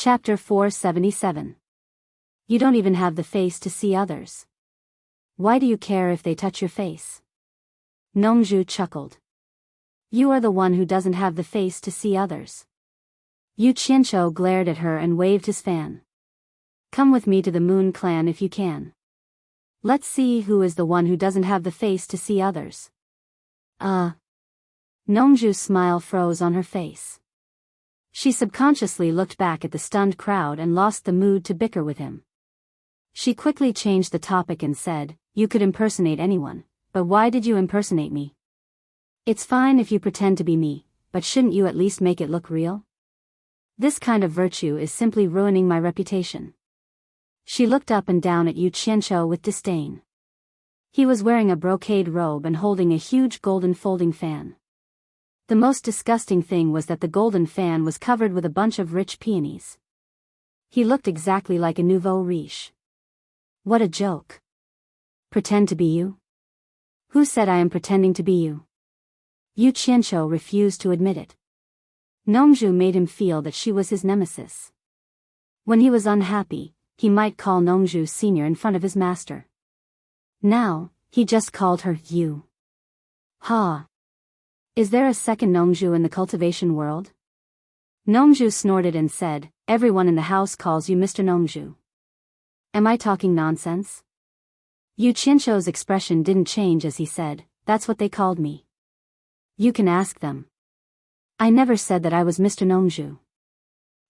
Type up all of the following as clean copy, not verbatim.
Chapter 477. You don't even have the face to see others. Why do you care if they touch your face? Nongju chuckled. You are the one who doesn't have the face to see others. Yu Qianqiu glared at her and waved his fan. Come with me to the Moon Clan if you can. Let's see who is the one who doesn't have the face to see others. Nongju's smile froze on her face. She subconsciously looked back at the stunned crowd and lost the mood to bicker with him. She quickly changed the topic and said, You could impersonate anyone, but why did you impersonate me? It's fine if you pretend to be me, but shouldn't you at least make it look real? This kind of virtue is simply ruining my reputation. She looked up and down at Yu Qianqiu with disdain. He was wearing a brocade robe and holding a huge golden folding fan. The most disgusting thing was that the golden fan was covered with a bunch of rich peonies. He looked exactly like a nouveau riche. What a joke. Pretend to be you? Who said I am pretending to be you? Yu Qianqiu refused to admit it. Nongju made him feel that she was his nemesis. When he was unhappy, he might call Nongju senior in front of his master. Now, he just called her you. Ha! Is there a second Nongju in the cultivation world? Nongju snorted and said, Everyone in the house calls you Mr. Nongju. Am I talking nonsense? Yu Qianqiu's expression didn't change as he said, That's what they called me. You can ask them. I never said that I was Mr. Nongju.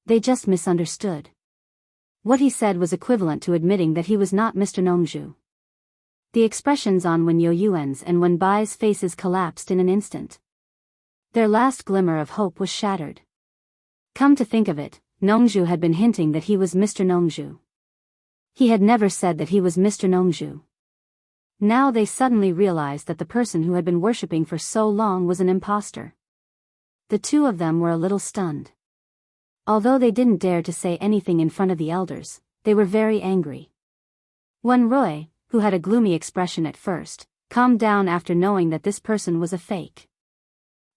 They just misunderstood. What he said was equivalent to admitting that he was not Mr. Nongju. The expressions on Wen Youyuan's and Wen Bai's faces collapsed in an instant. Their last glimmer of hope was shattered. Come to think of it, Nongju had been hinting that he was Mr. Nongju. He had never said that he was Mr. Nongju. Now they suddenly realized that the person who had been worshipping for so long was an imposter. The two of them were a little stunned. Although they didn't dare to say anything in front of the elders, they were very angry. Wen Rui, who had a gloomy expression at first, calmed down after knowing that this person was a fake.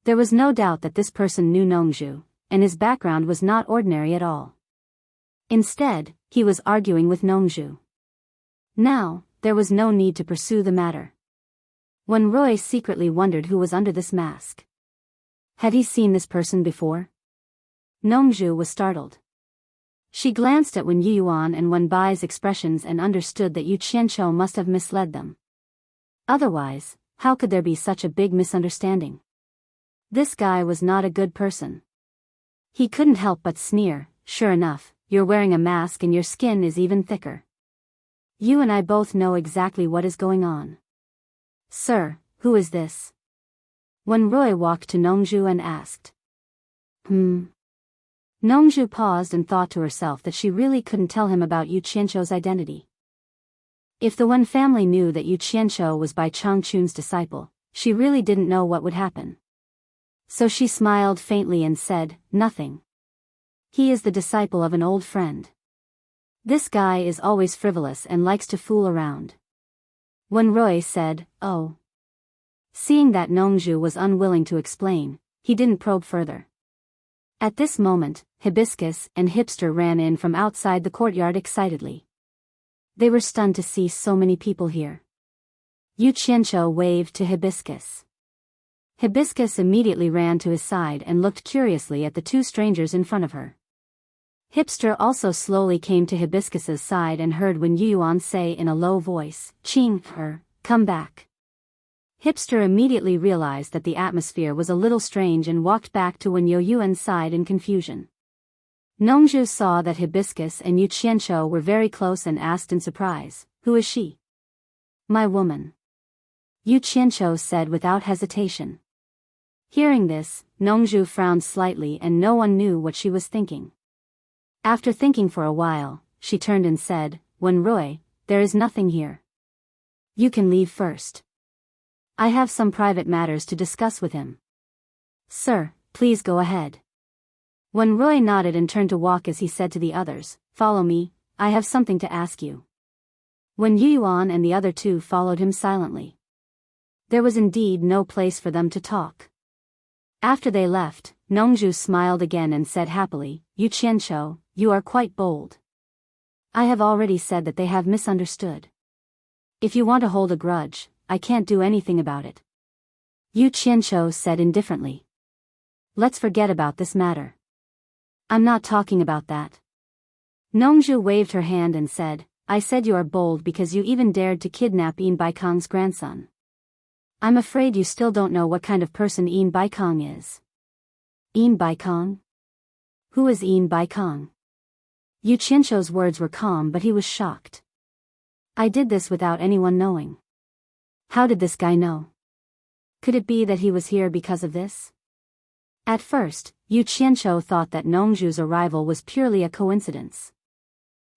There was no doubt that this person knew Nongju, and his background was not ordinary at all. Instead, he was arguing with Nongju. Now, there was no need to pursue the matter. Wen Rui secretly wondered who was under this mask. Had he seen this person before? Nongju was startled. She glanced at Wen Youyuan and Wen Bai's expressions and understood that Yu Qianqiu must have misled them. Otherwise, how could there be such a big misunderstanding? This guy was not a good person. He couldn't help but sneer, Sure enough, you're wearing a mask and your skin is even thicker. You and I both know exactly what is going on. Sir, who is this? Wen Rui walked to Nongju and asked. Nongju paused and thought to herself that she really couldn't tell him about Yu Qianqiu's identity. If the Wen family knew that Yu Qianqiu was Bai Changchun's disciple, she really didn't know what would happen. So she smiled faintly and said, Nothing. He is the disciple of an old friend. This guy is always frivolous and likes to fool around. Wen Rui said, Oh. Seeing that Nongju was unwilling to explain, he didn't probe further. At this moment, Hibiscus and Hipster ran in from outside the courtyard excitedly. They were stunned to see so many people here. Yu Qianqiu waved to Hibiscus. Hibiscus immediately ran to his side and looked curiously at the two strangers in front of her. Hipster also slowly came to Hibiscus's side and heard Wen Youyuan say in a low voice, Qing, come back. Hipster immediately realized that the atmosphere was a little strange and walked back to Wen Youyuan's side in confusion. Nongju saw that Hibiscus and Yu Qianqiu were very close and asked in surprise, Who is she? My woman. Yu Qianqiu said without hesitation. Hearing this, Nongju frowned slightly and no one knew what she was thinking. After thinking for a while, she turned and said, Wen Rui, there is nothing here. You can leave first. I have some private matters to discuss with him. Sir, please go ahead. Wen Rui nodded and turned to walk as he said to the others, Follow me, I have something to ask you. Wen Youyuan and the other two followed him silently. There was indeed no place for them to talk. After they left, Nongju smiled again and said happily, Yu Qianqiu, you are quite bold. I have already said that they have misunderstood. If you want to hold a grudge, I can't do anything about it. Yu Qianqiu said indifferently. Let's forget about this matter. I'm not talking about that. Nongzhu waved her hand and said, I said you are bold because you even dared to kidnap Yin Baikong's grandson. I'm afraid you still don't know what kind of person Yin Baikong is. Yin Baikong? Who is Yin Baikong? Yu Qianqiu's words were calm, but he was shocked. I did this without anyone knowing. How did this guy know? Could it be that he was here because of this? At first, Yu Qianqiu thought that Nongzhu's arrival was purely a coincidence.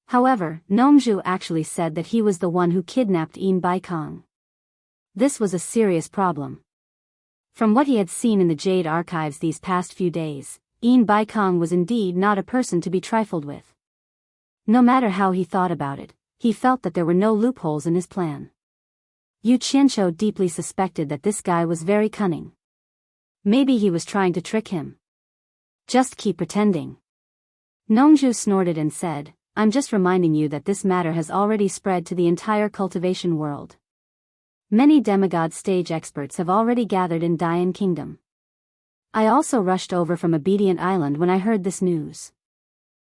However, Nongzhu actually said that he was the one who kidnapped Yin Baikong. This was a serious problem. From what he had seen in the Jade archives these past few days, Yin Baikong was indeed not a person to be trifled with. No matter how he thought about it, he felt that there were no loopholes in his plan. Yu Qianqiu deeply suspected that this guy was very cunning. Maybe he was trying to trick him. Just keep pretending. Nongzhu snorted and said, I'm just reminding you that this matter has already spread to the entire cultivation world. Many demigod stage experts have already gathered in Dian Kingdom. I also rushed over from Obedient Island when I heard this news.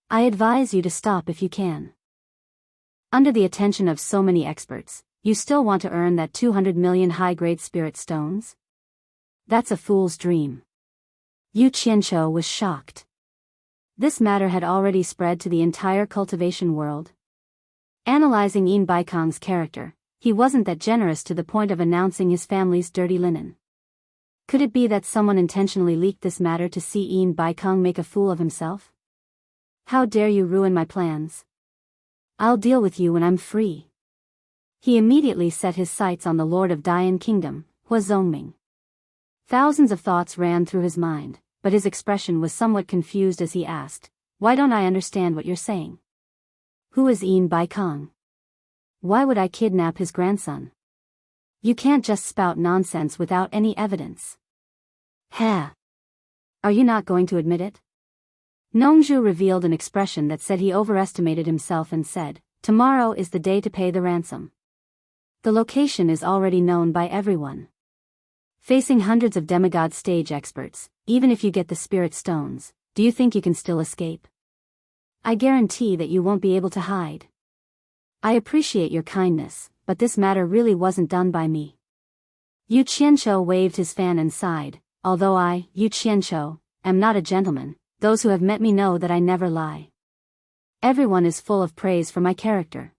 I advise you to stop if you can. Under the attention of so many experts, you still want to earn that 200 million high-grade spirit stones? That's a fool's dream. Yu Qianqiu was shocked. This matter had already spread to the entire cultivation world. Analyzing Yin Baikong's character, he wasn't that generous to the point of announcing his family's dirty linen. Could it be that someone intentionally leaked this matter to see Yin Baikong make a fool of himself? How dare you ruin my plans? I'll deal with you when I'm free. He immediately set his sights on the Lord of Dian Kingdom, Hua Zongming. Thousands of thoughts ran through his mind, but his expression was somewhat confused as he asked, Why don't I understand what you're saying? Who is Yin Baikong? Why would I kidnap his grandson? You can't just spout nonsense without any evidence. Ha! Are you not going to admit it? Nongzhu revealed an expression that said he overestimated himself and said, Tomorrow is the day to pay the ransom. The location is already known by everyone. Facing hundreds of demigod stage experts, even if you get the spirit stones, do you think you can still escape? I guarantee that you won't be able to hide. I appreciate your kindness, but this matter really wasn't done by me. Yu Qianqiu waved his fan and sighed, although I, Yu Qianqiu, am not a gentleman, those who have met me know that I never lie. Everyone is full of praise for my character.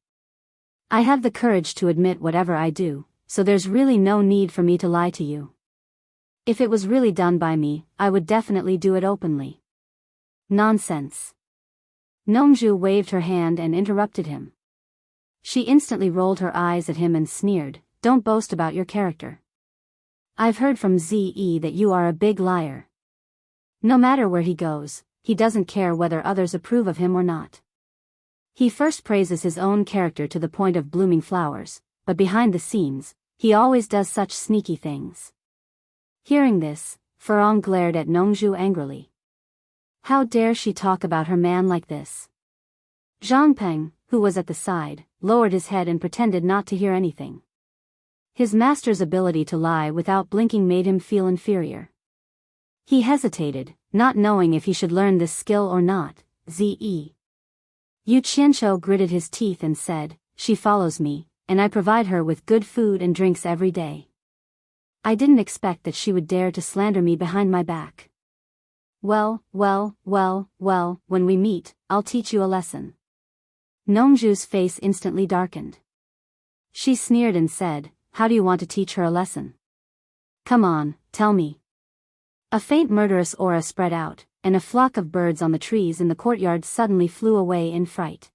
I have the courage to admit whatever I do, so there's really no need for me to lie to you. If it was really done by me, I would definitely do it openly. Nonsense. Nongzhu waved her hand and interrupted him. She instantly rolled her eyes at him and sneered, Don't boast about your character. I've heard from Ze that you are a big liar. No matter where he goes, he doesn't care whether others approve of him or not. He first praises his own character to the point of blooming flowers, but behind the scenes, he always does such sneaky things. Hearing this, Furong glared at Nongzhu angrily. How dare she talk about her man like this? Zhangpeng, who was at the side, lowered his head and pretended not to hear anything. His master's ability to lie without blinking made him feel inferior. He hesitated, not knowing if he should learn this skill or not. Ze. Yu Qianqiu gritted his teeth and said, She follows me, and I provide her with good food and drinks every day. I didn't expect that she would dare to slander me behind my back. Well, when we meet, I'll teach you a lesson. Nongzhu's face instantly darkened. She sneered and said, How do you want to teach her a lesson? Come on, tell me. A faint murderous aura spread out, and a flock of birds on the trees in the courtyard suddenly flew away in fright.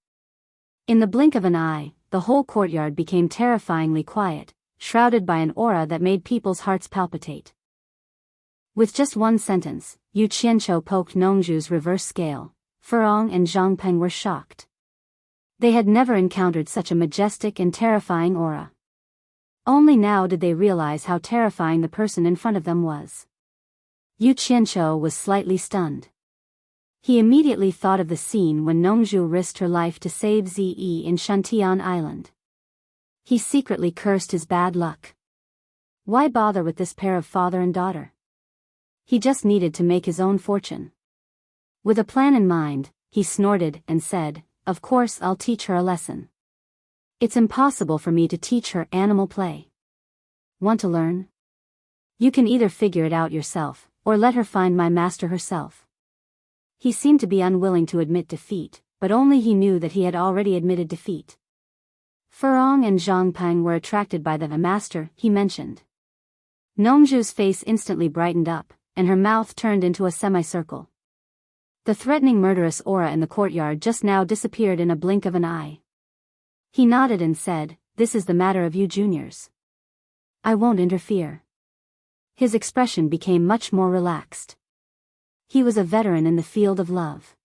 In the blink of an eye, the whole courtyard became terrifyingly quiet, shrouded by an aura that made people's hearts palpitate. With just one sentence, Yu Qianqiu poked Nongzhu's reverse scale. Furong and Zhangpeng were shocked. They had never encountered such a majestic and terrifying aura. Only now did they realize how terrifying the person in front of them was. Yu Qianqiu was slightly stunned. He immediately thought of the scene when Nongju risked her life to save Ze in Shantian Island. He secretly cursed his bad luck. Why bother with this pair of father and daughter? He just needed to make his own fortune. With a plan in mind, he snorted and said, "Of course I'll teach her a lesson. It's impossible for me to teach her animal play. Want to learn? You can either figure it out yourself, or let her find my master herself." He seemed to be unwilling to admit defeat, but only he knew that he had already admitted defeat. Furong and Zhangpeng were attracted by the master he mentioned. Nongju's face instantly brightened up, and her mouth turned into a semicircle. The threatening murderous aura in the courtyard just now disappeared in a blink of an eye. He nodded and said, "This is the matter of you juniors. I won't interfere." His expression became much more relaxed. He was a veteran in the field of love.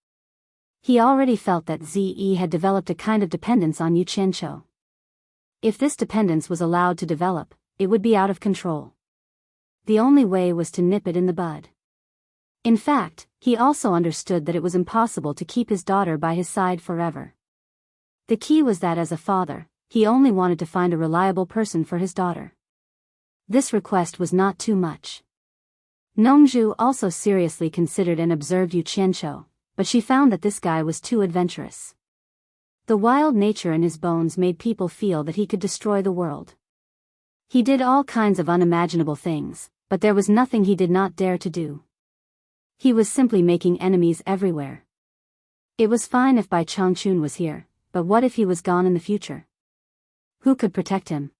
He already felt that Ze had developed a kind of dependence on Yu Qianqiu. If this dependence was allowed to develop, it would be out of control. The only way was to nip it in the bud. In fact, he also understood that it was impossible to keep his daughter by his side forever. The key was that as a father, he only wanted to find a reliable person for his daughter. This request was not too much. Nongju also seriously considered and observed Yu Qianqiu, but she found that this guy was too adventurous. The wild nature in his bones made people feel that he could destroy the world. He did all kinds of unimaginable things, but there was nothing he did not dare to do. He was simply making enemies everywhere. It was fine if Bai Changchun was here, but what if he was gone in the future? Who could protect him?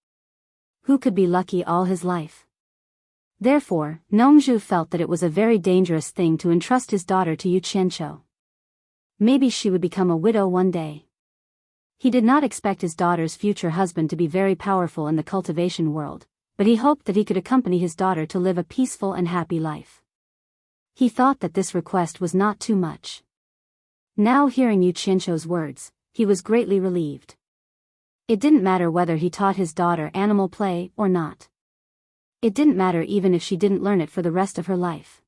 Who could be lucky all his life? Therefore, Nongju felt that it was a very dangerous thing to entrust his daughter to Yu Qianqiu. Maybe she would become a widow one day. He did not expect his daughter's future husband to be very powerful in the cultivation world, but he hoped that he could accompany his daughter to live a peaceful and happy life. He thought that this request was not too much. Now hearing Yu Qianqiu's words, he was greatly relieved. It didn't matter whether he taught his daughter animal play or not. It didn't matter even if she didn't learn it for the rest of her life.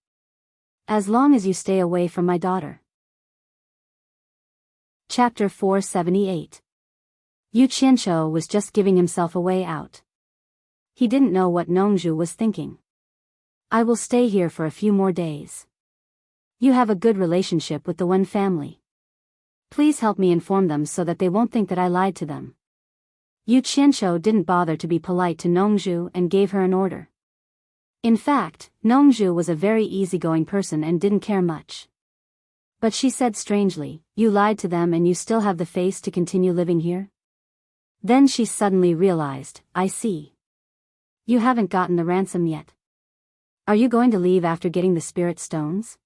As long as you stay away from my daughter. Chapter 478. Yu Qianqiu was just giving himself a way out. He didn't know what Nongju was thinking. "I will stay here for a few more days. You have a good relationship with the Wen family. Please help me inform them so that they won't think that I lied to them." Yu Qianqiu didn't bother to be polite to Nongju and gave her an order. In fact, Nongju was a very easygoing person and didn't care much. But she said strangely, "You lied to them and you still have the face to continue living here?" Then she suddenly realized, "I see. You haven't gotten the ransom yet. Are you going to leave after getting the spirit stones?"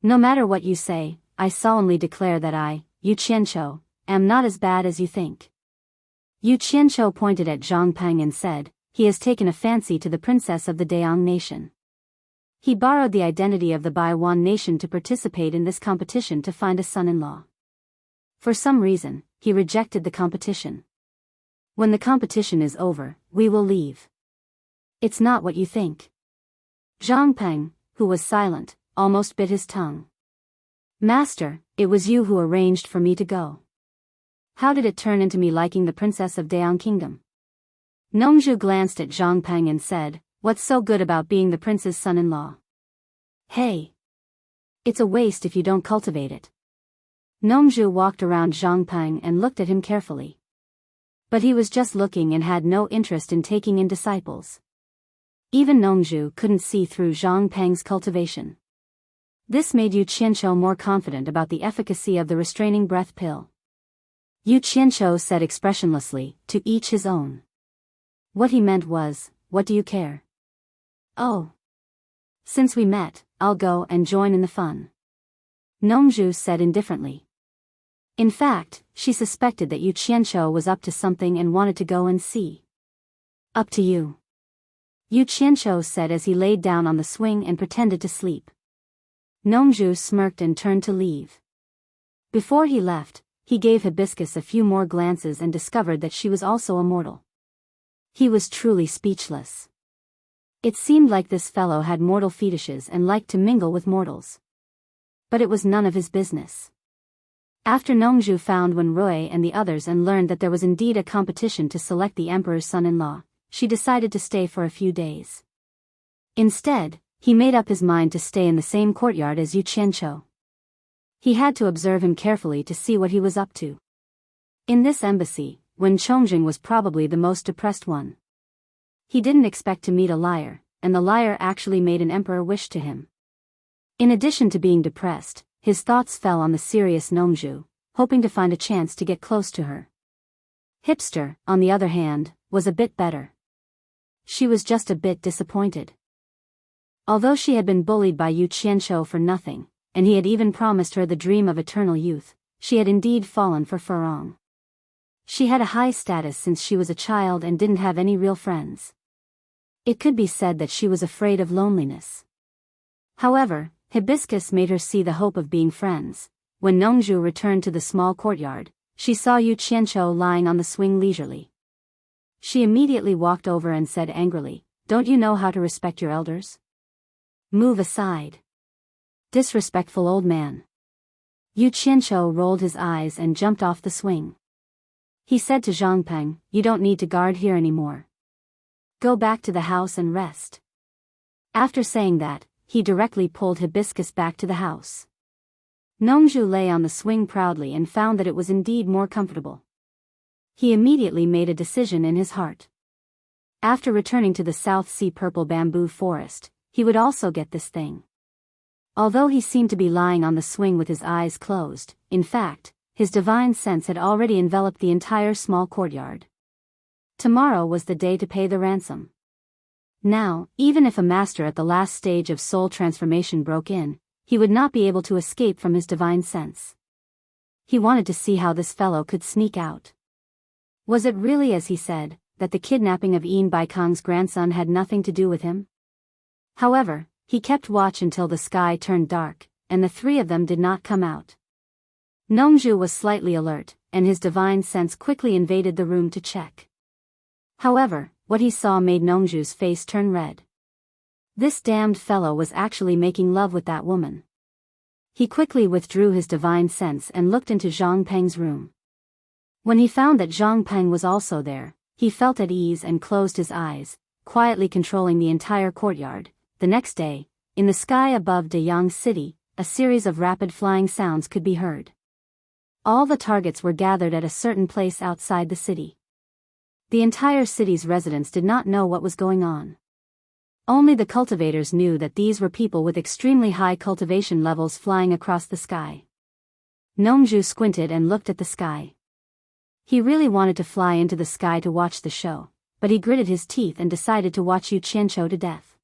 "No matter what you say, I solemnly declare that I, Yu Qianqiu, am not as bad as you think." Yu Qianqiu pointed at Zhangpeng and said, "He has taken a fancy to the princess of the Dayang nation. He borrowed the identity of the Baiwan nation to participate in this competition to find a son-in-law. For some reason, he rejected the competition. When the competition is over, we will leave. It's not what you think." Zhangpeng, who was silent, almost bit his tongue. "Master, it was you who arranged for me to go. How did it turn into me liking the princess of Dayang Kingdom?" Nongju glanced at Zhangpeng and said, "What's so good about being the prince's son-in-law? Hey! It's a waste if you don't cultivate it." Nongju walked around Zhangpeng and looked at him carefully. But he was just looking and had no interest in taking in disciples. Even Nongju couldn't see through Zhangpeng's cultivation. This made Yu Qianqiu more confident about the efficacy of the restraining breath pill. Yu Qianqiu said expressionlessly, "To each his own." What he meant was, "What do you care? Oh. Since we met, I'll go and join in the fun." Nongju said indifferently. In fact, she suspected that Yu Qianqiu was up to something and wanted to go and see. "Up to you," Yu Qianqiu said as he laid down on the swing and pretended to sleep. Nongju smirked and turned to leave. Before he left, he gave Hibiscus a few more glances and discovered that she was also immortal. He was truly speechless. It seemed like this fellow had mortal fetishes and liked to mingle with mortals. But it was none of his business. After Nongju found Wenrui and the others and learned that there was indeed a competition to select the emperor's son-in-law, she decided to stay for a few days. Instead, he made up his mind to stay in the same courtyard as Yu Qianqiu. He had to observe him carefully to see what he was up to. In this embassy, Wen Chongjing was probably the most depressed one. He didn't expect to meet a liar, and the liar actually made an emperor wish to him. In addition to being depressed, his thoughts fell on the serious Nongju, hoping to find a chance to get close to her. Hipster, on the other hand, was a bit better. She was just a bit disappointed. Although she had been bullied by Yu Qianqiu for nothing, and he had even promised her the dream of eternal youth, she had indeed fallen for Furong. She had a high status since she was a child and didn't have any real friends. It could be said that she was afraid of loneliness. However, Hibiscus made her see the hope of being friends. When Nongju returned to the small courtyard, she saw Yu Qianqiu lying on the swing leisurely. She immediately walked over and said angrily, "Don't you know how to respect your elders? Move aside. Disrespectful old man." Yu Qianqiu rolled his eyes and jumped off the swing. He said to Zhang Peng, "You don't need to guard here anymore. Go back to the house and rest." After saying that, he directly pulled Hibiscus back to the house. Nongju lay on the swing proudly and found that it was indeed more comfortable. He immediately made a decision in his heart. After returning to the South Sea purple bamboo forest, he would also get this thing. Although he seemed to be lying on the swing with his eyes closed, in fact, his divine sense had already enveloped the entire small courtyard. Tomorrow was the day to pay the ransom. Now, even if a master at the last stage of soul transformation broke in, he would not be able to escape from his divine sense. He wanted to see how this fellow could sneak out. Was it really as he said, that the kidnapping of Yin Baikong's grandson had nothing to do with him? However, he kept watch until the sky turned dark, and the three of them did not come out. Nongju was slightly alert, and his divine sense quickly invaded the room to check. However, what he saw made Nongju's face turn red. This damned fellow was actually making love with that woman. He quickly withdrew his divine sense and looked into Zhang Peng's room. When he found that Zhang Peng was also there, he felt at ease and closed his eyes, quietly controlling the entire courtyard. The next day, in the sky above Deyang City, a series of rapid flying sounds could be heard. All the targets were gathered at a certain place outside the city. The entire city's residents did not know what was going on. Only the cultivators knew that these were people with extremely high cultivation levels flying across the sky. Nongju squinted and looked at the sky. He really wanted to fly into the sky to watch the show, but he gritted his teeth and decided to watch Yu Qianqiu to death.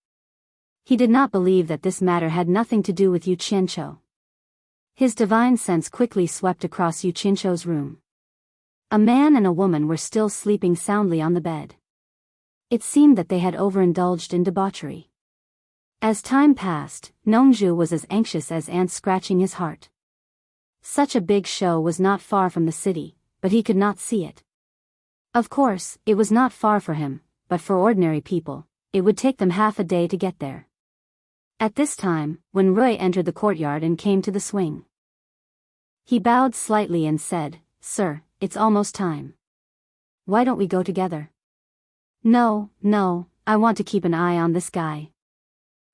He did not believe that this matter had nothing to do with Yu Qianqiu. His divine sense quickly swept across Yu Qianqiu's room. A man and a woman were still sleeping soundly on the bed. It seemed that they had overindulged in debauchery. As time passed, Nongju was as anxious as ants scratching his heart. Such a big show was not far from the city, but he could not see it. Of course, it was not far for him, but for ordinary people, it would take them half a day to get there. At this time, when Rui entered the courtyard and came to the swing, he bowed slightly and said, "Sir, it's almost time. Why don't we go together?" No, I want to keep an eye on this guy,"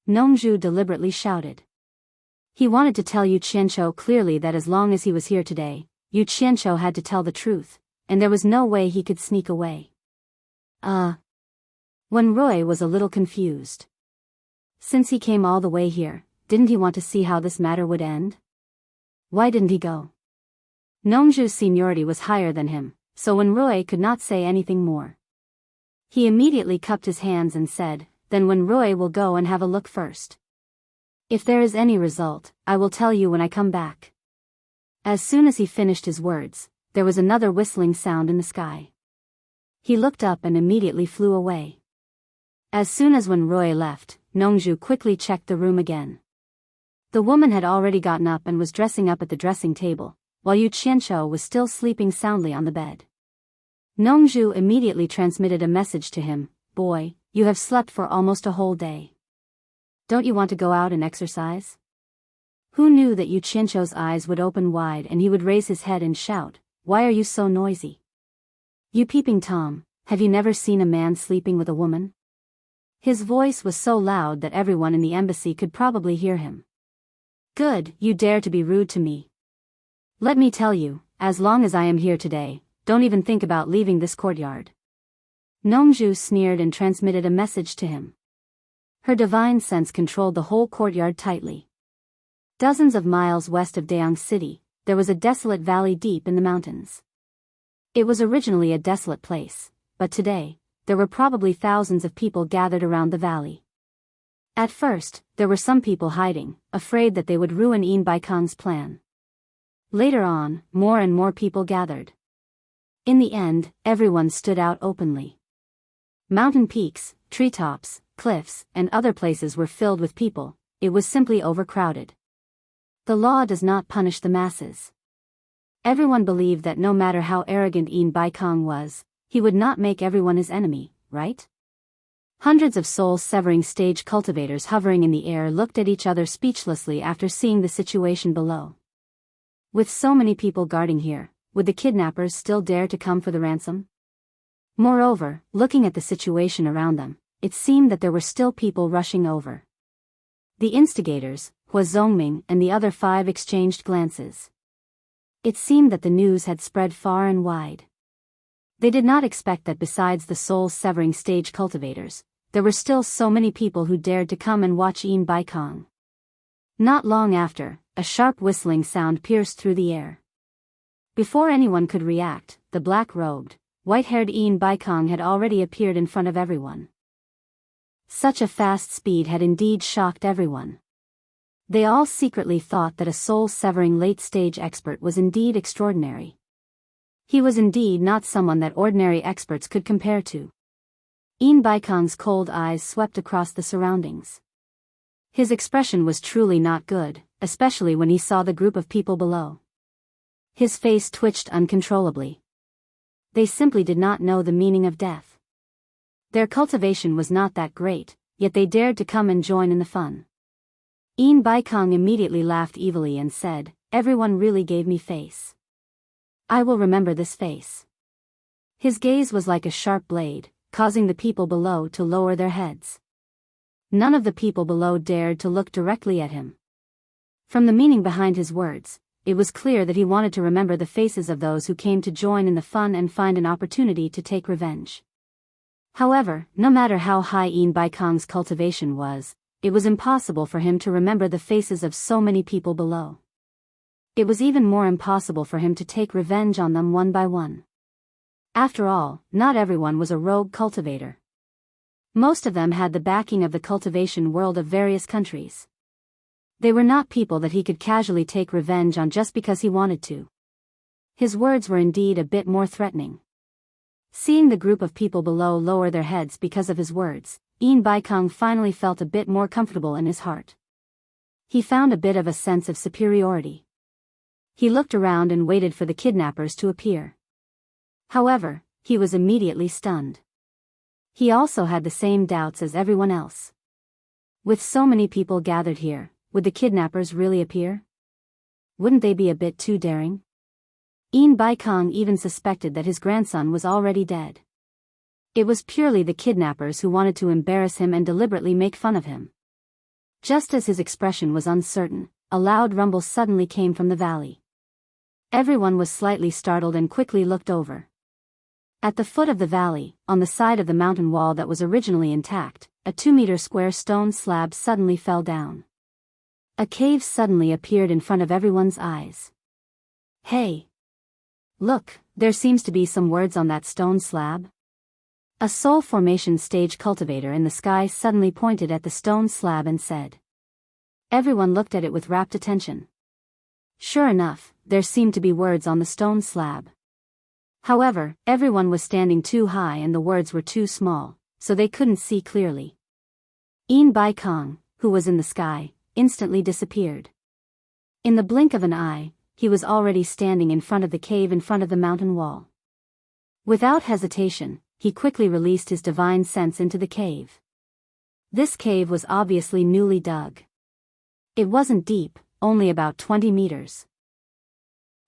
Nongju deliberately shouted. He wanted to tell Yu Qianqiu clearly that as long as he was here today, Yu Qianqiu had to tell the truth, and there was no way he could sneak away. When Rui was a little confused. Since he came all the way here, didn't he want to see how this matter would end? Why didn't he go? Nongju's seniority was higher than him, so when Rui could not say anything more, he immediately cupped his hands and said, "Then when Rui will go and have a look first. If there is any result, I will tell you when I come back." As soon as he finished his words, there was another whistling sound in the sky. He looked up and immediately flew away. As soon as when Rui left, Nongju quickly checked the room again. The woman had already gotten up and was dressing up at the dressing table, while Yu Qianqiu was still sleeping soundly on the bed. Nongju immediately transmitted a message to him, "Boy, you have slept for almost a whole day. Don't you want to go out and exercise?" Who knew that Yu Qianqiu's eyes would open wide and he would raise his head and shout, "Why are you so noisy? You peeping Tom, have you never seen a man sleeping with a woman?" His voice was so loud that everyone in the embassy could probably hear him. "Good, you dare to be rude to me. Let me tell you, as long as I am here today, don't even think about leaving this courtyard." Nongzhu sneered and transmitted a message to him. Her divine sense controlled the whole courtyard tightly. Dozens of miles west of Dayang City, there was a desolate valley deep in the mountains. It was originally a desolate place, but today, there were probably thousands of people gathered around the valley. At first, there were some people hiding, afraid that they would ruin Yin Baikong's plan. Later on, more and more people gathered. In the end, everyone stood out openly. Mountain peaks, treetops, cliffs, and other places were filled with people. It was simply overcrowded. The law does not punish the masses. Everyone believed that no matter how arrogant Yin Baikong was, he would not make everyone his enemy, right? Hundreds of soul-severing stage cultivators hovering in the air looked at each other speechlessly after seeing the situation below. With so many people guarding here, would the kidnappers still dare to come for the ransom? Moreover, looking at the situation around them, it seemed that there were still people rushing over. The instigators, Hua Zongming and the other 5 exchanged glances. It seemed that the news had spread far and wide. They did not expect that besides the soul-severing stage cultivators, there were still so many people who dared to come and watch Yin Baikong. Not long after, a sharp whistling sound pierced through the air. Before anyone could react, the black-robed, white-haired Yin Baikong had already appeared in front of everyone. Such a fast speed had indeed shocked everyone. They all secretly thought that a soul-severing late-stage expert was indeed extraordinary. He was indeed not someone that ordinary experts could compare to. Yin Baikong's cold eyes swept across the surroundings. His expression was truly not good, especially when he saw the group of people below. His face twitched uncontrollably. They simply did not know the meaning of death. Their cultivation was not that great, yet they dared to come and join in the fun. Yin Baikong immediately laughed evilly and said, "Everyone really gave me face. I will remember this face." His gaze was like a sharp blade, causing the people below to lower their heads. None of the people below dared to look directly at him. From the meaning behind his words, it was clear that he wanted to remember the faces of those who came to join in the fun and find an opportunity to take revenge. However, no matter how high Yin Baikong's cultivation was, it was impossible for him to remember the faces of so many people below. It was even more impossible for him to take revenge on them one by one. After all, not everyone was a rogue cultivator. Most of them had the backing of the cultivation world of various countries. They were not people that he could casually take revenge on just because he wanted to. His words were indeed a bit more threatening. Seeing the group of people below lower their heads because of his words, Yin Baikong finally felt a bit more comfortable in his heart. He found a bit of a sense of superiority. He looked around and waited for the kidnappers to appear. However, he was immediately stunned. He also had the same doubts as everyone else. With so many people gathered here, would the kidnappers really appear? Wouldn't they be a bit too daring? Yin Baikong even suspected that his grandson was already dead. It was purely the kidnappers who wanted to embarrass him and deliberately make fun of him. Just as his expression was uncertain, a loud rumble suddenly came from the valley. Everyone was slightly startled and quickly looked over. At the foot of the valley, on the side of the mountain wall that was originally intact, a 2-meter square stone slab suddenly fell down. A cave suddenly appeared in front of everyone's eyes. "Hey! Look, there seems to be some words on that stone slab." A soul formation stage cultivator in the sky suddenly pointed at the stone slab and said. Everyone looked at it with rapt attention. Sure enough, there seemed to be words on the stone slab. However, everyone was standing too high and the words were too small, so they couldn't see clearly. Yin Baikong, who was in the sky, instantly disappeared. In the blink of an eye, he was already standing in front of the cave in front of the mountain wall. Without hesitation, he quickly released his divine sense into the cave. This cave was obviously newly dug. It wasn't deep, only about 20 meters.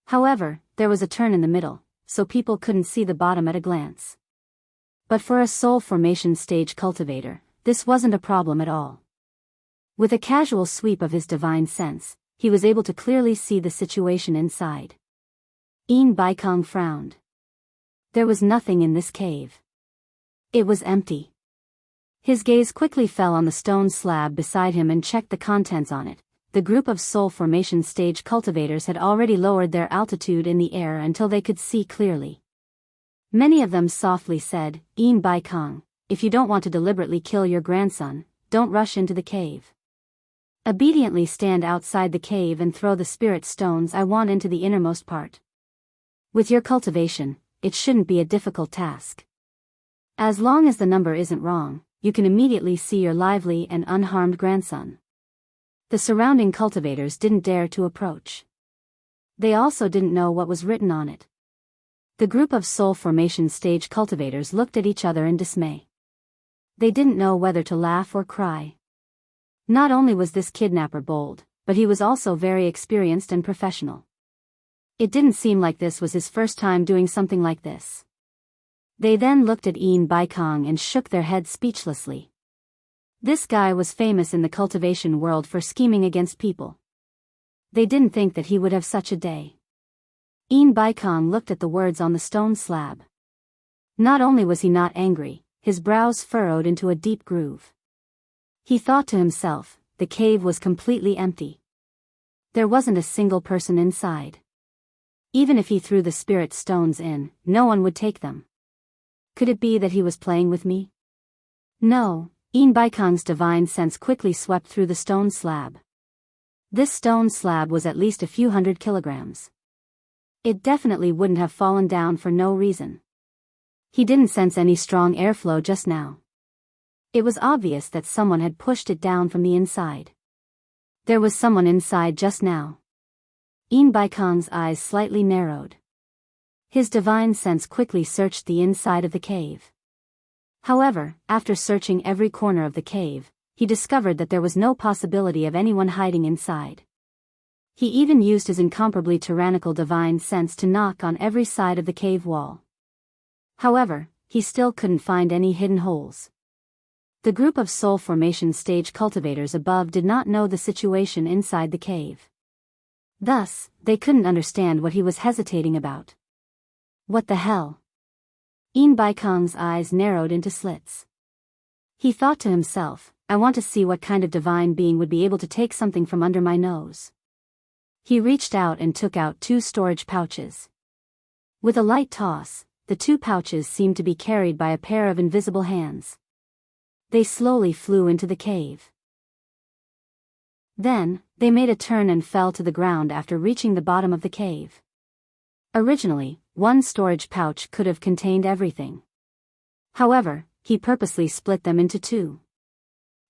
However, there was a turn in the middle, so people couldn't see the bottom at a glance. But for a soul formation stage cultivator, this wasn't a problem at all. With a casual sweep of his divine sense, he was able to clearly see the situation inside. Baikong frowned. There was nothing in this cave. It was empty. His gaze quickly fell on the stone slab beside him and checked the contents on it. The group of soul formation stage cultivators had already lowered their altitude in the air until they could see clearly. Many of them softly said, Baikong, if you don't want to deliberately kill your grandson, don't rush into the cave. Obediently stand outside the cave and throw the spirit stones I want into the innermost part. With your cultivation, it shouldn't be a difficult task. As long as the number isn't wrong, you can immediately see your lively and unharmed grandson. The surrounding cultivators didn't dare to approach. They also didn't know what was written on it. The group of soul formation stage cultivators looked at each other in dismay. They didn't know whether to laugh or cry. Not only was this kidnapper bold, but he was also very experienced and professional. It didn't seem like this was his first time doing something like this. They then looked at Baikong and shook their heads speechlessly. This guy was famous in the cultivation world for scheming against people. They didn't think that he would have such a day. Baikong looked at the words on the stone slab. Not only was he not angry, his brows furrowed into a deep groove. He thought to himself, the cave was completely empty. There wasn't a single person inside. Even if he threw the spirit stones in, no one would take them. Could it be that he was playing with me? No. Baikong's divine sense quickly swept through the stone slab. This stone slab was at least a few hundred kilograms. It definitely wouldn't have fallen down for no reason. He didn't sense any strong airflow just now. It was obvious that someone had pushed it down from the inside. There was someone inside just now. Baikong's eyes slightly narrowed. His divine sense quickly searched the inside of the cave. However, after searching every corner of the cave, he discovered that there was no possibility of anyone hiding inside. He even used his incomparably tyrannical divine sense to knock on every side of the cave wall. However, he still couldn't find any hidden holes. The group of soul formation stage cultivators above did not know the situation inside the cave. Thus, they couldn't understand what he was hesitating about. What the hell? Baikong's eyes narrowed into slits. He thought to himself, I want to see what kind of divine being would be able to take something from under my nose. He reached out and took out 2 storage pouches. With a light toss, the 2 pouches seemed to be carried by a pair of invisible hands. They slowly flew into the cave. Then, they made a turn and fell to the ground after reaching the bottom of the cave. Originally, 1 storage pouch could have contained everything. However, he purposely split them into 2.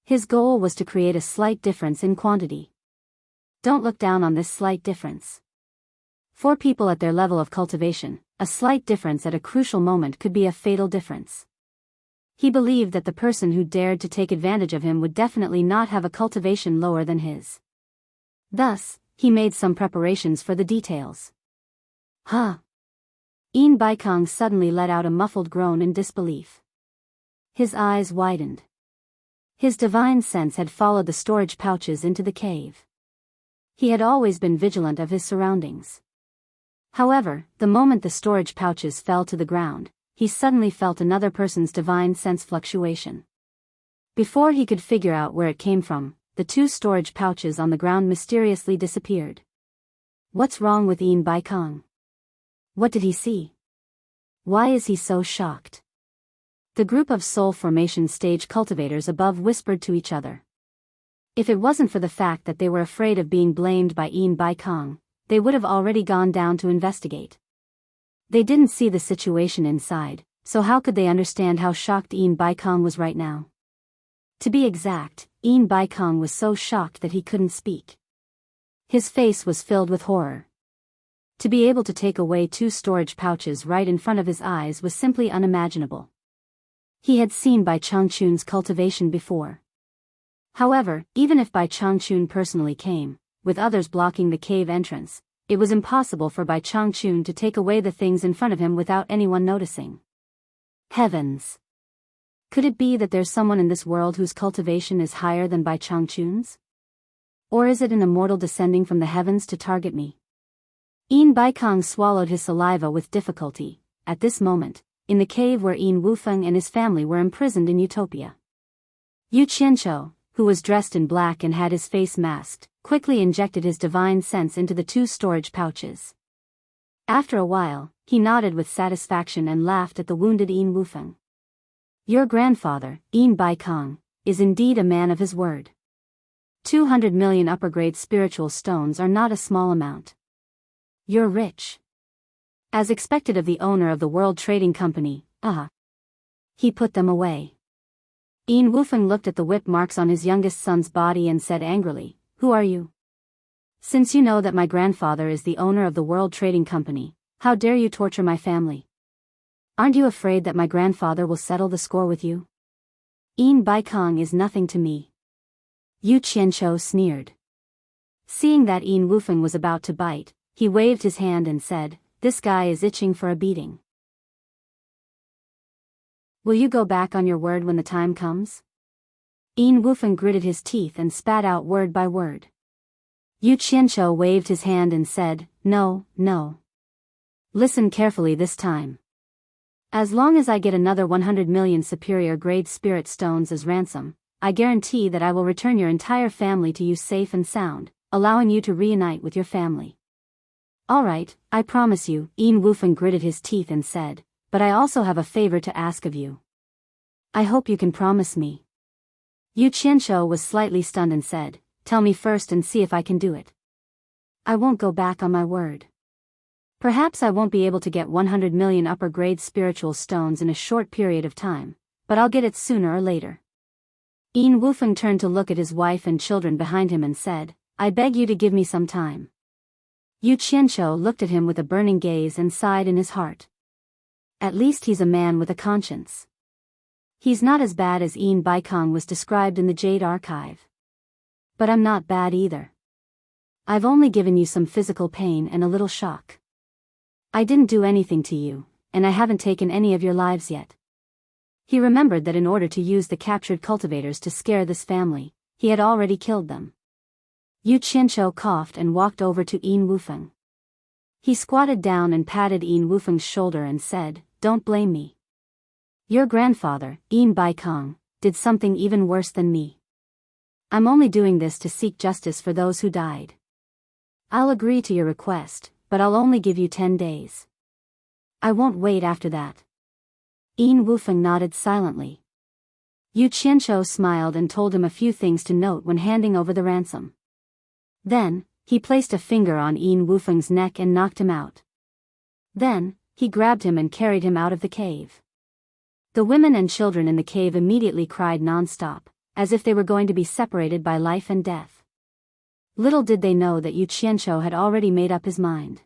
His goal was to create a slight difference in quantity. Don't look down on this slight difference. For people at their level of cultivation, a slight difference at a crucial moment could be a fatal difference. He believed that the person who dared to take advantage of him would definitely not have a cultivation lower than his. Thus, he made some preparations for the details. Huh? Baikong suddenly let out a muffled groan in disbelief. His eyes widened. His divine sense had followed the storage pouches into the cave. He had always been vigilant of his surroundings. However, the moment the storage pouches fell to the ground, he suddenly felt another person's divine sense fluctuation. Before he could figure out where it came from, the 2 storage pouches on the ground mysteriously disappeared. What's wrong with Baikong? What did he see? Why is he so shocked? The group of soul formation stage cultivators above whispered to each other. If it wasn't for the fact that they were afraid of being blamed by Baikong, they would have already gone down to investigate. They didn't see the situation inside, so how could they understand how shocked Baikong was right now? To be exact, Baikong was so shocked that he couldn't speak. His face was filled with horror. To be able to take away 2 storage pouches right in front of his eyes was simply unimaginable. He had seen Bai Changchun's cultivation before. However, even if Bai Changchun personally came, with others blocking the cave entrance, it was impossible for Bai Changchun to take away the things in front of him without anyone noticing. Heavens! Could it be that there's someone in this world whose cultivation is higher than Bai Changchun's? Or is it an immortal descending from the heavens to target me? Yin Baikong swallowed his saliva with difficulty, at this moment, in the cave where Yin Wufeng and his family were imprisoned in Utopia. Yu Qianqiu, who was dressed in black and had his face masked, quickly injected his divine sense into the 2 storage pouches. After a while, he nodded with satisfaction and laughed at the wounded Yin Wufeng. Your grandfather, Yin Baikong, is indeed a man of his word. 200 million upper-grade spiritual stones are not a small amount. You're rich. As expected of the owner of the World Trading Company, He put them away. Yin Wufeng looked at the whip marks on his youngest son's body and said angrily, Who are you? Since you know that my grandfather is the owner of the World Trading Company, how dare you torture my family? Aren't you afraid that my grandfather will settle the score with you? Yin Baikong is nothing to me. Yu Qianqiu sneered. Seeing that Yin Wufeng was about to bite, he waved his hand and said, This guy is itching for a beating. Will you go back on your word when the time comes? Yin Wufeng gritted his teeth and spat out word by word. Yu Qianqiu waved his hand and said, No, no. Listen carefully this time. As long as I get another 100 million superior grade spirit stones as ransom, I guarantee that I will return your entire family to you safe and sound, allowing you to reunite with your family. All right, I promise you, Yin Wufeng gritted his teeth and said, but I also have a favor to ask of you. I hope you can promise me. Yu Qianqiu was slightly stunned and said, Tell me first and see if I can do it. I won't go back on my word. Perhaps I won't be able to get 100 million upper-grade spiritual stones in a short period of time, but I'll get it sooner or later. Yin Wufeng turned to look at his wife and children behind him and said, I beg you to give me some time. Yu Qianqiu looked at him with a burning gaze and sighed in his heart. At least he's a man with a conscience. He's not as bad as Yin Baikong was described in the Jade Archive. But I'm not bad either. I've only given you some physical pain and a little shock. I didn't do anything to you, and I haven't taken any of your lives yet. He remembered that in order to use the captured cultivators to scare this family, he had already killed them. Yu Qianqiu coughed and walked over to Yin Wufeng. He squatted down and patted Yin Wufeng's shoulder and said, Don't blame me. Your grandfather, Yin Baikong, did something even worse than me. I'm only doing this to seek justice for those who died. I'll agree to your request, but I'll only give you 10 days. I won't wait after that. Yin Wufeng nodded silently. Yu Qianqiu smiled and told him a few things to note when handing over the ransom. Then, he placed a finger on Yin Wufeng's neck and knocked him out. Then, he grabbed him and carried him out of the cave. The women and children in the cave immediately cried non-stop, as if they were going to be separated by life and death. Little did they know that Yu Qianqiu had already made up his mind.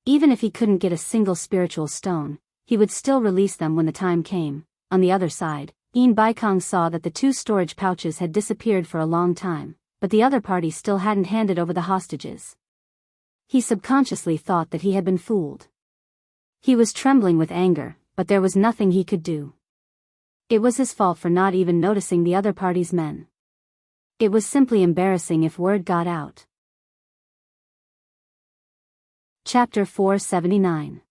Even if he couldn't get a single spiritual stone, he would still release them when the time came. On the other side, Yin Baikong saw that the 2 storage pouches had disappeared for a long time, but the other party still hadn't handed over the hostages. He subconsciously thought that he had been fooled. He was trembling with anger, but there was nothing he could do. It was his fault for not even noticing the other party's men. It was simply embarrassing if word got out. Chapter 479.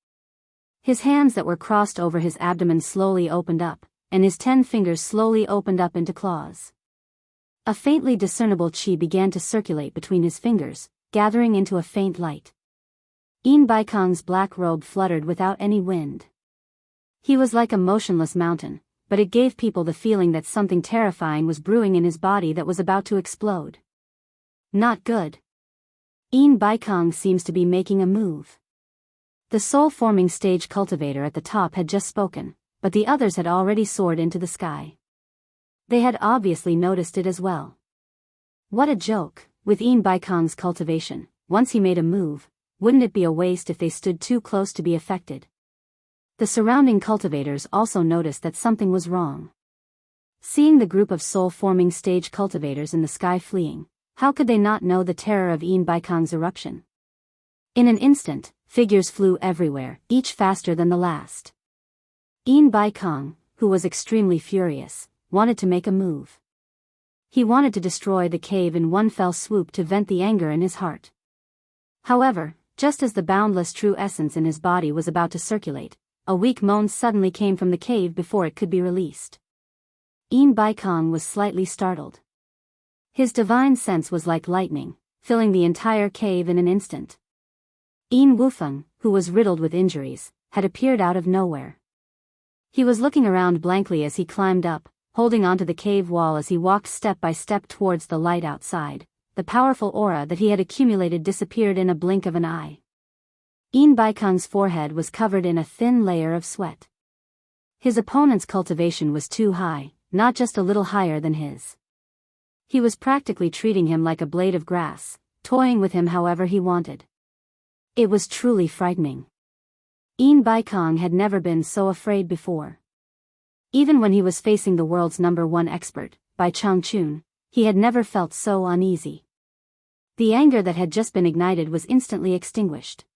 His hands that were crossed over his abdomen slowly opened up, and his 10 fingers slowly opened up into claws. A faintly discernible qi began to circulate between his fingers, gathering into a faint light. Yin Baikong's black robe fluttered without any wind. He was like a motionless mountain, but it gave people the feeling that something terrifying was brewing in his body that was about to explode. Not good. Yin Baikong seems to be making a move. The soul-forming stage cultivator at the top had just spoken, but the others had already soared into the sky. They had obviously noticed it as well. What a joke, with Yin Baikong's cultivation, once he made a move, wouldn't it be a waste if they stood too close to be affected? The surrounding cultivators also noticed that something was wrong. Seeing the group of soul-forming stage cultivators in the sky fleeing, How could they not know the terror of Een Baikong's eruption? In an instant, figures flew everywhere, each faster than the last. Een Baikong, who was extremely furious, wanted to make a move. He wanted to destroy the cave in one fell swoop to vent the anger in his heart. However, just as the boundless true essence in his body was about to circulate, a weak moan suddenly came from the cave before it could be released. Een Baikong was slightly startled. His divine sense was like lightning, filling the entire cave in an instant. Een Wufeng, who was riddled with injuries, had appeared out of nowhere. He was looking around blankly as he climbed up, holding onto the cave wall as he walked step by step towards the light outside. The powerful aura that he had accumulated disappeared in a blink of an eye. Een Baikong's forehead was covered in a thin layer of sweat. His opponent's cultivation was too high, not just a little higher than his. He was practically treating him like a blade of grass, toying with him however he wanted. It was truly frightening. Een Baikong had never been so afraid before. Even when he was facing the world's #1 expert, Bai Changchun, he had never felt so uneasy. The anger that had just been ignited was instantly extinguished.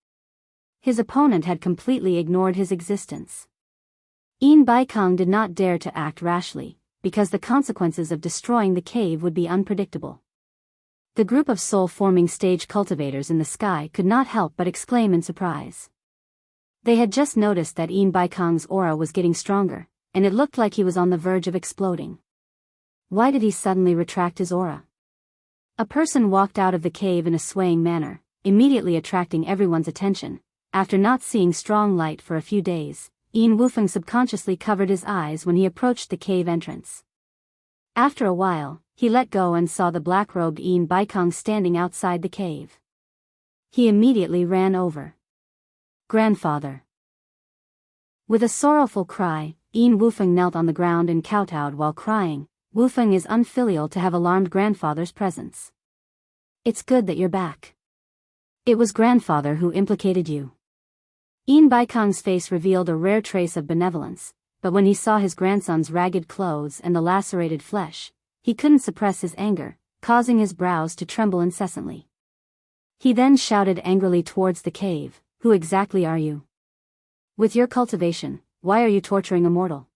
His opponent had completely ignored his existence. Een Baikong did not dare to act rashly, because the consequences of destroying the cave would be unpredictable. The group of soul-forming stage cultivators in the sky could not help but exclaim in surprise. They had just noticed that Een Baikong's aura was getting stronger, and it looked like he was on the verge of exploding. Why did he suddenly retract his aura? A person walked out of the cave in a swaying manner, immediately attracting everyone's attention. After not seeing strong light for a few days, Een Wufeng subconsciously covered his eyes when he approached the cave entrance. After a while, he let go and saw the black-robed Een Baikong standing outside the cave. He immediately ran over. "Grandfather." With a sorrowful cry, Een Wufeng knelt on the ground and kowtowed while crying. "Wufeng is unfilial to have alarmed grandfather's presence. It's good that you're back. It was grandfather who implicated you." Een Baikong's face revealed a rare trace of benevolence, but when he saw his grandson's ragged clothes and the lacerated flesh, he couldn't suppress his anger, causing his brows to tremble incessantly. He then shouted angrily towards the cave, "Who exactly are you? With your cultivation, why are you torturing Immortal?"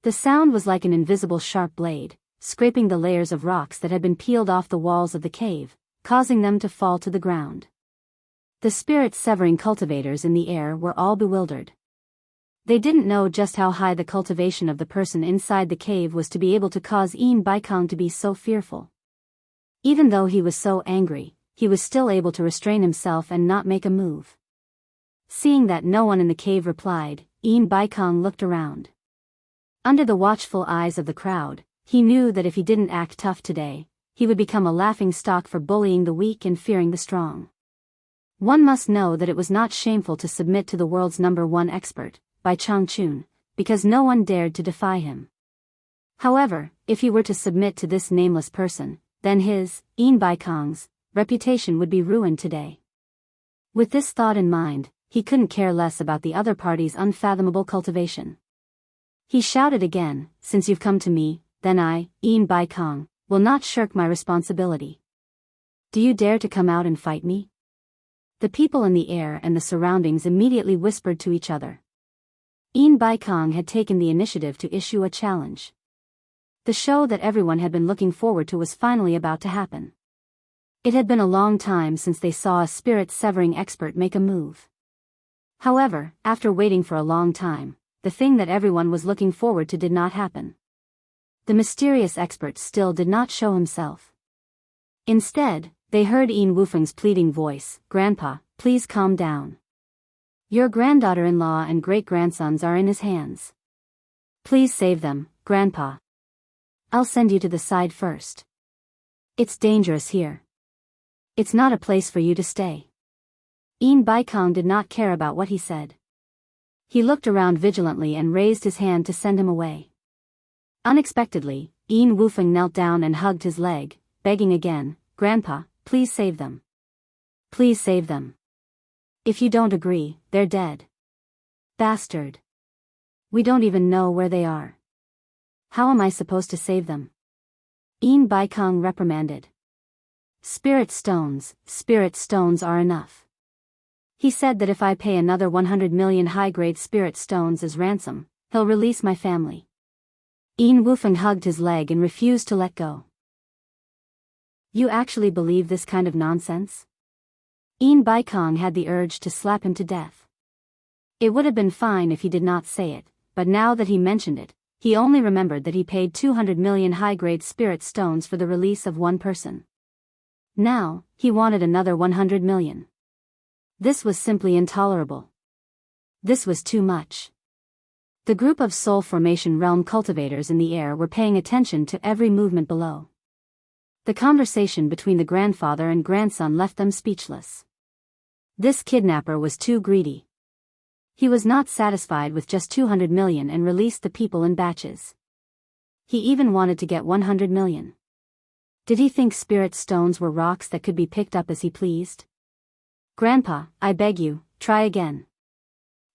The sound was like an invisible sharp blade, scraping the layers of rocks that had been peeled off the walls of the cave, causing them to fall to the ground. The spirit-severing cultivators in the air were all bewildered. They didn't know just how high the cultivation of the person inside the cave was to be able to cause Een Baikong to be so fearful. Even though he was so angry, he was still able to restrain himself and not make a move. Seeing that no one in the cave replied, Een Baikong looked around. Under the watchful eyes of the crowd, he knew that if he didn't act tough today, he would become a laughing stock for bullying the weak and fearing the strong. One must know that it was not shameful to submit to the world's #1 expert, Bai Changchun, because no one dared to defy him. However, if he were to submit to this nameless person, then his, Een Baikong's, reputation would be ruined today. With this thought in mind, he couldn't care less about the other party's unfathomable cultivation. He shouted again, "Since you've come to me, then I, Een Baikong, will not shirk my responsibility. Do you dare to come out and fight me?" The people in the air and the surroundings immediately whispered to each other. Een Baikong had taken the initiative to issue a challenge. The show that everyone had been looking forward to was finally about to happen. It had been a long time since they saw a spirit-severing expert make a move. However, after waiting for a long time, the thing that everyone was looking forward to did not happen. The mysterious expert still did not show himself. Instead, they heard Een Wufeng's pleading voice, "Grandpa, please calm down. Your granddaughter-in-law and great-grandsons are in his hands. Please save them, Grandpa. I'll send you to the side first. It's dangerous here. It's not a place for you to stay." Een Baikong did not care about what he said. He looked around vigilantly and raised his hand to send him away. Unexpectedly, Een Wufeng knelt down and hugged his leg, begging again, "Grandpa, please save them. Please save them. If you don't agree, they're dead. Bastard. We don't even know where they are. How am I supposed to save them?" Een Baikong reprimanded. Spirit stones are enough. He said that if I pay another 100 million high-grade spirit stones as ransom, he'll release my family. Yin Wufeng hugged his leg and refused to let go. You actually believe this kind of nonsense? Yin Baikong had the urge to slap him to death. It would have been fine if he did not say it, but now that he mentioned it, he only remembered that he paid 200 million high-grade spirit stones for the release of one person. Now, he wanted another 100 million. This was simply intolerable. This was too much. The group of soul formation realm cultivators in the air were paying attention to every movement below. The conversation between the grandfather and grandson left them speechless. This kidnapper was too greedy. He was not satisfied with just 200 million and released the people in batches. He even wanted to get 100 million. Did he think spirit stones were rocks that could be picked up as he pleased? Grandpa, I beg you, try again.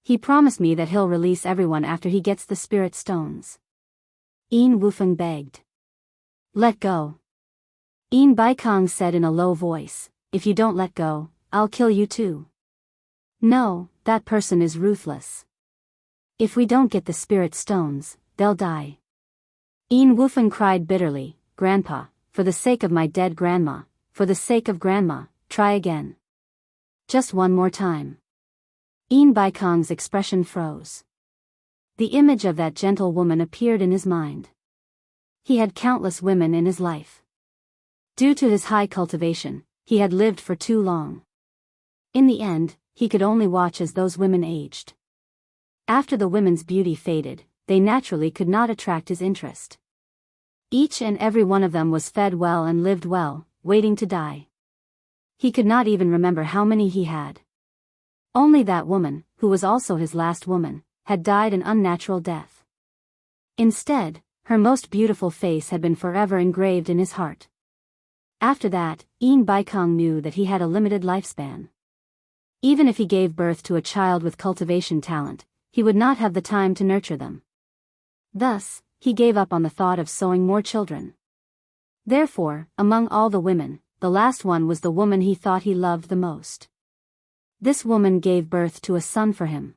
He promised me that he'll release everyone after he gets the spirit stones. Yin Wufeng begged. Let go. Yin Baikong said in a low voice, if you don't let go, I'll kill you too. No, that person is ruthless. If we don't get the spirit stones, they'll die. Yin Wufeng cried bitterly, Grandpa, for the sake of my dead grandma, for the sake of grandma, try again. Just one more time. Yin Baikong's expression froze. The image of that gentle woman appeared in his mind. He had countless women in his life. Due to his high cultivation, he had lived for too long. In the end, he could only watch as those women aged. After the women's beauty faded, they naturally could not attract his interest. Each and every one of them was fed well and lived well, waiting to die. He could not even remember how many he had. Only that woman, who was also his last woman, had died an unnatural death. Instead, her most beautiful face had been forever engraved in his heart. After that, Yin Baikong knew that he had a limited lifespan. Even if he gave birth to a child with cultivation talent, he would not have the time to nurture them. Thus, he gave up on the thought of sowing more children. Therefore, among all the women, the last one was the woman he thought he loved the most. This woman gave birth to a son for him.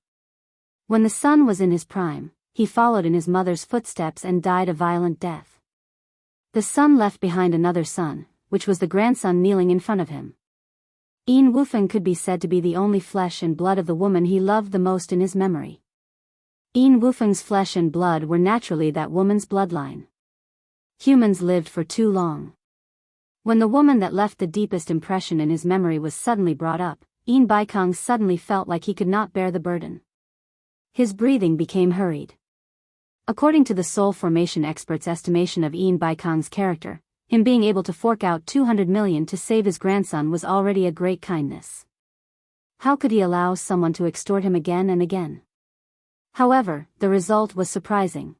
When the son was in his prime, he followed in his mother's footsteps and died a violent death. The son left behind another son, which was the grandson kneeling in front of him. Yin Wufeng could be said to be the only flesh and blood of the woman he loved the most in his memory. Yin Wufeng's flesh and blood were naturally that woman's bloodline. Humans lived for too long. When the woman that left the deepest impression in his memory was suddenly brought up, Yin Baikong suddenly felt like he could not bear the burden. His breathing became hurried. According to the soul formation expert's estimation of Yin Baikong's character, him being able to fork out 200 million to save his grandson was already a great kindness. How could he allow someone to extort him again and again? However, the result was surprising.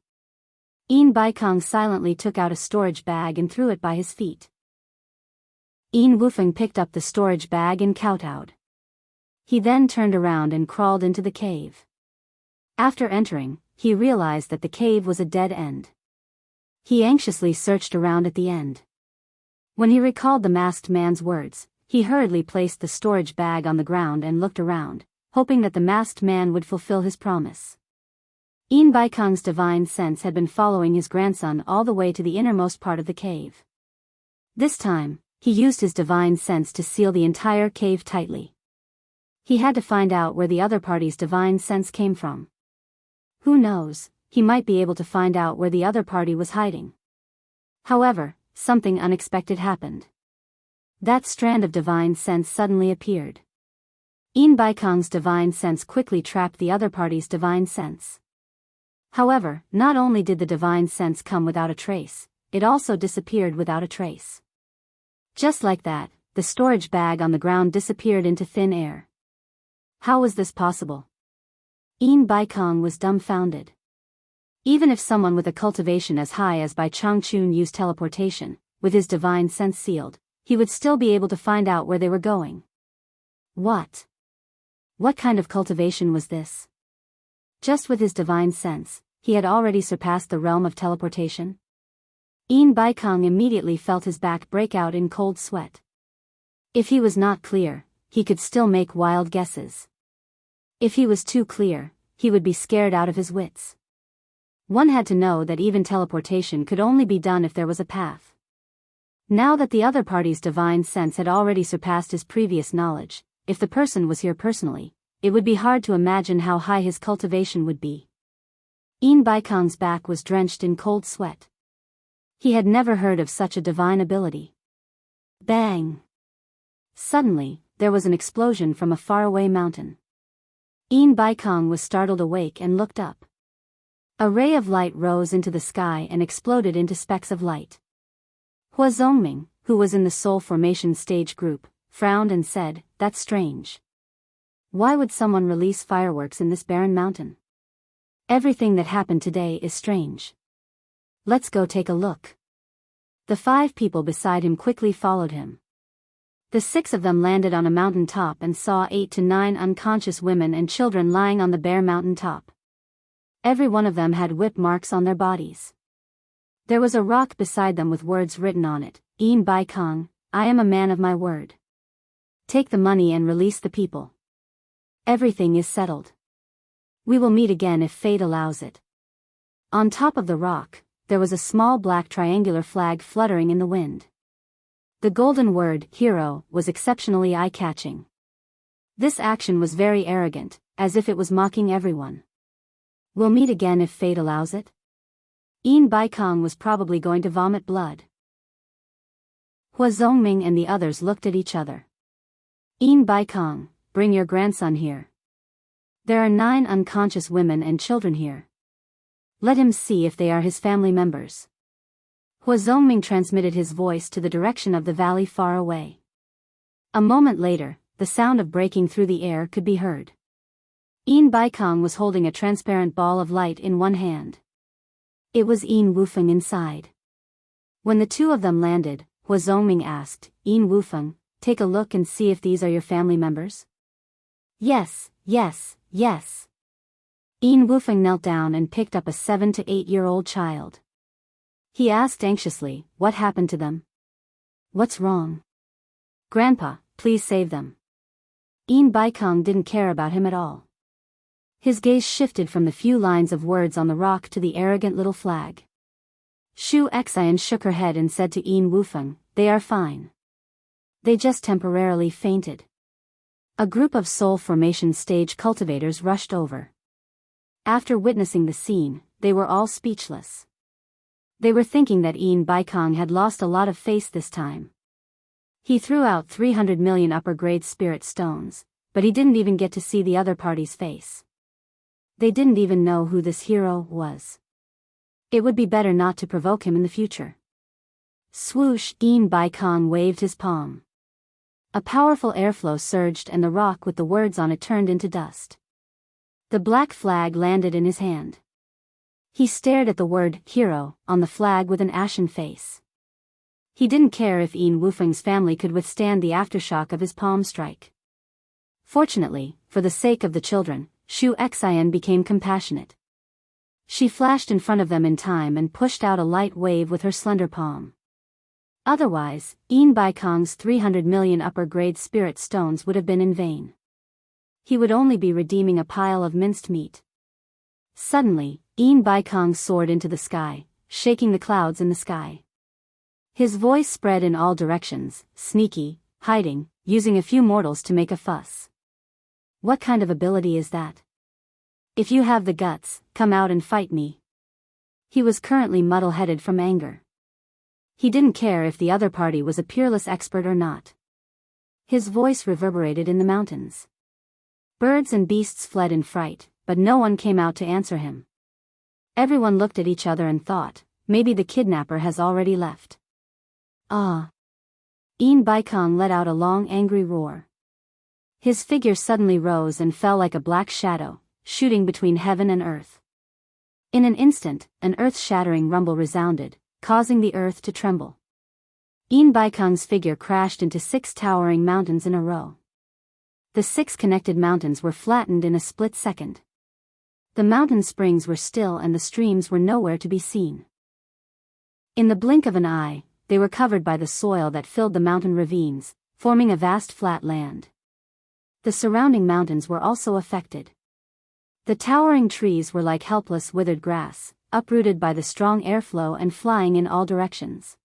Yin Baikong silently took out a storage bag and threw it by his feet. Yin Wufeng picked up the storage bag and kowtowed. He then turned around and crawled into the cave. After entering, he realized that the cave was a dead end. He anxiously searched around at the end. When he recalled the masked man's words, he hurriedly placed the storage bag on the ground and looked around, hoping that the masked man would fulfill his promise. Yin Baikong's divine sense had been following his grandson all the way to the innermost part of the cave. This time, he used his divine sense to seal the entire cave tightly. He had to find out where the other party's divine sense came from. Who knows, he might be able to find out where the other party was hiding. However, something unexpected happened. That strand of divine sense suddenly appeared. Yin Baikong's divine sense quickly trapped the other party's divine sense. However, not only did the divine sense come without a trace, it also disappeared without a trace. Just like that, the storage bag on the ground disappeared into thin air. How was this possible? Yin Baikong was dumbfounded. Even if someone with a cultivation as high as Bai Changchun used teleportation, with his divine sense sealed, he would still be able to find out where they were going. What? What kind of cultivation was this? Just with his divine sense, he had already surpassed the realm of teleportation? Yin Baikong immediately felt his back break out in cold sweat. If he was not clear, he could still make wild guesses. If he was too clear, he would be scared out of his wits. One had to know that even teleportation could only be done if there was a path. Now that the other party's divine sense had already surpassed his previous knowledge, if the person was here personally, it would be hard to imagine how high his cultivation would be. Baikong's back was drenched in cold sweat. He had never heard of such a divine ability. Bang! Suddenly, there was an explosion from a faraway mountain. Baikong was startled awake and looked up. A ray of light rose into the sky and exploded into specks of light. Hua Zongming, who was in the soul formation stage group, frowned and said, "That's strange. Why would someone release fireworks in this barren mountain? Everything that happened today is strange. Let's go take a look." The 5 people beside him quickly followed him. The 6 of them landed on a mountain top and saw 8 to 9 unconscious women and children lying on the bare mountain top. Every one of them had whip marks on their bodies. There was a rock beside them with words written on it, Baikong, I am a man of my word. Take the money and release the people. Everything is settled. We will meet again if fate allows it. On top of the rock, there was a small black triangular flag fluttering in the wind. The golden word, hero, was exceptionally eye-catching. This action was very arrogant, as if it was mocking everyone. We'll meet again if fate allows it? Baikong was probably going to vomit blood. Hua Zongming and the others looked at each other. Baikong, bring your grandson here. There are 9 unconscious women and children here. Let him see if they are his family members. Hua Zongming transmitted his voice to the direction of the valley far away. A moment later, the sound of breaking through the air could be heard. Baikong was holding a transparent ball of light in one hand. It was Wufeng inside. When the 2 of them landed, Hua Zongming asked, Wufeng, take a look and see if these are your family members? Yes, yes, yes. Wufeng knelt down and picked up a 7 to 8-year-old child. He asked anxiously, what happened to them? What's wrong? Grandpa, please save them. Baikong didn't care about him at all. His gaze shifted from the few lines of words on the rock to the arrogant little flag. Shu Xian shook her head and said to Wufeng, they are fine. They just temporarily fainted. A group of soul formation stage cultivators rushed over. After witnessing the scene, they were all speechless. They were thinking that Baikong had lost a lot of face this time. He threw out 300 million upper-grade spirit stones, but he didn't even get to see the other party's face. They didn't even know who this hero was. It would be better not to provoke him in the future. Swoosh! Baikong waved his palm. A powerful airflow surged and the rock with the words on it turned into dust. The black flag landed in his hand. He stared at the word, hero, on the flag with an ashen face. He didn't care if Wufeng's family could withstand the aftershock of his palm strike. Fortunately, for the sake of the children, Shu Xian became compassionate. She flashed in front of them in time and pushed out a light wave with her slender palm. Otherwise, Baikong's 300 million upper-grade spirit stones would have been in vain. He would only be redeeming a pile of minced meat. Suddenly, Baikong soared into the sky, shaking the clouds in the sky. His voice spread in all directions, sneaky, hiding, using a few mortals to make a fuss. What kind of ability is that? If you have the guts, come out and fight me. He was currently muddle-headed from anger. He didn't care if the other party was a peerless expert or not. His voice reverberated in the mountains. Birds and beasts fled in fright, but no one came out to answer him. Everyone looked at each other and thought, maybe the kidnapper has already left. Ah! Baikong let out a long angry roar. His figure suddenly rose and fell like a black shadow, shooting between heaven and earth. In an instant, an earth-shattering rumble resounded, causing the earth to tremble. Baikong's figure crashed into 6 towering mountains in a row. The 6 connected mountains were flattened in a split second. The mountain springs were still and the streams were nowhere to be seen. In the blink of an eye, they were covered by the soil that filled the mountain ravines, forming a vast flat land. The surrounding mountains were also affected. The towering trees were like helpless withered grass, uprooted by the strong airflow and flying in all directions.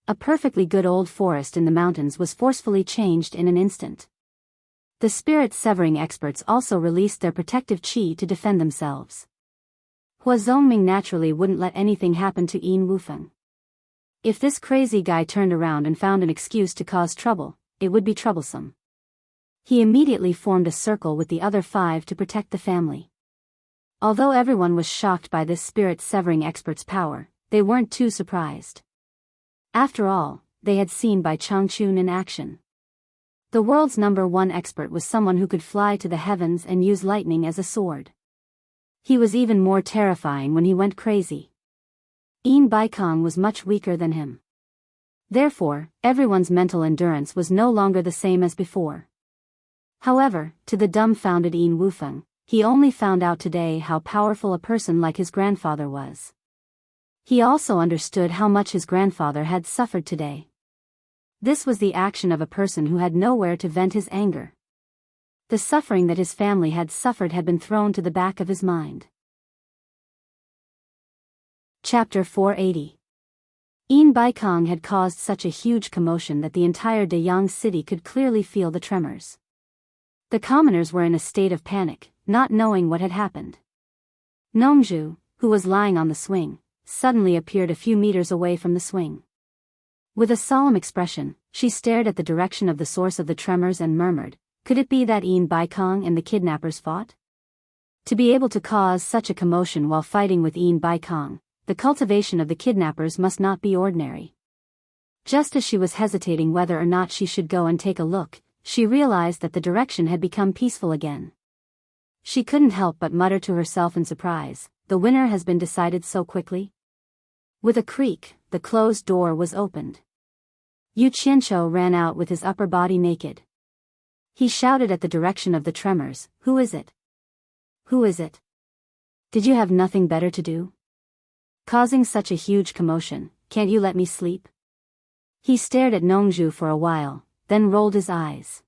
A perfectly good old forest in the mountains was forcefully changed in an instant. The spirit-severing experts also released their protective chi to defend themselves. Hua Zhongming naturally wouldn't let anything happen to Yin Wufeng. If this crazy guy turned around and found an excuse to cause trouble, it would be troublesome. He immediately formed a circle with the other 5 to protect the family. Although everyone was shocked by this spirit-severing expert's power, they weren't too surprised. After all, they had seen Bai Changchun in action. The world's #1 expert was someone who could fly to the heavens and use lightning as a sword. He was even more terrifying when he went crazy. Yin Baikong was much weaker than him. Therefore, everyone's mental endurance was no longer the same as before. However, to the dumbfounded Yin Wufeng, he only found out today how powerful a person like his grandfather was. He also understood how much his grandfather had suffered today. This was the action of a person who had nowhere to vent his anger. The suffering that his family had suffered had been thrown to the back of his mind. Chapter 480. Yin Baikong had caused such a huge commotion that the entire Deyang city could clearly feel the tremors. The commoners were in a state of panic, not knowing what had happened. Nongzhu, who was lying on the swing, suddenly appeared a few meters away from the swing. With a solemn expression, she stared at the direction of the source of the tremors and murmured, "Could it be that Yin Baikong and the kidnappers fought?" To be able to cause such a commotion while fighting with Yin Baikong, the cultivation of the kidnappers must not be ordinary. Just as she was hesitating whether or not she should go and take a look, she realized that the direction had become peaceful again. She couldn't help but mutter to herself in surprise, "The winner has been decided so quickly?" With a creak, the closed door was opened. Yu Qianqiu ran out with his upper body naked. He shouted at the direction of the tremors, "Who is it? Who is it? Did you have nothing better to do? Causing such a huge commotion, can't you let me sleep?" He stared at Nongzhu for a while, then rolled his eyes.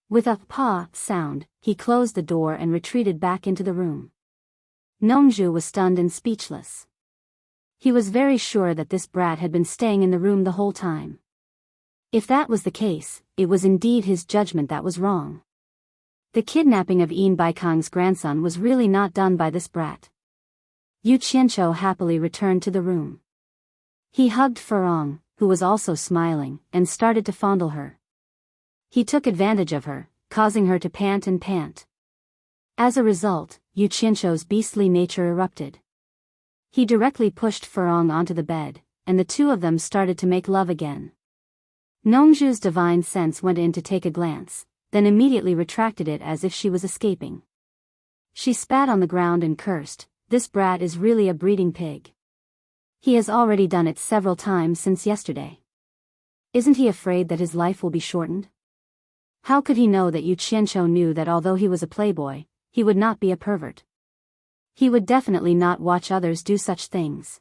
With a "pa" sound, he closed the door and retreated back into the room. Nongzhu was stunned and speechless. He was very sure that this brat had been staying in the room the whole time. If that was the case, it was indeed his judgment that was wrong. The kidnapping of Yin Baikong's grandson was really not done by this brat. Yu Qianqiu happily returned to the room. He hugged Furong, who was also smiling, and started to fondle her. He took advantage of her, causing her to pant and pant. As a result, Yu Qianqiu's beastly nature erupted. He directly pushed Furong onto the bed, and the two of them started to make love again. Nongzhu's divine sense went in to take a glance, then immediately retracted it as if she was escaping. She spat on the ground and cursed, "This brat is really a breeding pig. He has already done it several times since yesterday. Isn't he afraid that his life will be shortened? How could he know that Yu Qianqiu knew that although he was a playboy, he would not be a pervert? He would definitely not watch others do such things."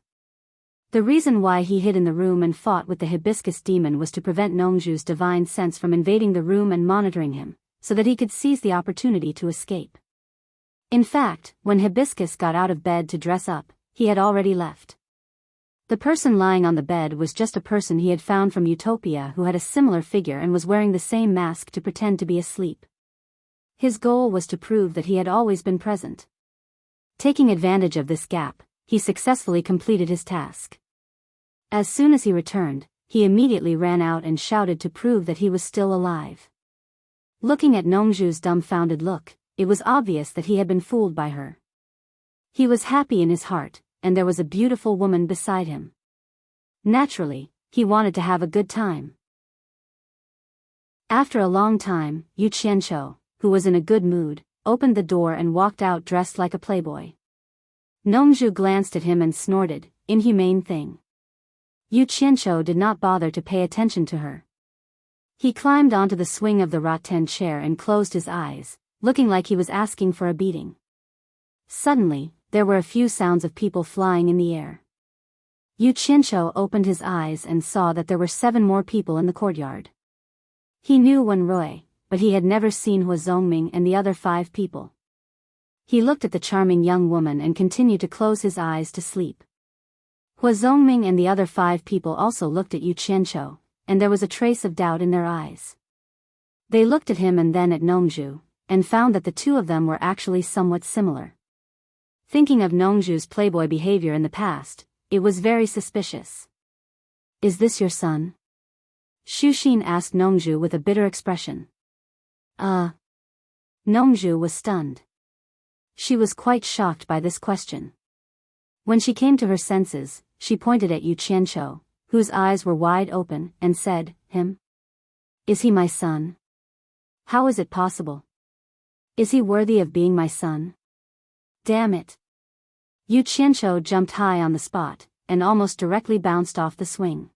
The reason why he hid in the room and fought with the hibiscus demon was to prevent Nongzhu's divine sense from invading the room and monitoring him, so that he could seize the opportunity to escape. In fact, when Hibiscus got out of bed to dress up, he had already left. The person lying on the bed was just a person he had found from Utopia who had a similar figure and was wearing the same mask to pretend to be asleep. His goal was to prove that he had always been present. Taking advantage of this gap, he successfully completed his task. As soon as he returned, he immediately ran out and shouted to prove that he was still alive. Looking at Nongzhu's dumbfounded look, it was obvious that he had been fooled by her. He was happy in his heart, and there was a beautiful woman beside him. Naturally, he wanted to have a good time. After a long time, Yu Qianqiu, who was in a good mood, opened the door and walked out dressed like a playboy. Nongzhu glanced at him and snorted, "Inhumane thing." Yu Qianqiu did not bother to pay attention to her. He climbed onto the swing of the rattan chair and closed his eyes, looking like he was asking for a beating. Suddenly, there were a few sounds of people flying in the air. Yu Qianqiu opened his eyes and saw that there were 7 more people in the courtyard. He knew Wen Rui, but he had never seen Hua Zongming and the other 5 people. He looked at the charming young woman and continued to close his eyes to sleep. Hua Zongming and the other 5 people also looked at Yu Qianqiu, and there was a trace of doubt in their eyes. They looked at him and then at Nongzhu, and found that the two of them were actually somewhat similar. Thinking of Nongzhu's playboy behavior in the past, it was very suspicious. "Is this your son?" Shuxin asked Nongzhu with a bitter expression. Nongzhu was stunned. She was quite shocked by this question. When she came to her senses, she pointed at Yu Qianqiu, whose eyes were wide open, and said, "Him? Is he my son? How is it possible? Is he worthy of being my son? Damn it!" Yu Qianqiu jumped high on the spot, and almost directly bounced off the swing.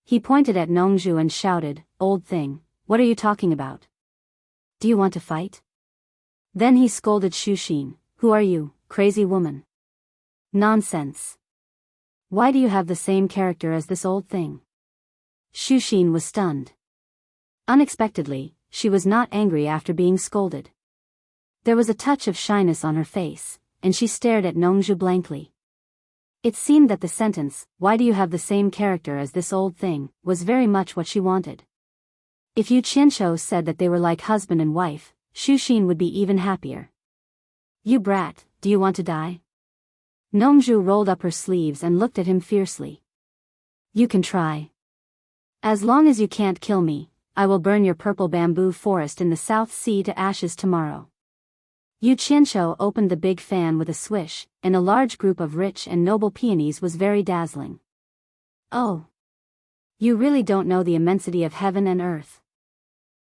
He pointed at Nongzhu and shouted, "Old thing, what are you talking about? Do you want to fight?" Then he scolded Shuxin, "Who are you, crazy woman? Nonsense. Why do you have the same character as this old thing?" Shuxin was stunned. Unexpectedly, she was not angry after being scolded. There was a touch of shyness on her face, and she stared at Nongzhu blankly. It seemed that the sentence, "Why do you have the same character as this old thing," was very much what she wanted. If Yu Qianqiu said that they were like husband and wife, Shuxin would be even happier. "You brat, do you want to die?" Nongzhu rolled up her sleeves and looked at him fiercely. "You can try. As long as you can't kill me, I will burn your purple bamboo forest in the South Sea to ashes tomorrow." Yu Qianqiu opened the big fan with a swish, and a large group of rich and noble peonies was very dazzling. "Oh! You really don't know the immensity of heaven and earth."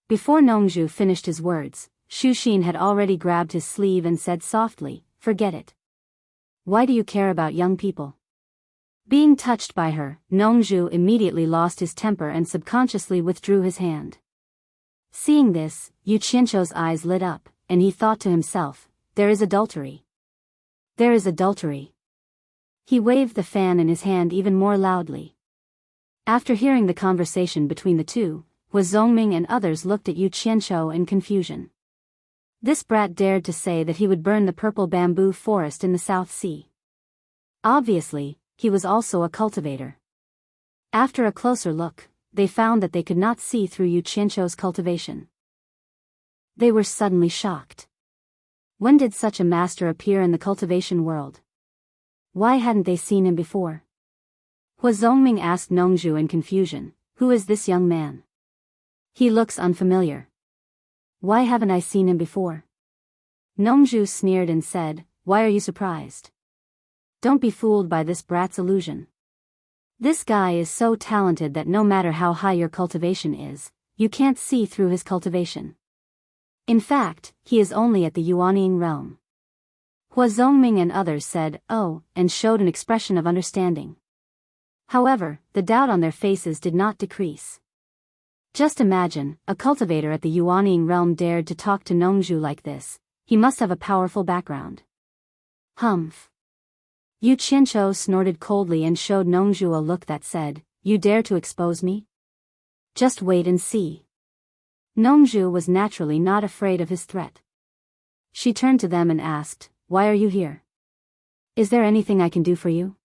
Before Nongzhu finished his words, Shuxin had already grabbed his sleeve and said softly, "Forget it. Why do you care about young people?" Being touched by her, Nongzhu immediately lost his temper and subconsciously withdrew his hand. Seeing this, Yu Qianqiu's eyes lit up, and he thought to himself, "There is adultery. There is adultery." He waved the fan in his hand even more loudly. After hearing the conversation between the two, Hua Zongming and others looked at Yu Qianqiu in confusion. This brat dared to say that he would burn the purple bamboo forest in the South Sea. Obviously, he was also a cultivator. After a closer look, they found that they could not see through Yu Qianqiu's cultivation. They were suddenly shocked. When did such a master appear in the cultivation world? Why hadn't they seen him before? Hua Zongming asked Nongzhu in confusion, "Who is this young man? He looks unfamiliar. Why haven't I seen him before?" Nongzhu sneered and said, "Why are you surprised? Don't be fooled by this brat's illusion. This guy is so talented that no matter how high your cultivation is, you can't see through his cultivation. In fact, he is only at the Yuanying realm." Hua Zongming and others said, "Oh," and showed an expression of understanding. However, the doubt on their faces did not decrease. Just imagine, a cultivator at the Yuanying realm dared to talk to Nongzhu like this. He must have a powerful background. Humph. Yu Qianqiu snorted coldly and showed Nongzhu a look that said, "You dare to expose me? Just wait and see." Nongzhu was naturally not afraid of his threat. She turned to them and asked, "Why are you here? Is there anything I can do for you?"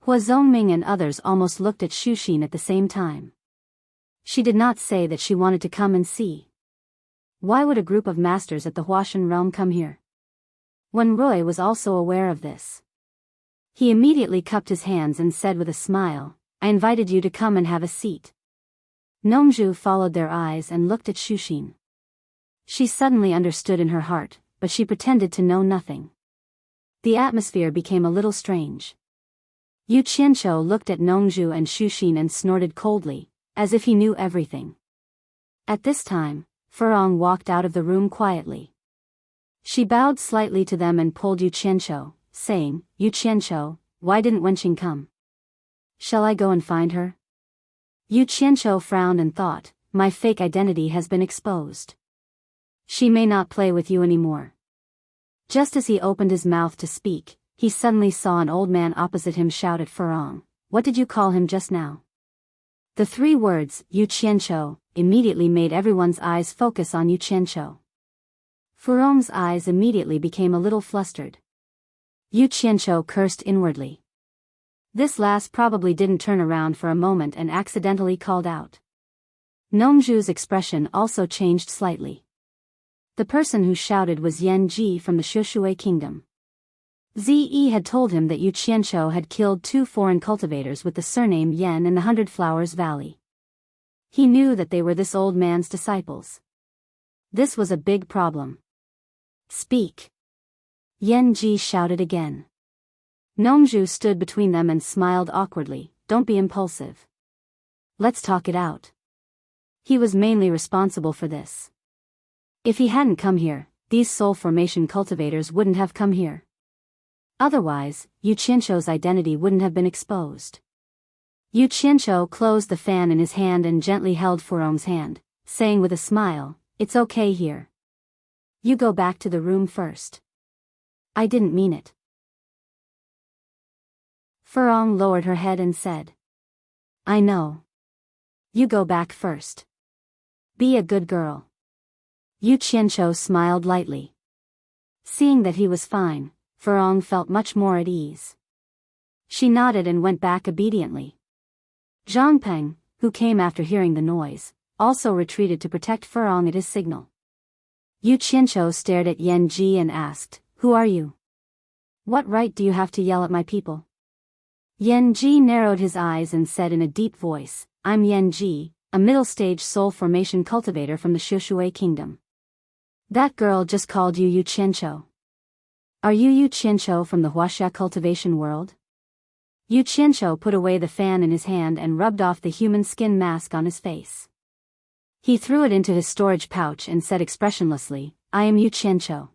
Hua Zongming and others almost looked at Shuxin at the same time. She did not say that she wanted to come and see. Why would a group of masters at the Huashan realm come here? Wen Rui was also aware of this. He immediately cupped his hands and said with a smile, "I invited you to come and have a seat." Nongzhu followed their eyes and looked at Shuxin. She suddenly understood in her heart, but she pretended to know nothing. The atmosphere became a little strange. Yu Qianqiu looked at Nongzhu and Shuxin and snorted coldly, as if he knew everything. At this time, Furong walked out of the room quietly. She bowed slightly to them and pulled Yu Qianqiu, saying, "Yu Qianqiu, why didn't Wenqing come? Shall I go and find her?" Yu Qianqiu frowned and thought, "My fake identity has been exposed. She may not play with you anymore." Just as he opened his mouth to speak, he suddenly saw an old man opposite him shout at Furong, "What did you call him just now?" The three words, Yu Qianqiu, immediately made everyone's eyes focus on Yu Qianqiu. Furong's eyes immediately became a little flustered. Yu Qianqiu cursed inwardly. This last probably didn't turn around for a moment and accidentally called out. Nongzhu's expression also changed slightly. The person who shouted was Yan Ji from the Shushui kingdom. Ze had told him that Yu Qianqiu had killed 2 foreign cultivators with the surname Yan in the 100 Flowers Valley. He knew that they were this old man's disciples. This was a big problem. Speak! Yan Ji shouted again. Nongzhu stood between them and smiled awkwardly. Don't be impulsive. Let's talk it out. He was mainly responsible for this. If he hadn't come here, these soul formation cultivators wouldn't have come here. Otherwise, Yu Qianqiu's identity wouldn't have been exposed. Yu Qianqiu closed the fan in his hand and gently held Furong's hand, saying with a smile, "It's okay here. You go back to the room first." "I didn't mean it." Furong lowered her head and said, "I know. You go back first. Be a good girl." Yu Qianqiu smiled lightly. Seeing that he was fine, Furong felt much more at ease. She nodded and went back obediently. Zhangpeng, who came after hearing the noise, also retreated to protect Furong at his signal. Yu Qianqiu stared at Yan Ji and asked, "Who are you? What right do you have to yell at my people?" Yan Ji narrowed his eyes and said in a deep voice, "I'm Yan Ji, a middle-stage soul formation cultivator from the Shushui kingdom. That girl just called you Yu Qianqiu. Are you Yu Qianqiu from the Huaxia cultivation world?" Yu Qianqiu put away the fan in his hand and rubbed off the human skin mask on his face. He threw it into his storage pouch and said expressionlessly, "I am Yu Qianqiu.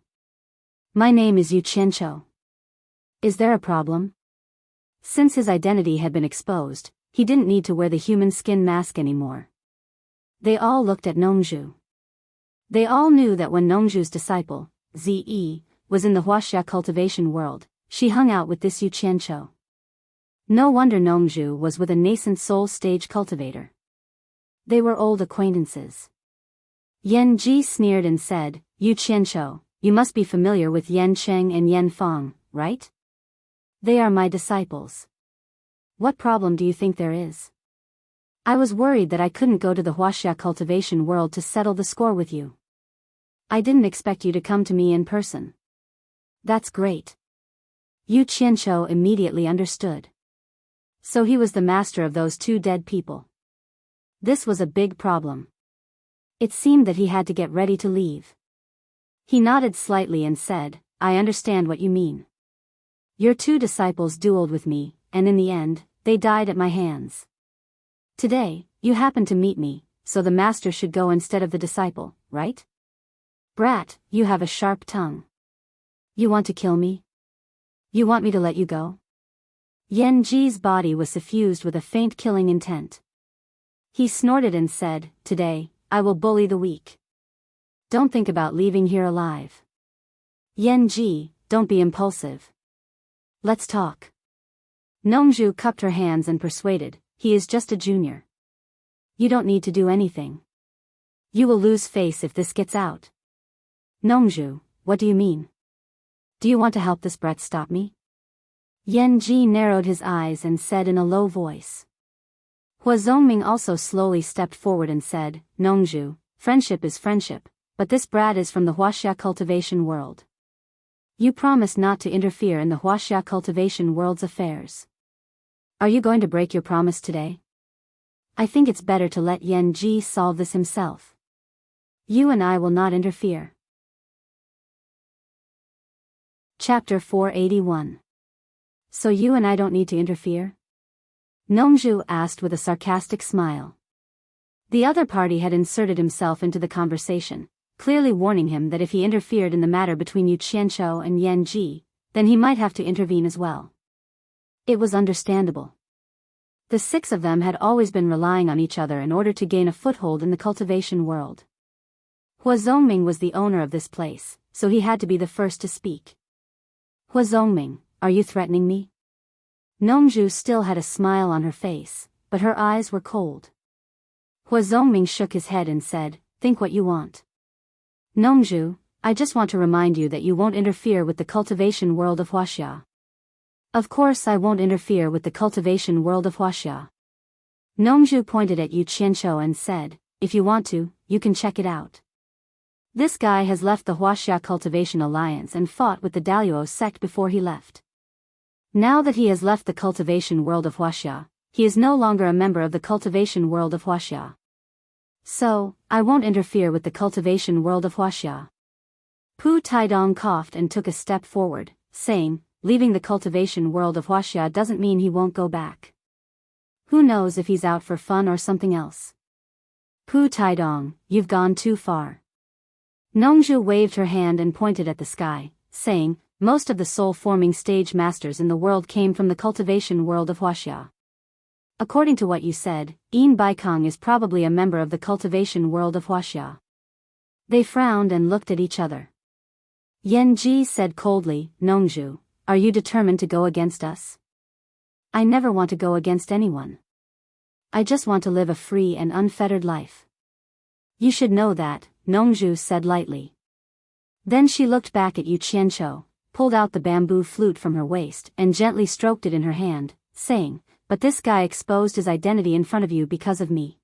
My name is Yu Qianqiu. Is there a problem?" Since his identity had been exposed, he didn't need to wear the human skin mask anymore. They all looked at Nongzhu. They all knew that when Nongzhu's disciple, Ze, was in the Huaxia cultivation world, she hung out with this Yu Qianqiu. No wonder Nongzhu was with a nascent soul stage cultivator. They were old acquaintances. Yan Ji sneered and said, "Yu Qianqiu, you must be familiar with Yan Cheng and Yan Fang, right? They are my disciples. What problem do you think there is? I was worried that I couldn't go to the Huaxia cultivation world to settle the score with you. I didn't expect you to come to me in person." "That's great." Yu Qianqiu immediately understood. So he was the master of those 2 dead people. This was a big problem. It seemed that he had to get ready to leave. He nodded slightly and said, "I understand what you mean. Your 2 disciples dueled with me, and in the end, they died at my hands. Today, you happen to meet me, so the master should go instead of the disciple, right? Brat, you have a sharp tongue. You want to kill me? You want me to let you go?" Yan Ji's body was suffused with a faint killing intent. He snorted and said, "Today, I will bully the weak. Don't think about leaving here alive. Yan Ji, don't be impulsive. Let's talk." Nongzhu cupped her hands and persuaded, "He is just a junior. You don't need to do anything. You will lose face if this gets out." "Nongzhu, what do you mean? Do you want to help this brat stop me?" Yan Ji narrowed his eyes and said in a low voice. Hua Zongming also slowly stepped forward and said, "Nongzhu, friendship is friendship, but this brat is from the Huaxia cultivation world. You promised not to interfere in the Huaxia cultivation world's affairs. Are you going to break your promise today? I think it's better to let Yan Ji solve this himself. You and I will not interfere." Chapter 481. So you and I don't need to interfere? Nongzhu asked with a sarcastic smile. The other party had inserted himself into the conversation, clearly warning him that if he interfered in the matter between Yu Qianqiu and Yan Ji, then he might have to intervene as well. It was understandable. The 6 of them had always been relying on each other in order to gain a foothold in the cultivation world. Hua Zongming was the owner of this place, so he had to be the first to speak. "Hua Zongming, are you threatening me?" Nongzhu still had a smile on her face, but her eyes were cold. Hua Zongming shook his head and said, think what you want. Nongzhu, I just want to remind you that you won't interfere with the cultivation world of Huaxia. Of course I won't interfere with the cultivation world of Huaxia. Nongzhu pointed at Yu Qianqiu and said, if you want to, you can check it out. This guy has left the Huaxia Cultivation Alliance and fought with the Daluo sect before he left. Now that he has left the cultivation world of Huaxia, he is no longer a member of the cultivation world of Huaxia. So, I won't interfere with the cultivation world of Huaxia. Pu Taidong coughed and took a step forward, saying, leaving the cultivation world of Huaxia doesn't mean he won't go back. Who knows if he's out for fun or something else. Pu Taidong, you've gone too far. Nongzhu waved her hand and pointed at the sky, saying, most of the soul-forming stage masters in the world came from the cultivation world of Huaxia. According to what you said, Yin Baikong is probably a member of the cultivation world of Huaxia. They frowned and looked at each other. Yan Ji said coldly, Nongzhu, are you determined to go against us? I never want to go against anyone. I just want to live a free and unfettered life. You should know that, Nongzhu said lightly. Then she looked back at Yu Qianqiu, pulled out the bamboo flute from her waist and gently stroked it in her hand, saying, but this guy exposed his identity in front of you because of me.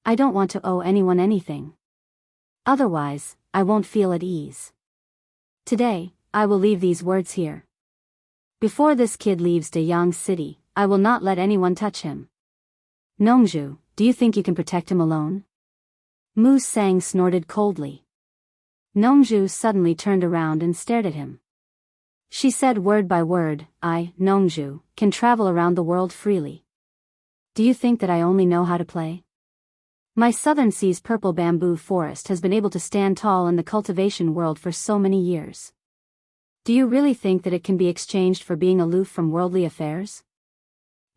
I don't want to owe anyone anything. Otherwise, I won't feel at ease. Today, I will leave these words here. Before this kid leaves Deyang City, I will not let anyone touch him. Nongzhu, do you think you can protect him alone? Mu Sang snorted coldly. Nongzhu suddenly turned around and stared at him. She said word by word, I, Nongzhu, can travel around the world freely. Do you think that I only know how to play? My Southern Sea's purple bamboo forest has been able to stand tall in the cultivation world for so many years. Do you really think that it can be exchanged for being aloof from worldly affairs?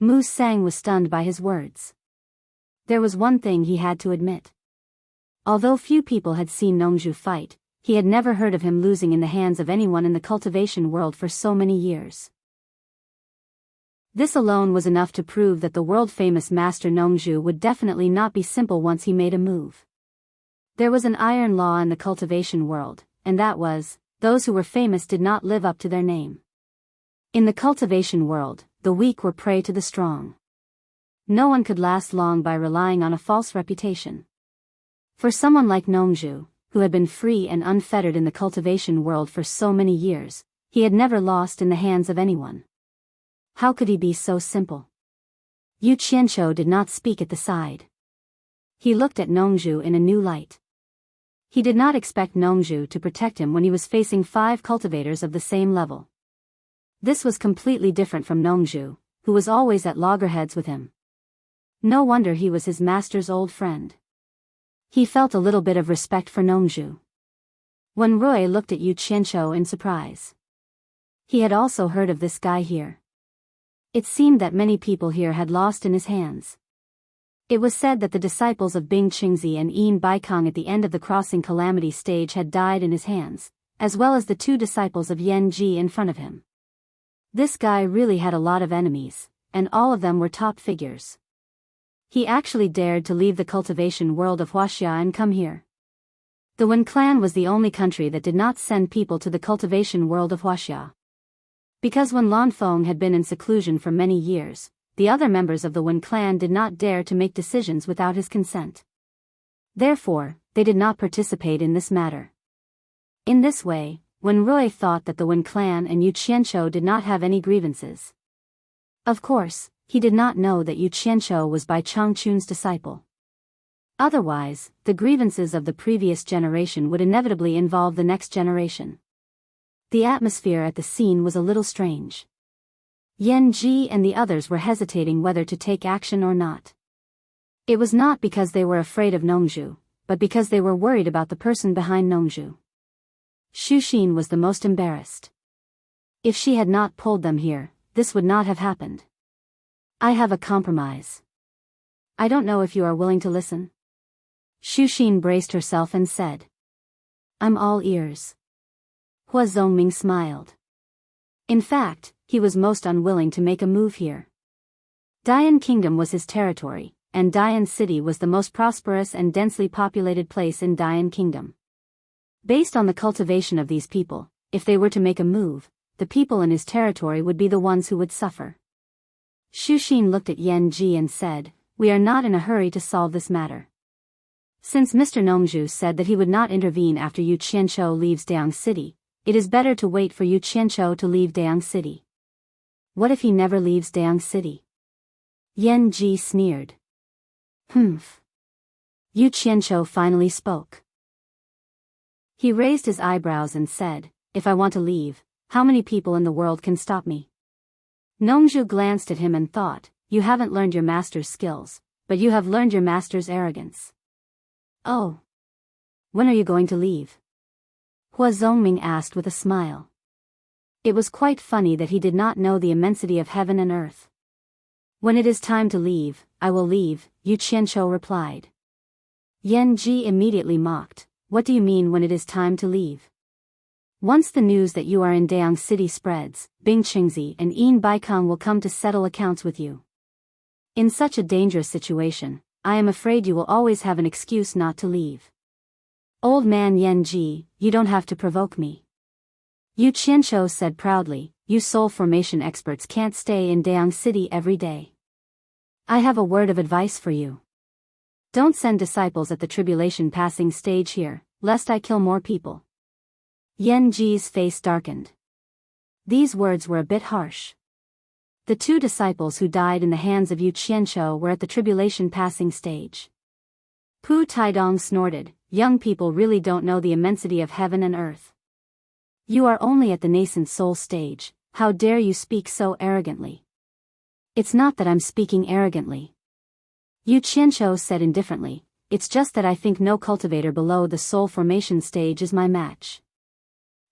Mu Sang was stunned by his words. There was one thing he had to admit. Although few people had seen Nongzhu fight, he had never heard of him losing in the hands of anyone in the cultivation world for so many years. This alone was enough to prove that the world-famous master Nongzhu would definitely not be simple once he made a move. There was an iron law in the cultivation world, and that was, those who were famous did not live up to their name. In the cultivation world, the weak were prey to the strong. No one could last long by relying on a false reputation. For someone like Nongzhu, who had been free and unfettered in the cultivation world for so many years, he had never lost in the hands of anyone. How could he be so simple? Yu Qianqiu did not speak at the side. He looked at Nongzhu in a new light. He did not expect Nongzhu to protect him when he was facing 5 cultivators of the same level. This was completely different from Nongzhu, who was always at loggerheads with him. No wonder he was his master's old friend. He felt a little bit of respect for Nongzhu. When Rui looked at Yu Qianqiu in surprise. He had also heard of this guy here. It seemed that many people here had lost in his hands. It was said that the disciples of Bing Qingzi and Yin Baikong at the end of the crossing calamity stage had died in his hands, as well as the 2 disciples of Yan Ji in front of him. This guy really had a lot of enemies, and all of them were top figures. He actually dared to leave the cultivation world of Huaxia and come here. The Wen clan was the only country that did not send people to the cultivation world of Huaxia. Because when Lanfeng had been in seclusion for many years, the other members of the Wen clan did not dare to make decisions without his consent. Therefore, they did not participate in this matter. In this way, Wen Rui thought that the Wen clan and Yu Qianqiu did not have any grievances. Of course, he did not know that Yu Qianqiu was Bai Changchun's disciple. Otherwise, the grievances of the previous generation would inevitably involve the next generation. The atmosphere at the scene was a little strange. Yan Ji and the others were hesitating whether to take action or not. It was not because they were afraid of Nongzhu, but because they were worried about the person behind Nongzhu. Xu Xin was the most embarrassed. If she had not pulled them here, this would not have happened. I have a compromise. I don't know if you are willing to listen. Xu Xin braced herself and said. I'm all ears. Hua Zongming smiled. In fact, he was most unwilling to make a move here. Dian Kingdom was his territory, and Dian City was the most prosperous and densely populated place in Dian Kingdom. Based on the cultivation of these people, if they were to make a move, the people in his territory would be the ones who would suffer. Xu Xin looked at Yan Ji and said, "We are not in a hurry to solve this matter. Since Mr. Nongzhu said that he would not intervene after Yu Qianzhou leaves Dayang City, it is better to wait for Yu Qianzhou to leave Dayang City." "What if he never leaves Dayang City?" Yan Ji sneered. Humph. Yu Qianzhou finally spoke. He raised his eyebrows and said, "If I want to leave, how many people in the world can stop me?" Nongzhu glanced at him and thought, "You haven't learned your master's skills, but you have learned your master's arrogance." "Oh. When are you going to leave?" Hua Zongming asked with a smile. It was quite funny that he did not know the immensity of heaven and earth. "When it is time to leave, I will leave," Yu Qianzhou replied. Yan Ji immediately mocked, "What do you mean when it is time to leave? Once the news that you are in Dayang City spreads, Bing Qingzi and Yin Baikang will come to settle accounts with you. In such a dangerous situation, I am afraid you will always have an excuse not to leave." "Old man Yan Ji, you don't have to provoke me," Yu Qianzhou said proudly. "You soul formation experts can't stay in Dayang City every day. I have a word of advice for you. Don't send disciples at the tribulation passing stage here, lest I kill more people." Yan Ji's face darkened. These words were a bit harsh. The two disciples who died in the hands of Yu Qianzhou were at the tribulation passing stage. Pu Taidong snorted, "Young people really don't know the immensity of heaven and earth. You are only at the nascent soul stage, how dare you speak so arrogantly?" "It's not that I'm speaking arrogantly," Yu Qianzhou said indifferently, "it's just that I think no cultivator below the soul formation stage is my match.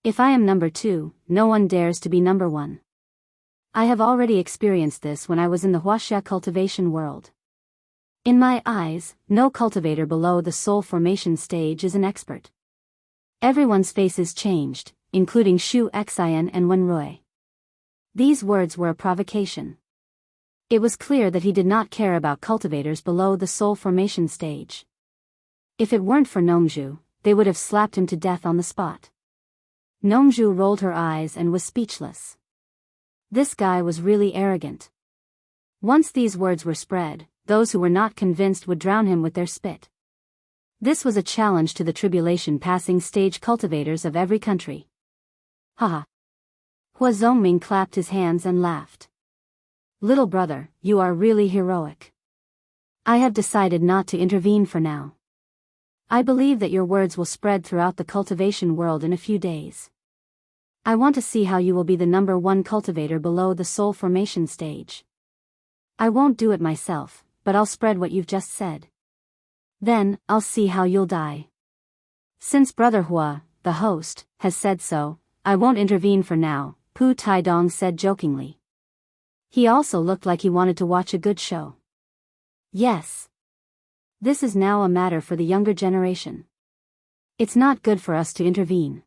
If I am number 2, no one dares to be number 1. I have already experienced this when I was in the Huaxia cultivation world. In my eyes, no cultivator below the soul formation stage is an expert." Everyone's faces changed, including Xu Xian and Wen Rui. These words were a provocation. It was clear that he did not care about cultivators below the soul formation stage. If it weren't for Nongzhu, they would have slapped him to death on the spot. Nongzhu rolled her eyes and was speechless. This guy was really arrogant. Once these words were spread, those who were not convinced would drown him with their spit. This was a challenge to the tribulation passing stage cultivators of every country. Haha. Hua Zongming clapped his hands and laughed. "Little brother, you are really heroic. I have decided not to intervene for now. I believe that your words will spread throughout the cultivation world in a few days. I want to see how you will be the number 1 cultivator below the soul formation stage. I won't do it myself, but I'll spread what you've just said. Then, I'll see how you'll die. Since Brother Hua, the host, has said so, I won't intervene for now," Pu Taidong said jokingly. He also looked like he wanted to watch a good show. "Yes. This is now a matter for the younger generation. It's not good for us to intervene."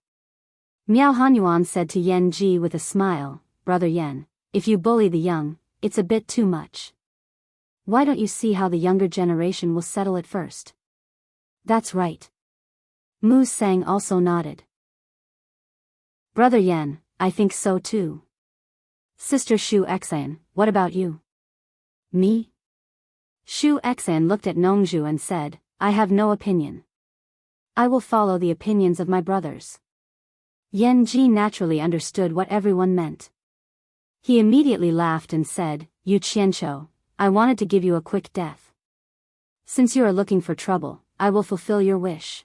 Miao Hanyuan said to Yan Ji with a smile, "Brother Yan, if you bully the young, it's a bit too much. Why don't you see how the younger generation will settle it first?" "That's right." Mu Sang also nodded. "Brother Yan, I think so too." "Sister Xu Xian, what about you?" "Me?" Xu Xian looked at Nongzhu and said, "I have no opinion. I will follow the opinions of my brothers." Yan Ji naturally understood what everyone meant. He immediately laughed and said, "Yu Qianzhou, I wanted to give you a quick death. Since you are looking for trouble, I will fulfill your wish.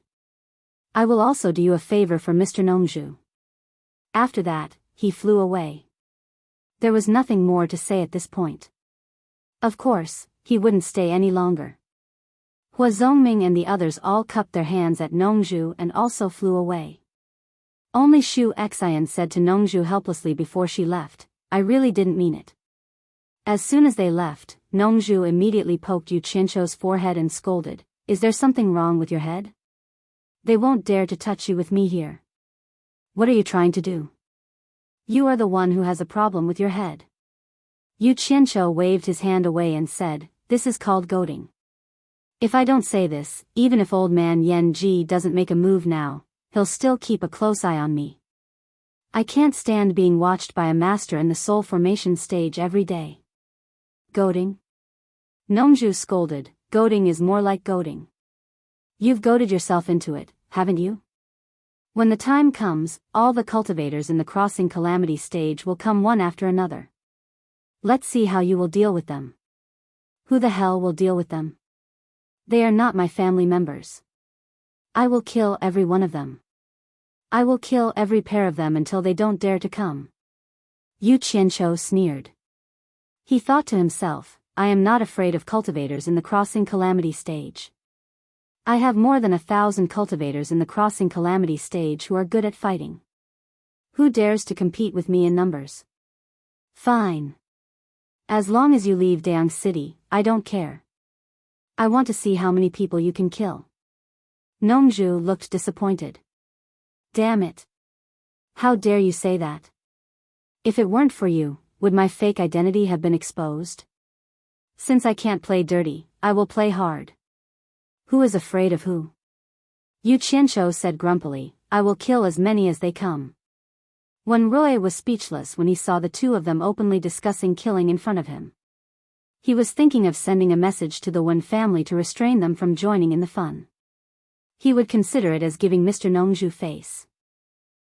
I will also do you a favor for Mr. Nongzhu." After that, he flew away. There was nothing more to say at this point. Of course, he wouldn't stay any longer. Hua Zongming and the others all cupped their hands at Nongzhu and also flew away. Only Xu Xian said to Nongzhu helplessly before she left, "I really didn't mean it." As soon as they left, Nongzhu immediately poked Yu Qianzhou's forehead and scolded, "Is there something wrong with your head? They won't dare to touch you with me here. What are you trying to do? You are the one who has a problem with your head." Yu Qianqiu waved his hand away and said, "This is called goading. If I don't say this, even if old man Yan Ji doesn't make a move now, he'll still keep a close eye on me. I can't stand being watched by a master in the soul formation stage every day." Goading? Nongzhu scolded. Goading is more like goading. You've goaded yourself into it, haven't you? When the time comes, all the cultivators in the crossing calamity stage will come one after another. Let's see how you will deal with them. Who the hell will deal with them? They are not my family members. I will kill every one of them. I will kill every pair of them until they don't dare to come. Yu Qianqiu sneered. He thought to himself, I am not afraid of cultivators in the crossing calamity stage. I have more than 1,000 cultivators in the crossing calamity stage who are good at fighting. Who dares to compete with me in numbers? Fine. As long as you leave Dayang City, I don't care. I want to see how many people you can kill. Nongzhu looked disappointed. Damn it. How dare you say that? If it weren't for you, would my fake identity have been exposed? Since I can't play dirty, I will play hard. Who is afraid of who? Yu Qianqiu said grumpily, I will kill as many as they come. Wen Rui was speechless when he saw the two of them openly discussing killing in front of him. He was thinking of sending a message to the Wen family to restrain them from joining in the fun. He would consider it as giving Mr. Nongzhu face.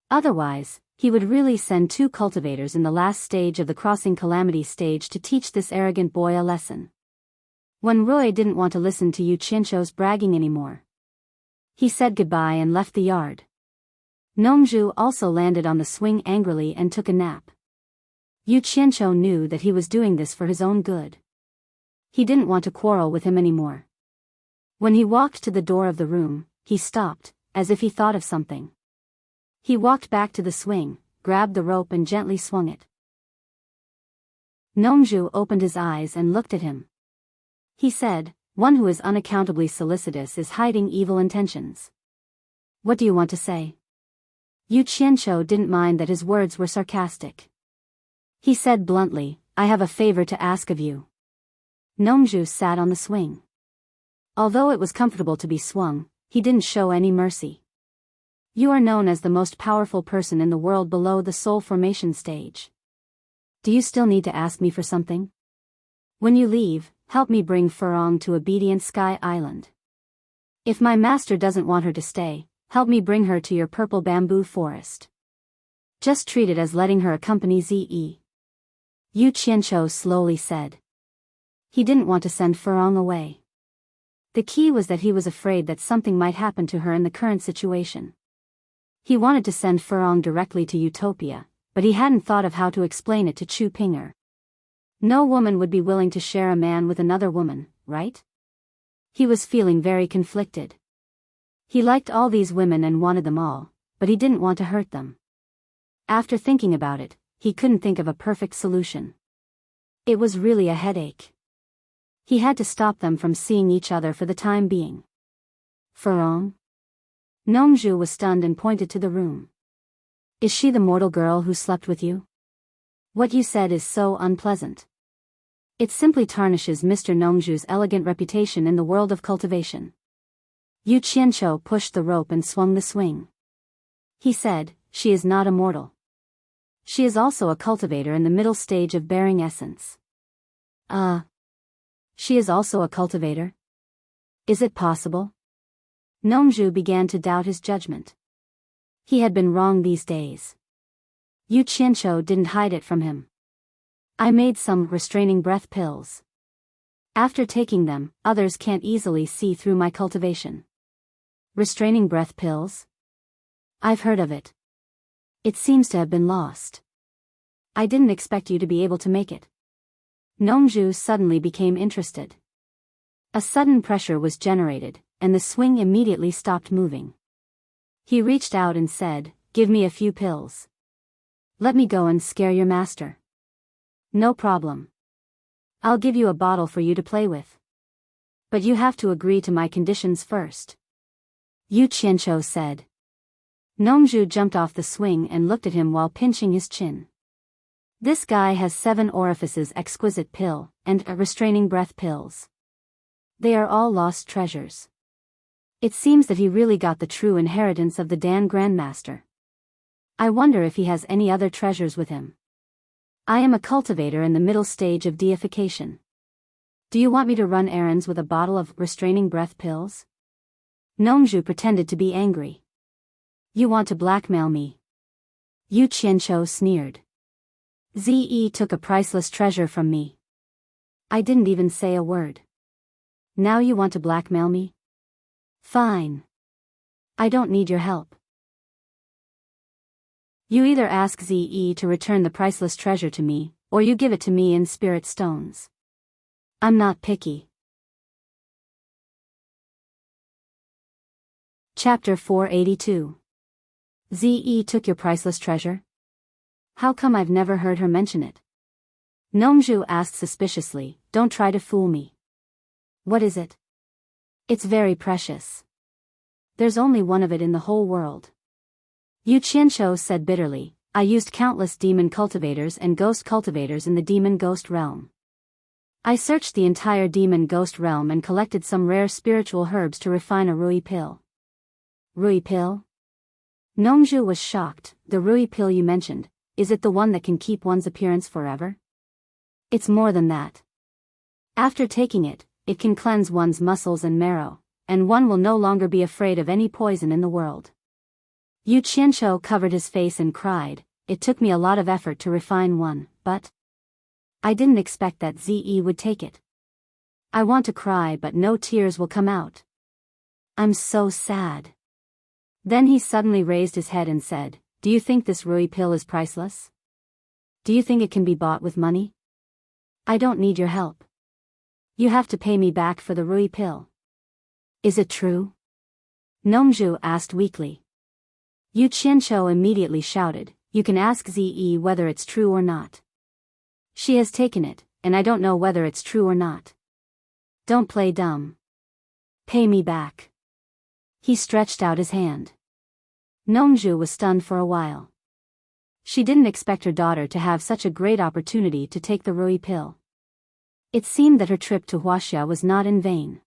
Otherwise, he would really send 2 cultivators in the last stage of the crossing calamity stage to teach this arrogant boy a lesson. Wen Rui didn't want to listen to Yu Qianqiu's bragging anymore. He said goodbye and left the yard. Nongzhu also landed on the swing angrily and took a nap. Yu Qianqiu knew that he was doing this for his own good. He didn't want to quarrel with him anymore. When he walked to the door of the room, he stopped, as if he thought of something. He walked back to the swing, grabbed the rope and gently swung it. Nongzhu opened his eyes and looked at him. He said, one who is unaccountably solicitous is hiding evil intentions. What do you want to say? Yu Qianqiu didn't mind that his words were sarcastic. He said bluntly, I have a favor to ask of you. Nongzhu sat on the swing. Although it was comfortable to be swung, he didn't show any mercy. You are known as the most powerful person in the world below the soul formation stage. Do you still need to ask me for something? When you leave, help me bring Furong to Obedient Sky Island. If my master doesn't want her to stay, help me bring her to your purple bamboo forest. Just treat it as letting her accompany Ze. Yu Qianqiu slowly said. He didn't want to send Furong away. The key was that he was afraid that something might happen to her in the current situation. He wanted to send Furong directly to Utopia, but he hadn't thought of how to explain it to Chu Pinger. No woman would be willing to share a man with another woman, right? He was feeling very conflicted. He liked all these women and wanted them all, but he didn't want to hurt them. After thinking about it, he couldn't think of a perfect solution. It was really a headache. He had to stop them from seeing each other for the time being. Furong? Nongzhu was stunned and pointed to the room. Is she the mortal girl who slept with you? What you said is so unpleasant. It simply tarnishes Mr. Nongzhu's elegant reputation in the world of cultivation. Yu Qianqiu pushed the rope and swung the swing. He said, she is not immortal. She is also a cultivator in the middle stage of bearing essence. She is also a cultivator? Is it possible? Nongzhu began to doubt his judgment. He had been wrong these days. Yu Qianqiu didn't hide it from him. I made some restraining breath pills. After taking them, others can't easily see through my cultivation. Restraining breath pills? I've heard of it. It seems to have been lost. I didn't expect you to be able to make it. Nongzhu suddenly became interested. A sudden pressure was generated, and the swing immediately stopped moving. He reached out and said, give me a few pills. Let me go and scare your master. No problem. I'll give you a bottle for you to play with. But you have to agree to my conditions first. Yu Qianqiu said. Nongzhu jumped off the swing and looked at him while pinching his chin. This guy has 7 orifices exquisite pill, and a restraining breath pills. They are all lost treasures. It seems that he really got the true inheritance of the Dan Grandmaster. I wonder if he has any other treasures with him. I am a cultivator in the middle stage of deification. Do you want me to run errands with a bottle of restraining breath pills? Nongju pretended to be angry. You want to blackmail me? Yu Qianqiu sneered. Ze took a priceless treasure from me. I didn't even say a word. Now you want to blackmail me? Fine. I don't need your help. You either ask Ze to return the priceless treasure to me, or you give it to me in spirit stones. I'm not picky. Chapter 482. Ze took your priceless treasure? How come I've never heard her mention it? Nongju asked suspiciously. Don't try to fool me. What is it? It's very precious. There's only one of it in the whole world. Yu Qianqiu said bitterly. I used countless demon cultivators and ghost cultivators in the demon ghost realm. I searched the entire demon ghost realm and collected some rare spiritual herbs to refine a Rui pill. Rui pill? Nongju was shocked. The Rui pill you mentioned, is it the one that can keep one's appearance forever? It's more than that. After taking it, it can cleanse one's muscles and marrow, and one will no longer be afraid of any poison in the world. Yu Qianqiu covered his face and cried, it took me a lot of effort to refine one, but I didn't expect that Ze would take it. I want to cry but no tears will come out. I'm so sad. Then he suddenly raised his head and said, do you think this Rui pill is priceless? Do you think it can be bought with money? I don't need your help. You have to pay me back for the Rui pill. Is it true? Nongju asked weakly. Yu Qianqiu immediately shouted, you can ask Ze whether it's true or not. She has taken it, and I don't know whether it's true or not. Don't play dumb. Pay me back. He stretched out his hand. Nongju was stunned for a while. She didn't expect her daughter to have such a great opportunity to take the Rui pill. It seemed that her trip to Huaxia was not in vain.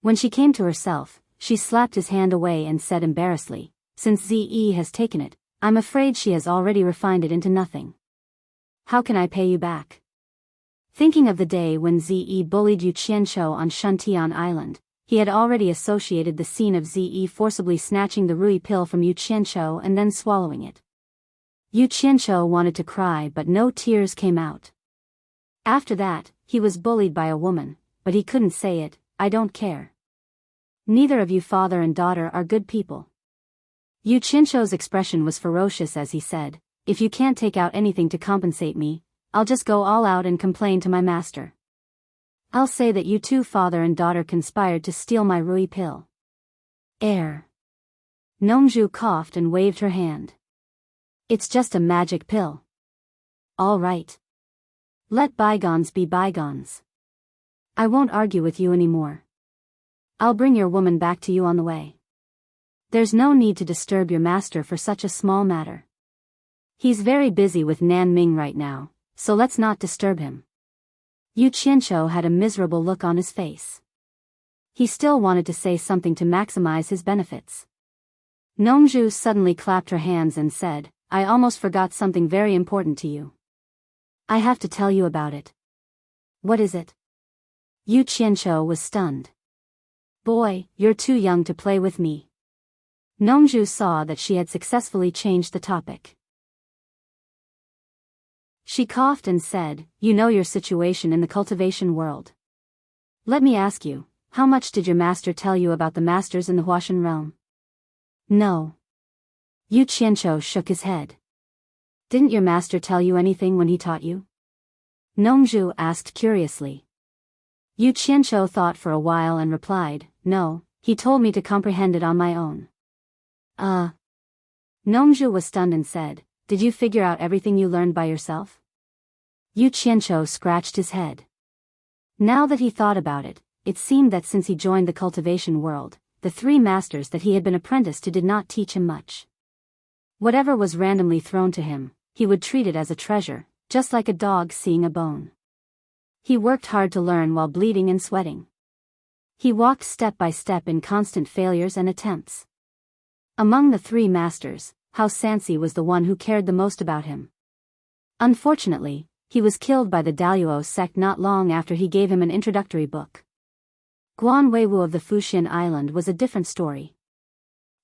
When she came to herself, she slapped his hand away and said embarrassedly, since Ze has taken it, I'm afraid she has already refined it into nothing. How can I pay you back? Thinking of the day when Ze bullied Yu Qianqiu on Shuntian Island, he had already associated the scene of Ze forcibly snatching the Rui pill from Yu Qianqiu and then swallowing it. Yu Qianqiu wanted to cry but no tears came out. After that, he was bullied by a woman, but he couldn't say it, I don't care. Neither of you father and daughter are good people. Yu Qianqiu's expression was ferocious as he said, if you can't take out anything to compensate me, I'll just go all out and complain to my master. I'll say that you two father and daughter conspired to steal my Rui pill. Nongju coughed and waved her hand. It's just a magic pill. All right. Let bygones be bygones. I won't argue with you anymore. I'll bring your woman back to you on the way. There's no need to disturb your master for such a small matter. He's very busy with Nan Ming right now, so let's not disturb him. Yu Qianqiu had a miserable look on his face. He still wanted to say something to maximize his benefits. Nongju suddenly clapped her hands and said, I almost forgot something very important to you. I have to tell you about it. What is it? Yu Qianqiu was stunned. Boy, you're too young to play with me. Nongju saw that she had successfully changed the topic. She coughed and said, you know your situation in the cultivation world. Let me ask you, how much did your master tell you about the masters in the Huashan realm? No. Yu Qianqiu shook his head. Didn't your master tell you anything when he taught you? Nongju asked curiously. Yu Qianqiu thought for a while and replied, no, he told me to comprehend it on my own. Nongju was stunned and said, did you figure out everything you learned by yourself? Yu Qianqiu scratched his head. Now that he thought about it, it seemed that since he joined the cultivation world, the 3 masters that he had been apprenticed to did not teach him much. Whatever was randomly thrown to him, he would treat it as a treasure, just like a dog seeing a bone. He worked hard to learn while bleeding and sweating. He walked step by step in constant failures and attempts. Among the three masters, House Sansi was the one who cared the most about him. Unfortunately, he was killed by the Daluo sect not long after he gave him an introductory book. Guan Weiwu of the Fuxian Island was a different story.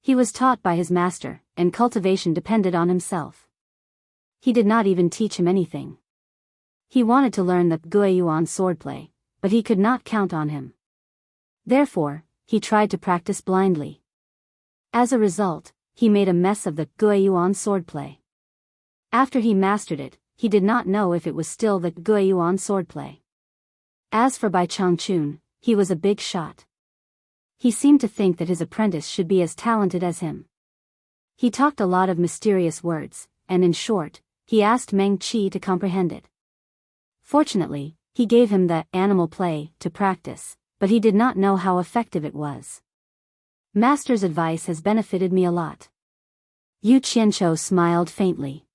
He was taught by his master, and cultivation depended on himself. He did not even teach him anything. He wanted to learn the Guiyuan swordplay, but he could not count on him. Therefore, he tried to practice blindly. As a result, he made a mess of the Guiyuan swordplay. After he mastered it, he did not know if it was still the Guiyuan swordplay. As for Bai Changchun, he was a big shot. He seemed to think that his apprentice should be as talented as him. He talked a lot of mysterious words, and in short, he asked Meng Qi to comprehend it. Fortunately, he gave him the animal play to practice, but he did not know how effective it was. Master's advice has benefited me a lot. Yu Qianqiu smiled faintly.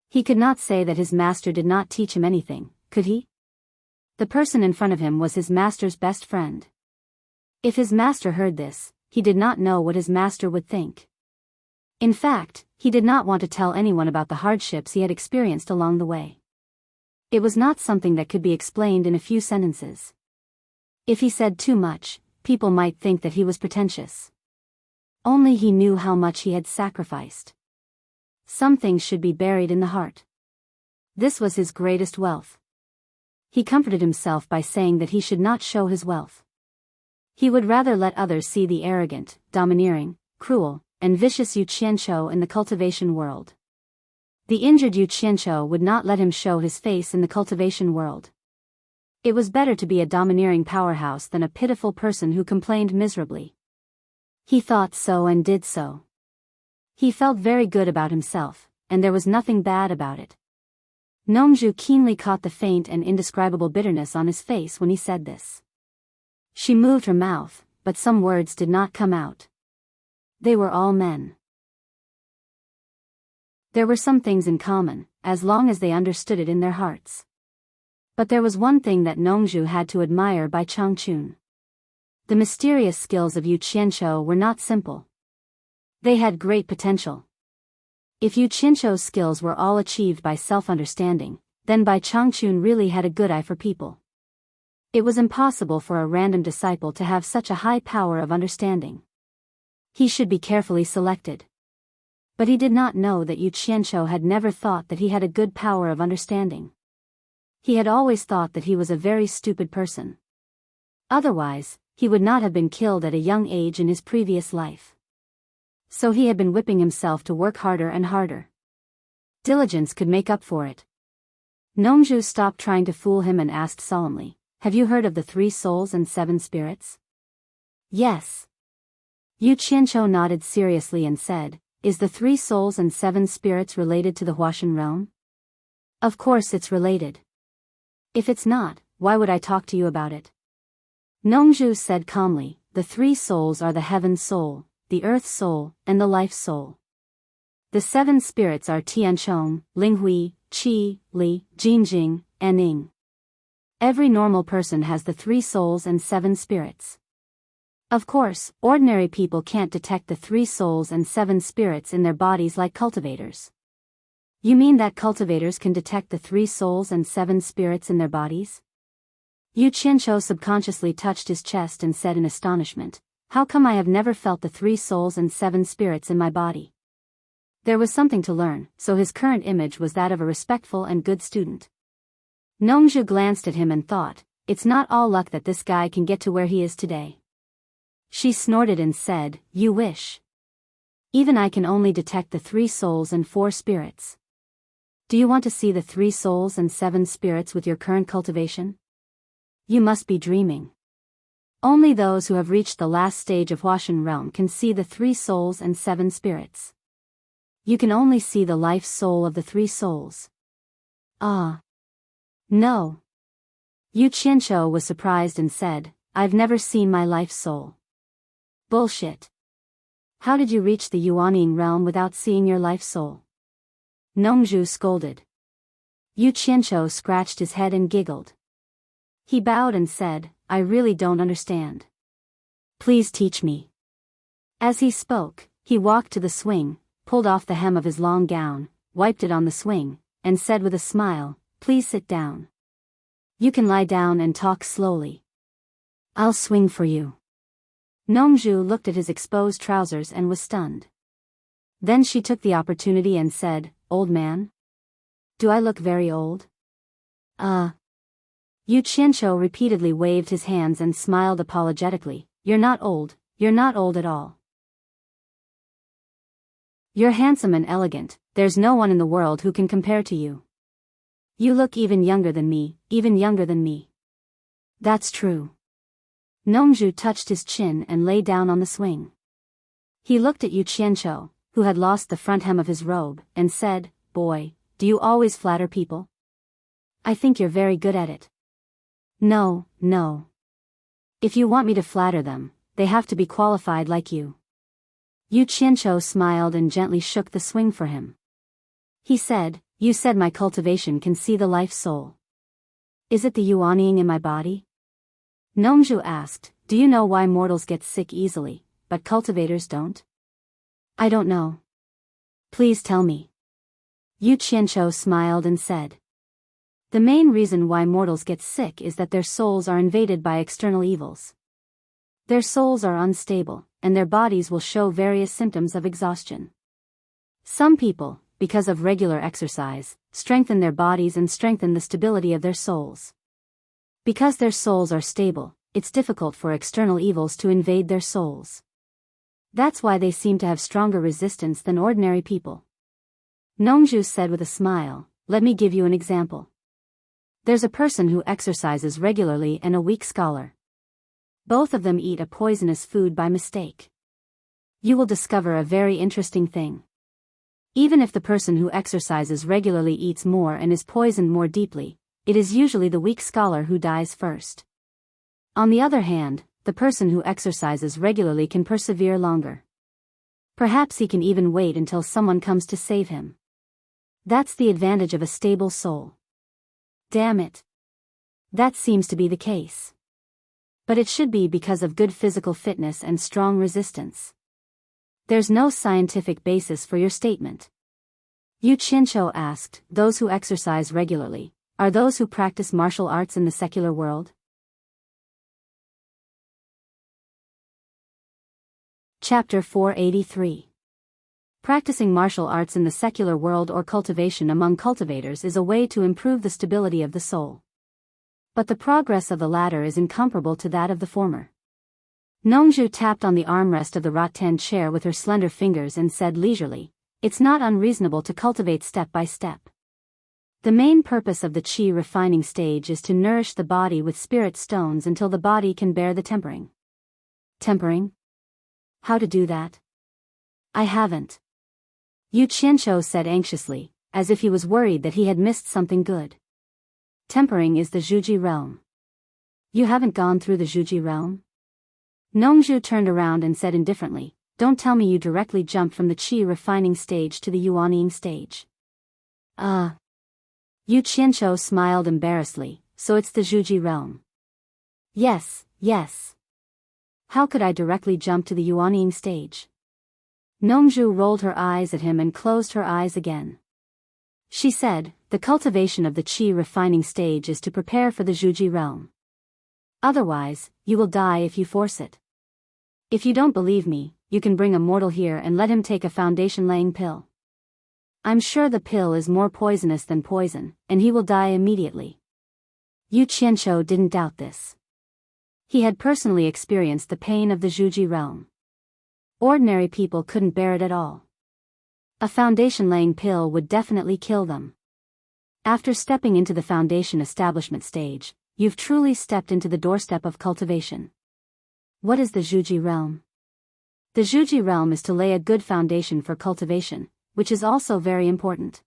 He could not say that his master did not teach him anything, could he? The person in front of him was his master's best friend. If his master heard this, he did not know what his master would think. In fact, he did not want to tell anyone about the hardships he had experienced along the way. It was not something that could be explained in a few sentences. If he said too much, people might think that he was pretentious. Only he knew how much he had sacrificed. Some things should be buried in the heart. This was his greatest wealth. He comforted himself by saying that he should not show his wealth. He would rather let others see the arrogant, domineering, cruel, and vicious Yu Qianqiu in the cultivation world. The injured Yu Qianqiu would not let him show his face in the cultivation world. It was better to be a domineering powerhouse than a pitiful person who complained miserably. He thought so and did so. He felt very good about himself, and there was nothing bad about it. Nongzhu keenly caught the faint and indescribable bitterness on his face when he said this. She moved her mouth, but some words did not come out. They were all men. There were some things in common, as long as they understood it in their hearts. But there was one thing that Nongzhu had to admire by Changchun. The mysterious skills of Yu Qianqiu were not simple. They had great potential. If Yu Qianqiu's skills were all achieved by self-understanding, then Bai Changchun really had a good eye for people. It was impossible for a random disciple to have such a high power of understanding. He should be carefully selected. But he did not know that Yu Qianqiu had never thought that he had a good power of understanding. He had always thought that he was a very stupid person. Otherwise, he would not have been killed at a young age in his previous life. So he had been whipping himself to work harder and harder. Diligence could make up for it. Nongzhu stopped trying to fool him and asked solemnly, "Have you heard of the 3 souls and 7 spirits?" "Yes." Yu Qianqiu nodded seriously and said, "Is the 3 souls and 7 spirits related to the Huashan realm?" "Of course it's related. If it's not, why would I talk to you about it?" Nongzhu said calmly, "The 3 souls are the heaven soul, the earth soul, and the life soul. The 7 spirits are Tianchong, Linghui, Qi, Li, Jinjing, and Ning. Every normal person has the 3 souls and 7 spirits. Of course, ordinary people can't detect the 3 souls and 7 spirits in their bodies like cultivators." "You mean that cultivators can detect the 3 souls and 7 spirits in their bodies?" Yu Qianqiu subconsciously touched his chest and said in astonishment, "How come I have never felt the 3 souls and 7 spirits in my body?" There was something to learn, so his current image was that of a respectful and good student. Nongzhu glanced at him and thought, "It's not all luck that this guy can get to where he is today." She snorted and said, "You wish. Even I can only detect the 3 souls and 4 spirits. Do you want to see the 3 souls and 7 spirits with your current cultivation? You must be dreaming. Only those who have reached the last stage of Huashan realm can see the 3 souls and 7 spirits. You can only see the life soul of the 3 souls." "Ah. No." Yu Qianqiu was surprised and said, "I've never seen my life soul." "Bullshit. How did you reach the Yuanying realm without seeing your life soul?" Nongzhu scolded. Yu Qianqiu scratched his head and giggled. He bowed and said, I really don't understand. Please teach me. As he spoke, he walked to the swing, pulled off the hem of his long gown, wiped it on the swing, and said with a smile, Please sit down. You can lie down and talk slowly. I'll swing for you. Nongzhu looked at his exposed trousers and was stunned. Then she took the opportunity and said, Old man? Do I look very old? Yu Qianqiu repeatedly waved his hands and smiled apologetically. You're not old at all. You're handsome and elegant, there's no one in the world who can compare to you. You look even younger than me. That's true. Nongzhu touched his chin and lay down on the swing. He looked at Yu Qianqiu, who had lost the front hem of his robe, and said, Boy, do you always flatter people? I think you're very good at it. No. If you want me to flatter them, they have to be qualified like you. Yu Qianqiu smiled and gently shook the swing for him. He said, You said my cultivation can see the life soul. Is it the yuanying in my body? Nongzhu asked, Do you know why mortals get sick easily, but cultivators don't? I don't know. Please tell me. Yu Qianqiu smiled and said, The main reason why mortals get sick is that their souls are invaded by external evils. Their souls are unstable, and their bodies will show various symptoms of exhaustion. Some people, because of regular exercise, strengthen their bodies and strengthen the stability of their souls. Because their souls are stable, it's difficult for external evils to invade their souls. That's why they seem to have stronger resistance than ordinary people. Nongzhu said with a smile, Let me give you an example. There's a person who exercises regularly and a weak scholar. Both of them eat a poisonous food by mistake. You will discover a very interesting thing. Even if the person who exercises regularly eats more and is poisoned more deeply, it is usually the weak scholar who dies first. On the other hand, the person who exercises regularly can persevere longer. Perhaps he can even wait until someone comes to save him. That's the advantage of a stable soul. Damn it. That seems to be the case. But it should be because of good physical fitness and strong resistance. There's no scientific basis for your statement. Yu Qianqiu asked, Those who exercise regularly, are those who practice martial arts in the secular world? Chapter 483. Practicing martial arts in the secular world or cultivation among cultivators is a way to improve the stability of the soul. But the progress of the latter is incomparable to that of the former. Nongzhu tapped on the armrest of the rattan chair with her slender fingers and said leisurely, It's not unreasonable to cultivate step by step. The main purpose of the qi refining stage is to nourish the body with spirit stones until the body can bear the tempering. Tempering? How to do that? I haven't. Yu Qianqiu said anxiously, as if he was worried that he had missed something good. Tempering is the Zhuji realm. You haven't gone through the Zhuji realm? Nongzhu turned around and said indifferently, Don't tell me you directly jumped from the qi refining stage to the yuanying stage. Yu Qianqiu smiled embarrassedly, so it's the Zhuji realm. Yes. How could I directly jump to the yuanying stage? Nongzhu rolled her eyes at him and closed her eyes again. She said, The cultivation of the qi refining stage is to prepare for the Zhuji realm. Otherwise, you will die if you force it. If you don't believe me, you can bring a mortal here and let him take a foundation-laying pill. I'm sure the pill is more poisonous than poison, and he will die immediately. Yu Qianqiu didn't doubt this. He had personally experienced the pain of the Zhuji realm. Ordinary people couldn't bear it at all. A foundation-laying pill would definitely kill them. After stepping into the foundation establishment stage, you've truly stepped into the doorstep of cultivation. What is the Zhuji realm? The Zhuji realm is to lay a good foundation for cultivation, which is also very important.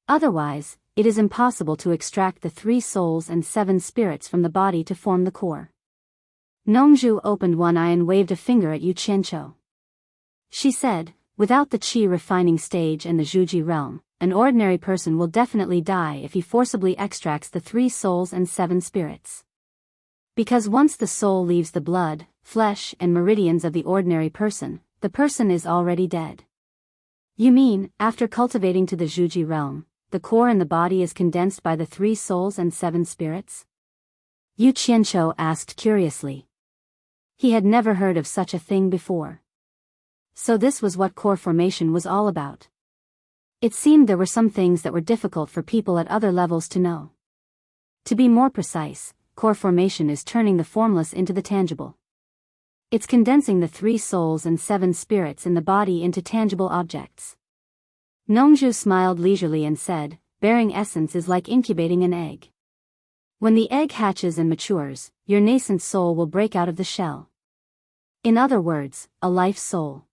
Otherwise, it is impossible to extract the 3 souls and 7 spirits from the body to form the core. Nongzhu opened one eye and waved a finger at Yu Qianqiu. She said, Without the qi refining stage and the Zhuji realm, an ordinary person will definitely die if he forcibly extracts the 3 souls and 7 spirits. Because once the soul leaves the blood, flesh, and meridians of the ordinary person, the person is already dead. You mean, after cultivating to the Zhuji realm, the core in the body is condensed by the 3 souls and 7 spirits? Yu Qianqiu asked curiously. He had never heard of such a thing before. So this was what core formation was all about. It seemed there were some things that were difficult for people at other levels to know. To be more precise, core formation is turning the formless into the tangible. It's condensing the 3 souls and 7 spirits in the body into tangible objects. Nongzhu smiled leisurely and said, bearing essence is like incubating an egg. When the egg hatches and matures, your nascent soul will break out of the shell. In other words, a life soul.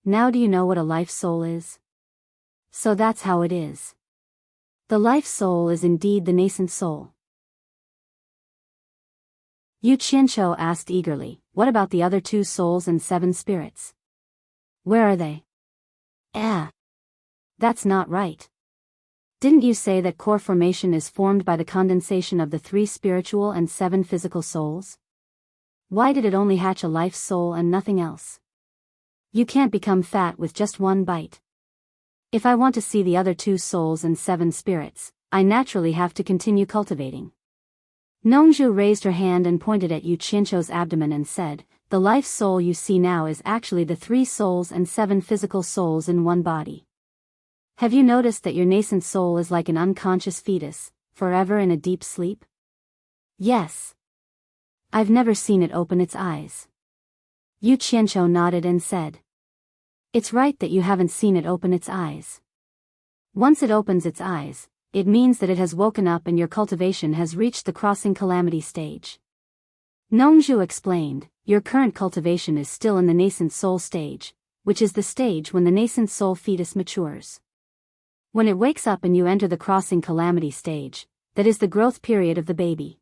Now do you know what a life soul is? So that's how it is. The life soul is indeed the nascent soul. Yu Qianqiu asked eagerly, what about the other 2 souls and 7 spirits? Where are they? That's not right. Didn't you say that core formation is formed by the condensation of the 3 spiritual and 7 physical souls? Why did it only hatch a life soul and nothing else? You can't become fat with just 1 bite. If I want to see the other 2 souls and 7 spirits, I naturally have to continue cultivating. Nongzhu raised her hand and pointed at Yu Qianqiu's abdomen and said, the life soul you see now is actually the 3 souls and 7 physical souls in one body. Have you noticed that your nascent soul is like an unconscious fetus, forever in a deep sleep? Yes. I've never seen it open its eyes. Yu Qianqiu nodded and said. It's right that you haven't seen it open its eyes. Once it opens its eyes, it means that it has woken up and your cultivation has reached the crossing calamity stage. Nongzhu explained, your current cultivation is still in the nascent soul stage, which is the stage when the nascent soul fetus matures. When it wakes up and you enter the crossing calamity stage, that is the growth period of the baby.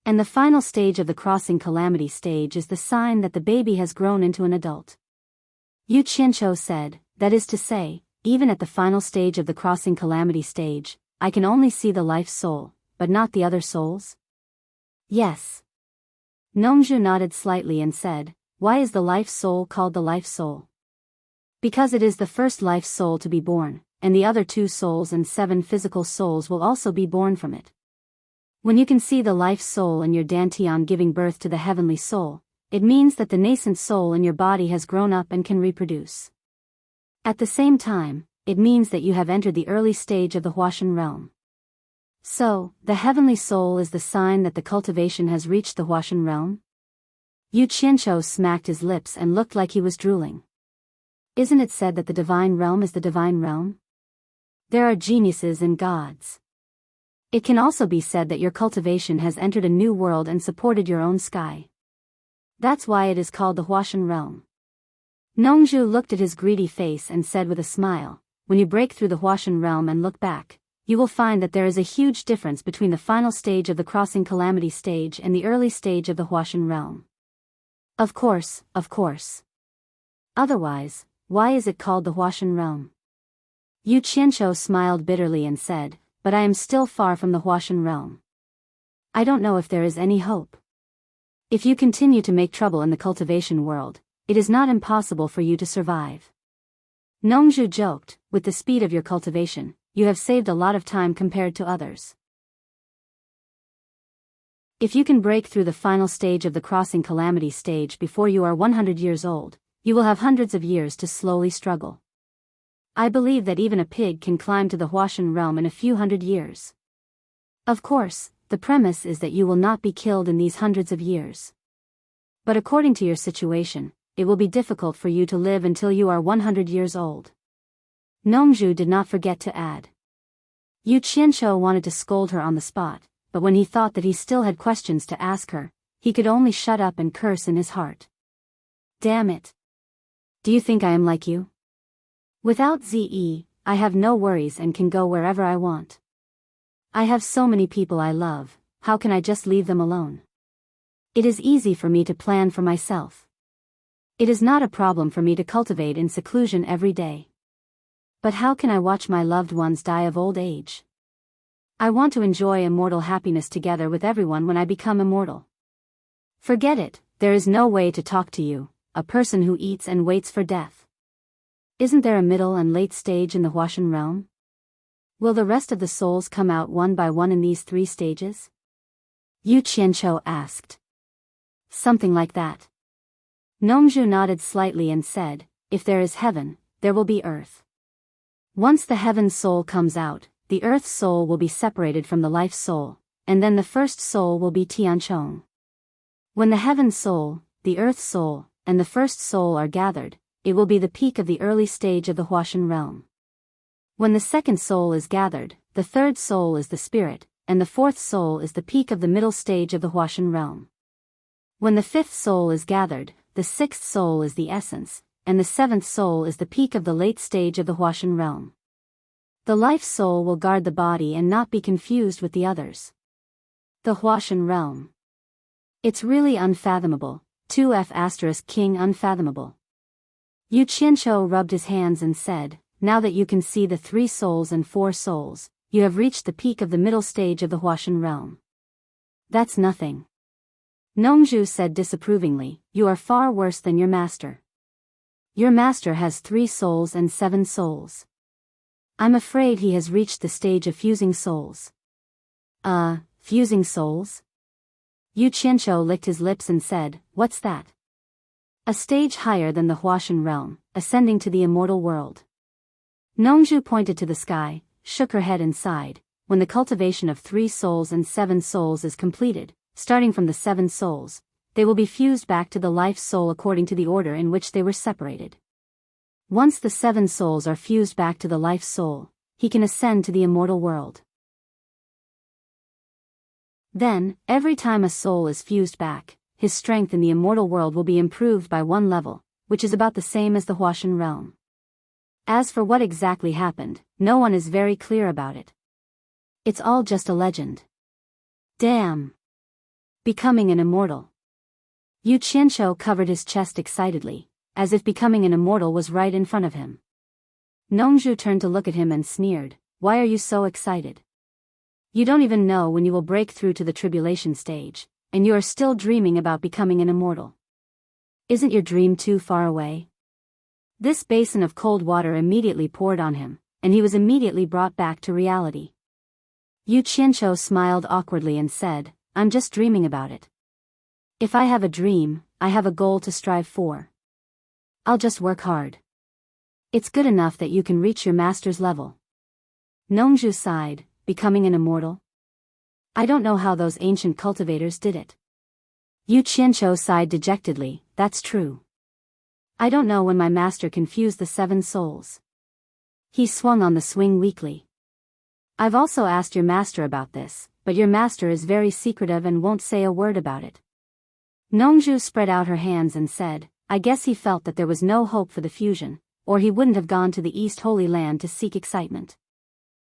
And the final stage of the crossing calamity stage is the sign that the baby has grown into an adult. Yu Qianqiu said, that is to say, even at the final stage of the crossing calamity stage, I can only see the life soul, but not the other souls? Yes. Nongzhu nodded slightly and said, why is the life soul called the life soul? Because it is the first life soul to be born, and the other 2 souls and 7 physical souls will also be born from it. When you can see the life soul in your dantian giving birth to the heavenly soul, it means that the nascent soul in your body has grown up and can reproduce. At the same time, it means that you have entered the early stage of the Huashan realm. So, the heavenly soul is the sign that the cultivation has reached the Huashan realm? Yu Qianqiu smacked his lips and looked like he was drooling. Isn't it said that the divine realm is the divine realm? There are geniuses and gods. It can also be said that your cultivation has entered a new world and supported your own sky. That's why it is called the Huashan realm. Nongzhu looked at his greedy face and said with a smile, when you break through the Huashan realm and look back, you will find that there is a huge difference between the final stage of the crossing calamity stage and the early stage of the Huashan realm. Of course. Otherwise, why is it called the Huashan realm? Yu Qianqiu smiled bitterly and said, but I am still far from the Huashan realm. I don't know if there is any hope. If you continue to make trouble in the cultivation world, it is not impossible for you to survive. Nongzhu joked, with the speed of your cultivation, you have saved a lot of time compared to others. If you can break through the final stage of the crossing calamity stage before you are 100 years old, you will have hundreds of years to slowly struggle. I believe that even a pig can climb to the Huashan realm in a few hundred years. Of course, the premise is that you will not be killed in these hundreds of years. But according to your situation, it will be difficult for you to live until you are 100 years old. Nongzhu did not forget to add. Yu Qianqiu wanted to scold her on the spot, but when he thought that he still had questions to ask her, he could only shut up and curse in his heart. Damn it. Do you think I am like you? Without ZE, I have no worries and can go wherever I want. I have so many people I love, how can I just leave them alone? It is easy for me to plan for myself. It is not a problem for me to cultivate in seclusion every day. But how can I watch my loved ones die of old age? I want to enjoy immortal happiness together with everyone when I become immortal. Forget it, there is no way to talk to you, a person who eats and waits for death. Isn't there a middle and late stage in the Huashan realm? Will the rest of the souls come out one by one in these 3 stages? Yu Qianqiu asked. Something like that. Nongzhu nodded slightly and said, if there is heaven, there will be earth. Once the heaven soul comes out, the earth soul will be separated from the life soul, and then the first soul will be Tianchong. When the heaven soul, the earth soul, and the first soul are gathered, it will be the peak of the early stage of the Huashan realm. When the second soul is gathered, the third soul is the spirit, and the fourth soul is the peak of the middle stage of the Huashan realm. When the fifth soul is gathered, the sixth soul is the essence, and the seventh soul is the peak of the late stage of the Huashan realm. The life soul will guard the body and not be confused with the others. The Huashan realm. It's really unfathomable, 2F** king unfathomable. Yu Qianqiu rubbed his hands and said, now that you can see the 3 souls and 4 souls, you have reached the peak of the middle stage of the Huashan realm. That's nothing. Nongzhu said disapprovingly, you are far worse than your master. Your master has 3 souls and 7 souls. I'm afraid he has reached the stage of fusing souls. Fusing souls? Yu Qianqiu licked his lips and said, what's that? A stage higher than the Huashan realm, ascending to the immortal world. Nongzhu pointed to the sky, shook her head and sighed. When the cultivation of 3 souls and 7 souls is completed, starting from the 7 souls, they will be fused back to the life soul according to the order in which they were separated. Once the 7 souls are fused back to the life soul, he can ascend to the immortal world. Then, every time a soul is fused back, his strength in the immortal world will be improved by 1 level, which is about the same as the Huashan realm. As for what exactly happened, no one is very clear about it. It's all just a legend. Damn! Becoming an immortal. Yu Qianqiu covered his chest excitedly, as if becoming an immortal was right in front of him. Nongzhu turned to look at him and sneered, why are you so excited? You don't even know when you will break through to the tribulation stage, and you are still dreaming about becoming an immortal. Isn't your dream too far away? This basin of cold water immediately poured on him, and he was immediately brought back to reality. Yu Qianqiu smiled awkwardly and said, I'm just dreaming about it. If I have a dream, I have a goal to strive for. I'll just work hard. It's good enough that you can reach your master's level. Nongzhu sighed, becoming an immortal? I don't know how those ancient cultivators did it. Yu Qianqiu sighed dejectedly, that's true. I don't know when my master confused the 7 souls. He swung on the swing weakly. I've also asked your master about this, but your master is very secretive and won't say a word about it. Nongzhu spread out her hands and said, I guess he felt that there was no hope for the fusion, or he wouldn't have gone to the East Holy Land to seek excitement.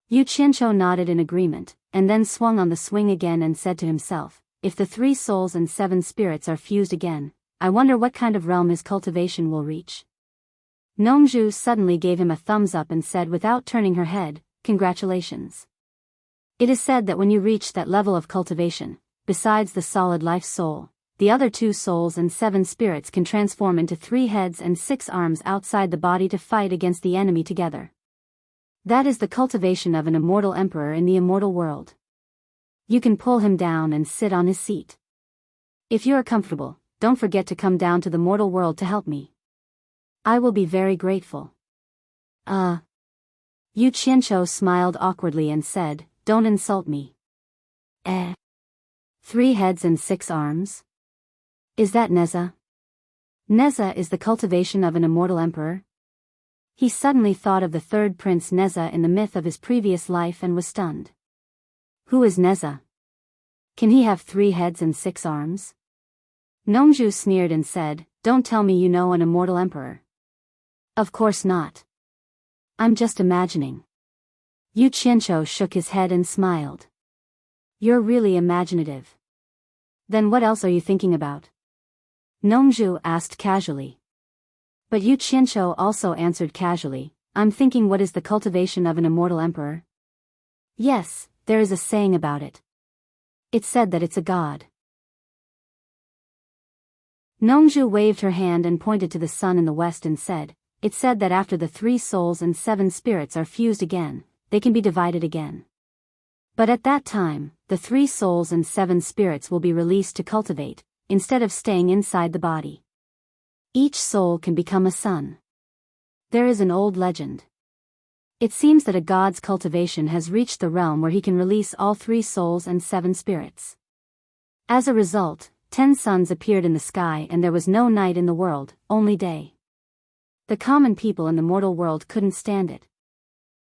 Yu Qianqiu nodded in agreement, and then swung on the swing again and said to himself, if the 3 souls and 7 spirits are fused again, I wonder what kind of realm his cultivation will reach. Nongzhu suddenly gave him a thumbs up and said without turning her head, congratulations. It is said that when you reach that level of cultivation, besides the solid life soul, the other 2 souls and 7 spirits can transform into 3 heads and 6 arms outside the body to fight against the enemy together. That is the cultivation of an immortal emperor in the immortal world. You can pull him down and sit on his seat. If you are comfortable, don't forget to come down to the mortal world to help me. I will be very grateful. Yu Qianqiu smiled awkwardly and said, don't insult me. 3 heads and 6 arms? Is that Neza? Neza is the cultivation of an immortal emperor? He suddenly thought of the 3rd prince Neza in the myth of his previous life and was stunned. Who is Neza? Can he have 3 heads and 6 arms? Nongzhu sneered and said, don't tell me you know an immortal emperor. Of course not. I'm just imagining. Yu Qianqiu shook his head and smiled. You're really imaginative. Then what else are you thinking about? Nongzhu asked casually. But Yu Qianqiu also answered casually, I'm thinking, what is the cultivation of an immortal emperor? Yes, there is a saying about it. It's said that it's a god. Nongju waved her hand and pointed to the sun in the west and said, it's said that after the 3 souls and 7 spirits are fused again, they can be divided again. But at that time, the 3 souls and 7 spirits will be released to cultivate, instead of staying inside the body. Each soul can become a sun. There is an old legend. It seems that a god's cultivation has reached the realm where he can release all 3 souls and 7 spirits. As a result, 10 suns appeared in the sky and there was no night in the world, only day. The common people in the mortal world couldn't stand it.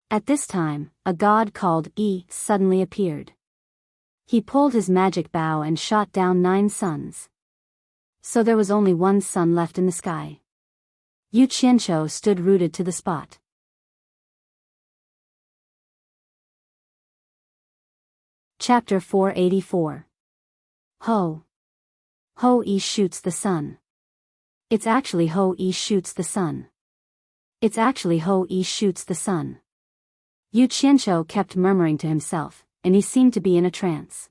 At this time, a god called E suddenly appeared. He pulled his magic bow and shot down 9 suns. So there was only 1 sun left in the sky. Yu Qianqiu stood rooted to the spot. Chapter 484. Ho. Ho-E shoots the sun. It's actually Ho-E shoots the sun. It's actually Ho-E shoots the sun. Yu Qianqiu kept murmuring to himself, and he seemed to be in a trance.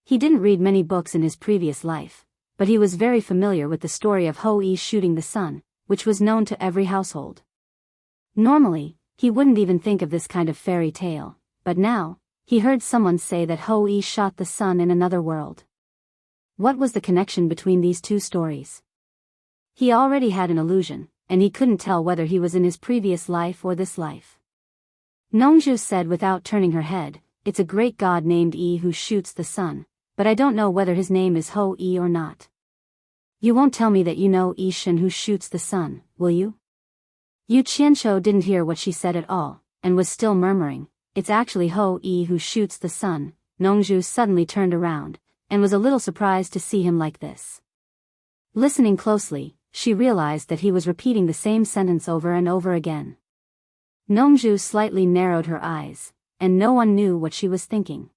He didn't read many books in his previous life, but he was very familiar with the story of Ho-E shooting the sun, which was known to every household. Normally, he wouldn't even think of this kind of fairy tale, but now, he heard someone say that Ho-E shot the sun in another world. What was the connection between these 2 stories? He already had an illusion, and he couldn't tell whether he was in his previous life or this life. Nongju said without turning her head, it's a great god named E who shoots the sun, but I don't know whether his name is Ho-E or not. You won't tell me that you know E Shen who shoots the sun, will you? Yu Qianqiu didn't hear what she said at all, and was still murmuring, it's actually Ho-E who shoots the sun. Nongju suddenly turned around, and was a little surprised to see him like this. Listening closely, she realized that he was repeating the same sentence over and over again. Nongju slightly narrowed her eyes, and no one knew what she was thinking.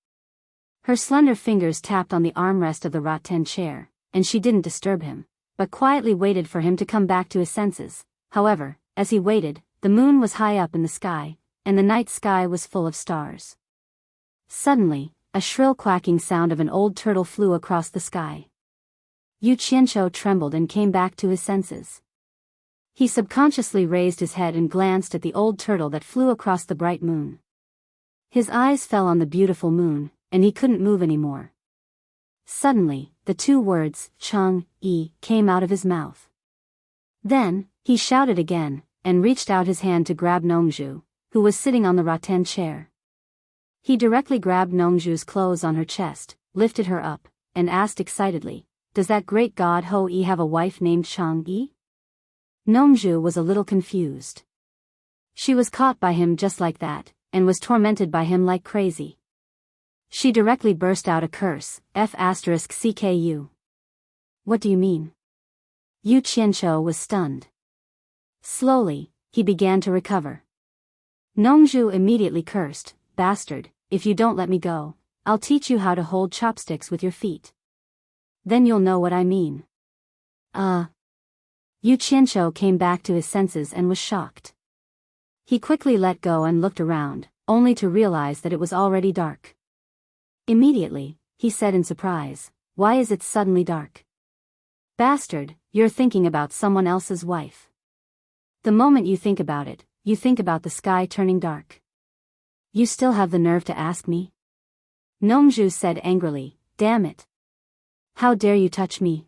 Her slender fingers tapped on the armrest of the rattan chair, and she didn't disturb him, but quietly waited for him to come back to his senses. However, as he waited, the moon was high up in the sky, and the night sky was full of stars. Suddenly, a shrill quacking sound of an old turtle flew across the sky. Yu Qianqiu trembled and came back to his senses. He subconsciously raised his head and glanced at the old turtle that flew across the bright moon. His eyes fell on the beautiful moon, and he couldn't move anymore. Suddenly, the 2 words, Chang-E, came out of his mouth. Then, he shouted again, and reached out his hand to grab Nongju, who was sitting on the rattan chair. He directly grabbed Nongju's clothes on her chest, lifted her up, and asked excitedly, does that great god Ho-E have a wife named Chang-E? Nongju was a little confused. She was caught by him just like that, and was tormented by him like crazy. She directly burst out a curse, F***CKU. What do you mean? Yu Qianqiu was stunned. Slowly, he began to recover. Nongju immediately cursed, bastard, if you don't let me go, I'll teach you how to hold chopsticks with your feet. Then you'll know what I mean. Yu Qianqiu came back to his senses and was shocked. He quickly let go and looked around, only to realize that it was already dark. Immediately, he said in surprise, why is it suddenly dark? Bastard, you're thinking about someone else's wife. The moment you think about it, you think about the sky turning dark. You still have the nerve to ask me? Nongju said angrily, damn it. How dare you touch me?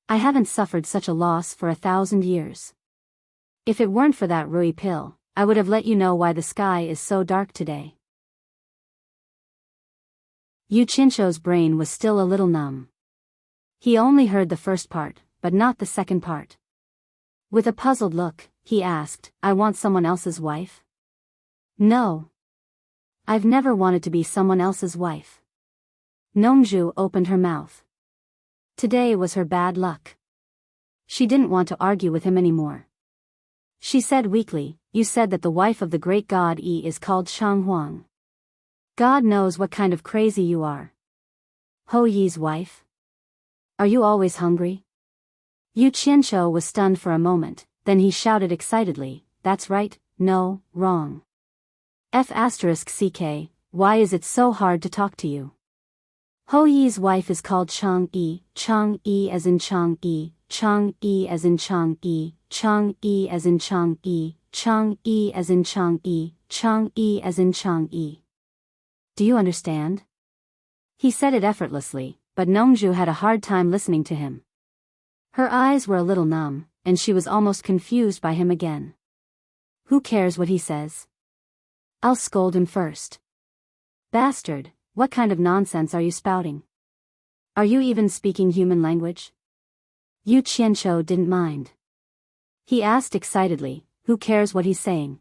I haven't suffered such a loss for 1,000 years. If it weren't for that Rui pill, I would have let you know why the sky is so dark today. Yu Qianqiu's brain was still a little numb. He only heard the first part, but not the second part. With a puzzled look, he asked, I want someone else's wife? No. I've never wanted to be someone else's wife. Nongju opened her mouth. Today was her bad luck. She didn't want to argue with him anymore. She said weakly, you said that the wife of the great god E is called Shang Huang. God knows what kind of crazy you are. Ho Yi's wife? Are you always hungry? Yu Qianqiu was stunned for a moment, then he shouted excitedly, that's right, no, wrong. F***ck, why is it so hard to talk to you? Ho Yi's wife is called Chang-yi as in Chang-yi, Chang-yi as in Chang-yi, Chang-yi as in Chang-yi, Chang-yi as in Chang-yi, Chang-yi as in Chang-yi. Do you understand? He said it effortlessly, but Nongju had a hard time listening to him. Her eyes were a little numb, and she was almost confused by him again. Who cares what he says? I'll scold him first. Bastard, what kind of nonsense are you spouting? Are you even speaking human language? Yu Qianqiu didn't mind. He asked excitedly, who cares what he's saying?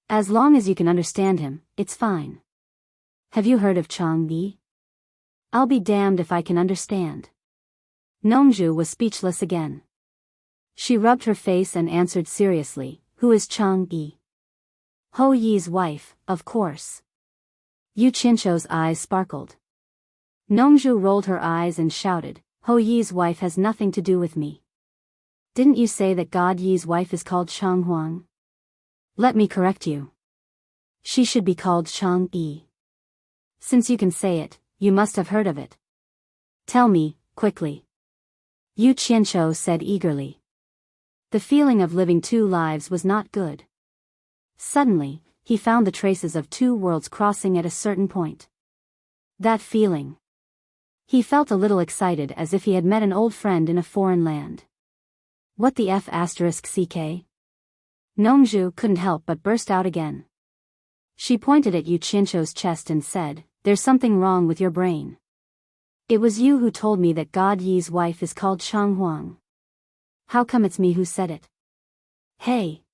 As long as you can understand him, it's fine. Have you heard of Chang-yi? I'll be damned if I can understand. Nongju was speechless again. She rubbed her face and answered seriously, who is Chang-yi? Ho Yi's wife, of course. Yu Qianqiu's eyes sparkled. Nongju rolled her eyes and shouted, Ho Yi's wife has nothing to do with me. Didn't you say that God Yi's wife is called Chang Huang? Let me correct you. She should be called Chang-yi. Since you can say it, you must have heard of it. Tell me, quickly. Yu Qianqiu said eagerly. The feeling of living two lives was not good. Suddenly, he found the traces of two worlds crossing at a certain point. That feeling. He felt a little excited as if he had met an old friend in a foreign land. What the F***ck? Nongju couldn't help but burst out again. She pointed at Yu Qianqiu's chest and said, there's something wrong with your brain. It was you who told me that God Yi's wife is called Chang Huang. How come it's me who said it? Hey!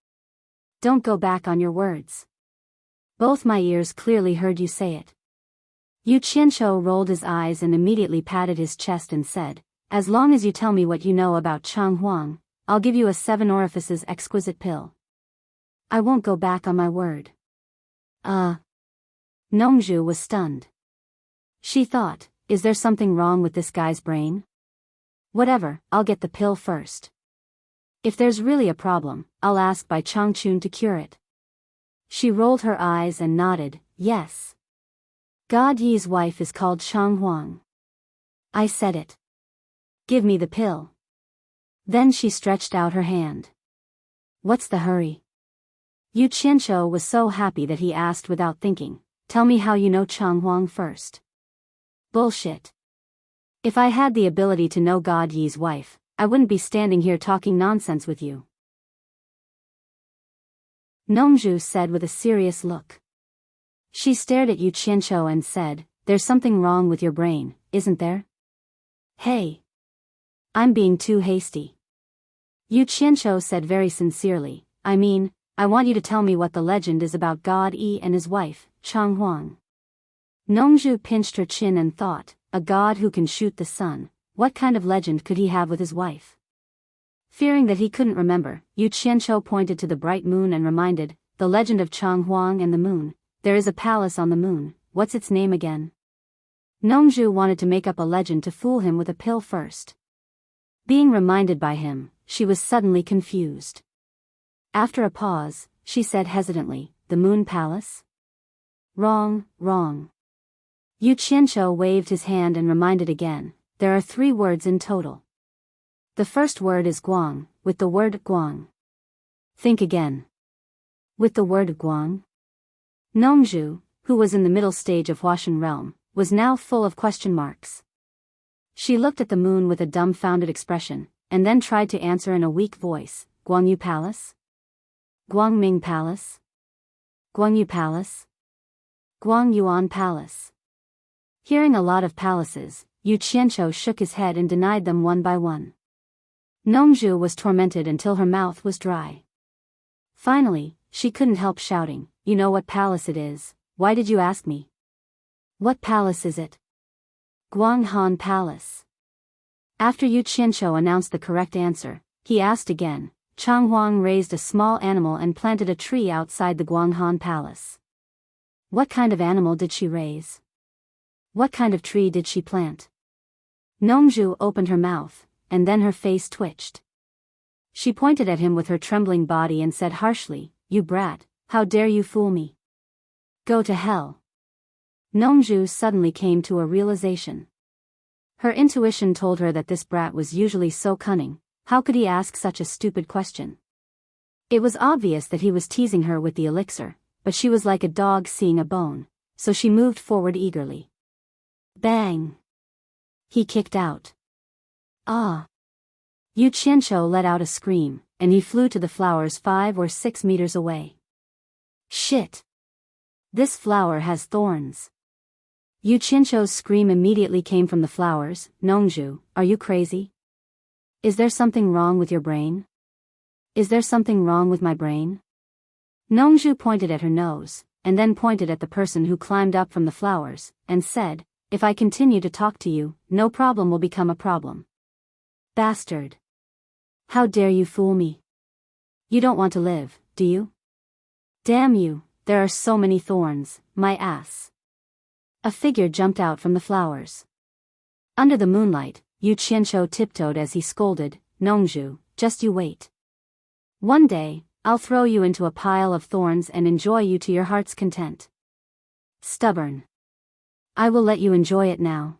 Don't go back on your words. Both my ears clearly heard you say it. Yu Qianqiu rolled his eyes and immediately patted his chest and said, as long as you tell me what you know about Chang Huang, I'll give you a 7 orifices exquisite pill. I won't go back on my word. Nongju was stunned. She thought, is there something wrong with this guy's brain? Whatever, I'll get the pill first. If there's really a problem, I'll ask Bai Changchun to cure it. She rolled her eyes and nodded, yes. God Yi's wife is called Chang Huang. I said it. Give me the pill. Then she stretched out her hand. What's the hurry? Yu Qianqiu was so happy that he asked without thinking, tell me how you know Chang Huang first. Bullshit. If I had the ability to know God Yi's wife, I wouldn't be standing here talking nonsense with you. Nongju said with a serious look. She stared at Yu Qianqiu and said, there's something wrong with your brain, isn't there? Hey! I'm being too hasty. Yu Qianqiu said very sincerely, I mean, I want you to tell me what the legend is about God Yi and his wife, Chang Huang. Nongju pinched her chin and thought, a god who can shoot the sun, what kind of legend could he have with his wife? Fearing that he couldn't remember, Yu Qianqiu pointed to the bright moon and reminded, the legend of Chang Huang and the moon, there is a palace on the moon, what's its name again? Nongju wanted to make up a legend to fool him with a pill first. Being reminded by him, she was suddenly confused. After a pause, she said hesitantly, the Moon Palace? Wrong, wrong. Yu Qianqiu waved his hand and reminded again, there are 3 words in total. The first word is Guang, with the word Guang. Think again. With the word Guang? Nongju, who was in the middle stage of Huashan realm, was now full of question marks. She looked at the moon with a dumbfounded expression, and then tried to answer in a weak voice, Guangyu Palace? Guangming Palace? Guangyu Palace? Guangyuan Palace. Hearing a lot of palaces, Yu Qianqiu shook his head and denied them one by one. Nongju was tormented until her mouth was dry. Finally, she couldn't help shouting, you know what palace it is, why did you ask me? What palace is it? Guanghan Palace. After Yu Qianqiu announced the correct answer, he asked again. Chang Huang raised a small animal and planted a tree outside the Guanghan Palace. What kind of animal did she raise? What kind of tree did she plant? Nongju opened her mouth, and then her face twitched. She pointed at him with her trembling body and said harshly, "You brat, how dare you fool me? Go to hell." Nongju suddenly came to a realization. Her intuition told her that this brat was usually so cunning. How could he ask such a stupid question? It was obvious that he was teasing her with the elixir, but she was like a dog seeing a bone, so she moved forward eagerly. Bang! He kicked out. Ah! Yu Qianqiu let out a scream, and he flew to the flowers 5 or 6 meters away. Shit! This flower has thorns. Yu Qianqiu's scream immediately came from the flowers. "Nongju, are you crazy? Is there something wrong with your brain? Is there something wrong with my brain?" Nongju pointed at her nose, and then pointed at the person who climbed up from the flowers, and said, "If I continue to talk to you, no problem will become a problem. Bastard! How dare you fool me? You don't want to live, do you? Damn you, there are so many thorns, my ass." A figure jumped out from the flowers. Under the moonlight, Yu Qianqiu tiptoed as he scolded, "Nongju, just you wait. One day, I'll throw you into a pile of thorns and enjoy you to your heart's content. Stubborn. I will let you enjoy it now."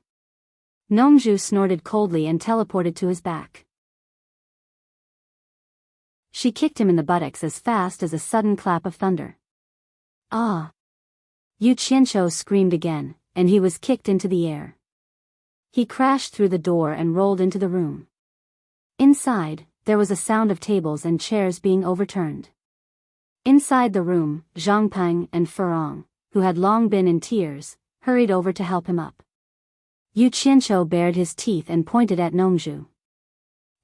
Nongju snorted coldly and teleported to his back. She kicked him in the buttocks as fast as a sudden clap of thunder. Ah! Yu Qianqiu screamed again, and he was kicked into the air. He crashed through the door and rolled into the room. Inside, there was a sound of tables and chairs being overturned. Inside the room, Zhang Peng and Furong, who had long been in tears, hurried over to help him up. Yu Qianqiu bared his teeth and pointed at Nongju.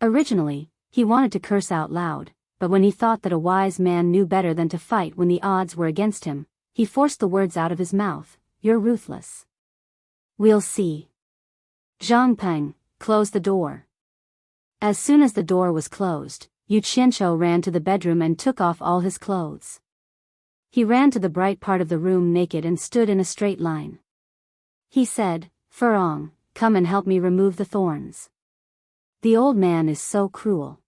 Originally, he wanted to curse out loud, but when he thought that a wise man knew better than to fight when the odds were against him, he forced the words out of his mouth, "You're ruthless." "We'll see." Zhang Peng, close the door. As soon as the door was closed, Yu Qianqiu ran to the bedroom and took off all his clothes. He ran to the bright part of the room naked and stood in a straight line. He said, "Furong, come and help me remove the thorns. The old man is so cruel.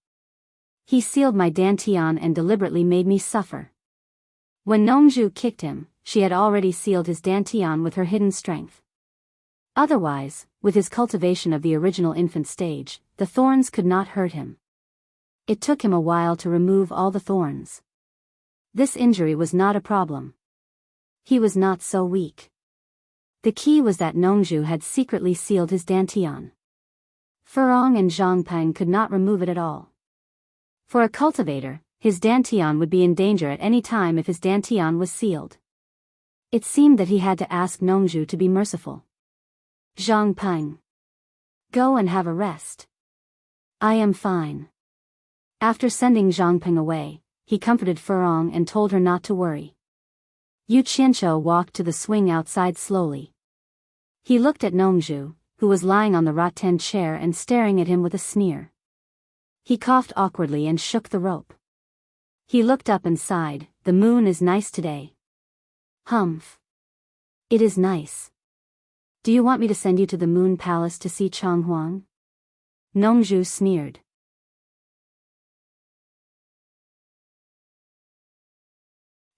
He sealed my dantian and deliberately made me suffer." When Nongju kicked him, she had already sealed his dantian with her hidden strength. Otherwise, with his cultivation of the original infant stage, the thorns could not hurt him. It took him a while to remove all the thorns. This injury was not a problem. He was not so weak. The key was that Nongju had secretly sealed his dantian. Furong and Zhang Peng could not remove it at all. For a cultivator, his dantian would be in danger at any time if his dantian was sealed. It seemed that he had to ask Nongju to be merciful. "Zhang Peng. Go and have a rest. I am fine." After sending Zhang Peng away, he comforted Furong and told her not to worry. Yu Qianqiu walked to the swing outside slowly. He looked at Nongju, who was lying on the rattan chair and staring at him with a sneer. He coughed awkwardly and shook the rope. He looked up and sighed, "The moon is nice today." "Humph. It is nice. Do you want me to send you to the Moon Palace to see Changhuang?" Nongju sneered.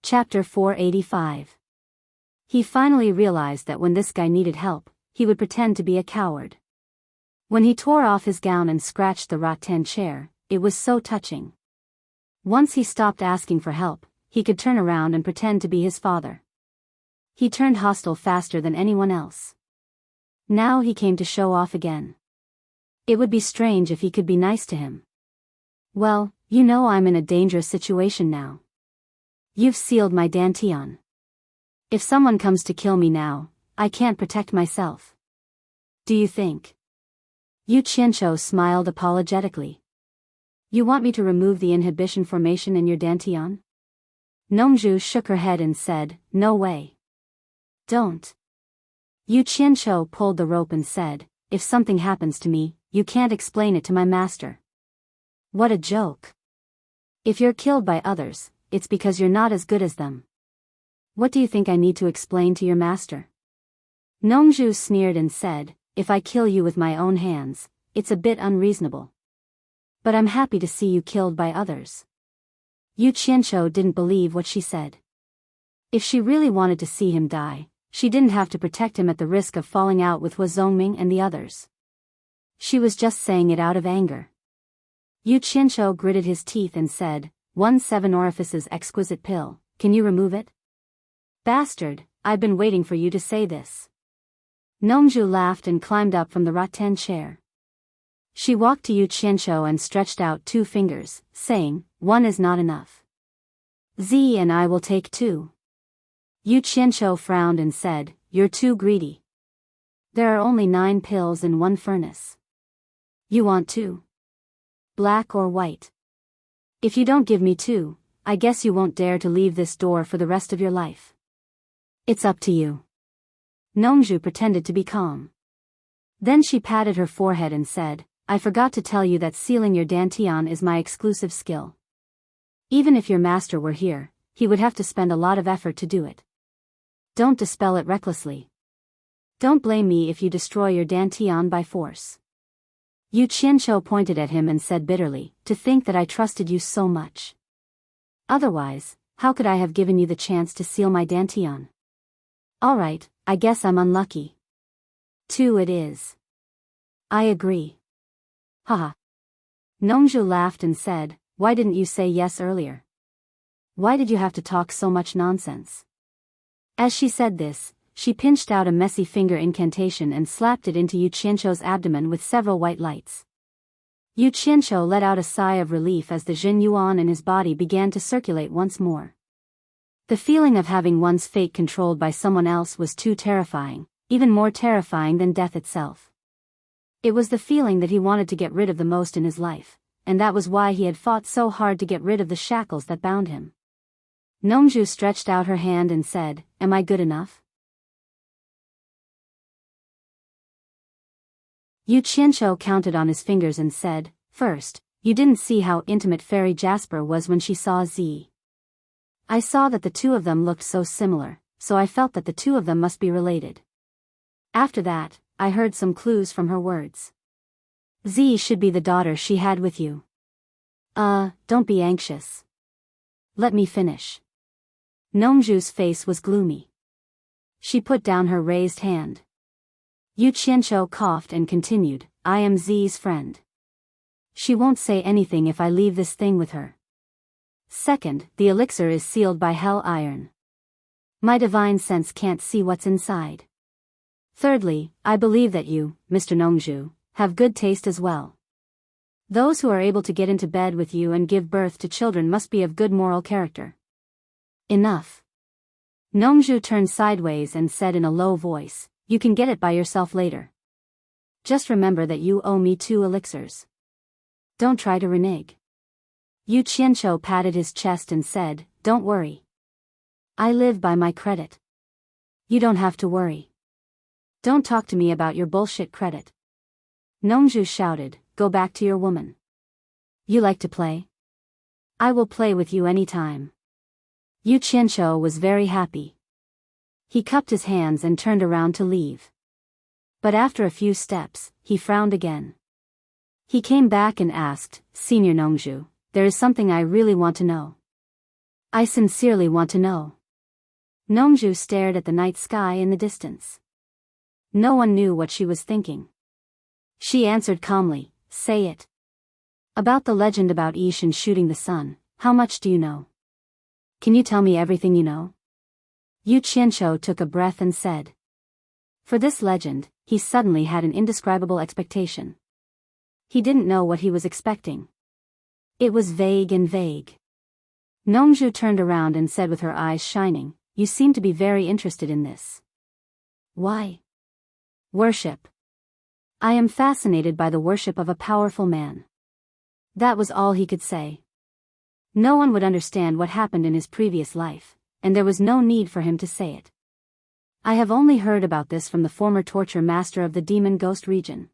Chapter 485. He finally realized that when this guy needed help, he would pretend to be a coward. When he tore off his gown and scratched the rattan chair, it was so touching. Once he stopped asking for help, he could turn around and pretend to be his father. He turned hostile faster than anyone else. Now he came to show off again. It would be strange if he could be nice to him. "Well, you know I'm in a dangerous situation now. You've sealed my dantian. If someone comes to kill me now, I can't protect myself. Do you think?" Yu Qianqiu smiled apologetically. "You want me to remove the inhibition formation in your dantian?" Nongju shook her head and said, "No way. Don't." Yu Qianqiu pulled the rope and said, "If something happens to me, you can't explain it to my master." What a joke. If you're killed by others, it's because you're not as good as them. What do you think I need to explain to your master? Nongju sneered and said, "If I kill you with my own hands, it's a bit unreasonable. But I'm happy to see you killed by others." Yu Qianqiu didn't believe what she said. If she really wanted to see him die, she didn't have to protect him at the risk of falling out with Hua Zongming and the others. She was just saying it out of anger. Yu Qianqiu gritted his teeth and said, 7 orifices exquisite pill, can you remove it? Bastard, I've been waiting for you to say this. Nongzhu laughed and climbed up from the rattan chair. She walked to Yu Qianqiu and stretched out 2 fingers, saying, 1 is not enough. Z and I will take 2. Yu Qianqiu frowned and said, you're too greedy. There are only 9 pills in 1 furnace. You want 2? Black or white? If you don't give me 2, I guess you won't dare to leave this door for the rest of your life. It's up to you. Nongzhu pretended to be calm. Then she patted her forehead and said, I forgot to tell you that sealing your dantian is my exclusive skill. Even if your master were here, he would have to spend a lot of effort to do it. Don't dispel it recklessly. Don't blame me if you destroy your dantian by force. Yu Qianqiu pointed at him and said bitterly, to think that I trusted you so much. Otherwise, how could I have given you the chance to seal my dantian? Alright, I guess I'm unlucky. 2 it is. I agree. Haha. Nongzhu laughed and said, why didn't you say yes earlier? Why did you have to talk so much nonsense? As she said this, she pinched out a messy finger incantation and slapped it into Yu Qianqiu's abdomen with several white lights. Yu Qianqiu let out a sigh of relief as the Jin Yuan in his body began to circulate once more. The feeling of having one's fate controlled by someone else was too terrifying, even more terrifying than death itself. It was the feeling that he wanted to get rid of the most in his life, and that was why he had fought so hard to get rid of the shackles that bound him. Nongzhu stretched out her hand and said, am I good enough? Yu Qianqiu counted on his fingers and said, first, you didn't see how intimate Fairy Jasper was when she saw Z. I saw that the 2 of them looked so similar, so I felt that the 2 of them must be related. After that, I heard some clues from her words. Z should be the daughter she had with you. Don't be anxious. Let me finish. Nongzhu's face was gloomy. She put down her raised hand. Yu Qianqiu coughed and continued, I am Z's friend. She won't say anything if I leave this thing with her. Second, the elixir is sealed by hell iron. My divine sense can't see what's inside. Thirdly, I believe that you, Mr. Nongzhu, have good taste as well. Those who are able to get into bed with you and give birth to children must be of good moral character. Enough. Nongzhu turned sideways and said in a low voice, you can get it by yourself later. Just remember that you owe me 2 elixirs. Don't try to renege. Yu Qianqiu patted his chest and said, don't worry. I live by my credit. You don't have to worry. Don't talk to me about your bullshit credit. Nongzhu shouted, go back to your woman. You like to play? I will play with you any time. Yu Qianqiu was very happy. He cupped his hands and turned around to leave. But after a few steps, he frowned again. He came back and asked, Senior Nongzhu, there is something I really want to know. I sincerely want to know. Nongzhu stared at the night sky in the distance. No one knew what she was thinking. She answered calmly, say it. About the legend about Ishan shooting the sun, how much do you know? Can you tell me everything you know? Yu Qianqiu took a breath and said. For this legend, he suddenly had an indescribable expectation. He didn't know what he was expecting. It was vague and vague. Nongzhu turned around and said with her eyes shining, you seem to be very interested in this. Why? Worship. I am fascinated by the worship of a powerful man. That was all he could say. No one would understand what happened in his previous life, and there was no need for him to say it. I have only heard about this from the former torture master of the demon ghost region.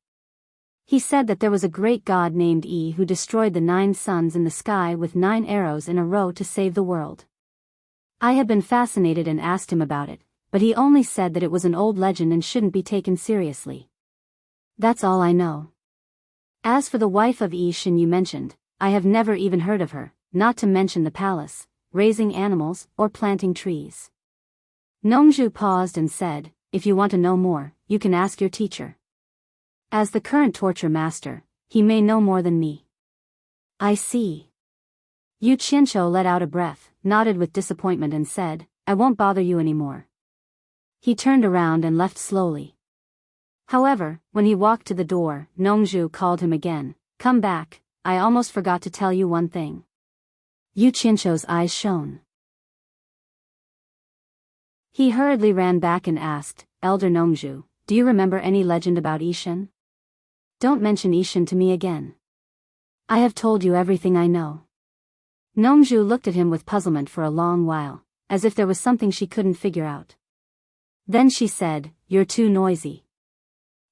He said that there was a great god named E who destroyed the 9 suns in the sky with 9 arrows in a row to save the world. I had been fascinated and asked him about it, but he only said that it was an old legend and shouldn't be taken seriously. That's all I know. As for the wife of Ishan you mentioned, I have never even heard of her, not to mention the palace, raising animals, or planting trees. Nongzhu paused and said, if you want to know more, you can ask your teacher. As the current torture master, he may know more than me. I see. Yu Qianqiu let out a breath, nodded with disappointment and said, I won't bother you anymore. He turned around and left slowly. However, when he walked to the door, Nongzhu called him again, come back, I almost forgot to tell you one thing. Yu Qianqiu's eyes shone. He hurriedly ran back and asked, Elder Nongzhu, do you remember any legend about Ishan? Don't mention Ishan to me again. I have told you everything I know. Nongzhu looked at him with puzzlement for a long while, as if there was something she couldn't figure out. Then she said, you're too noisy.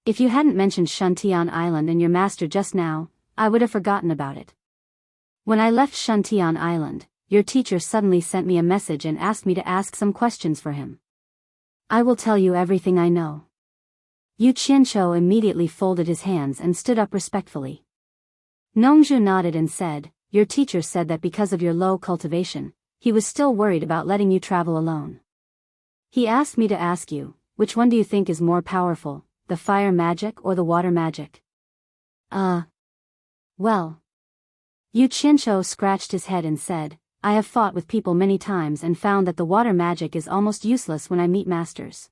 If you hadn't mentioned Shuntian Island and your master just now, I would have forgotten about it. When I left Shuntian Island, your teacher suddenly sent me a message and asked me to ask some questions for him. I will tell you everything I know. Yu Qianqiu immediately folded his hands and stood up respectfully. Nongzhu nodded and said, your teacher said that because of your low cultivation, he was still worried about letting you travel alone. He asked me to ask you, which one do you think is more powerful, the fire magic or the water magic? Well. Yu Qianqiu scratched his head and said, I have fought with people many times and found that the water magic is almost useless when I meet masters.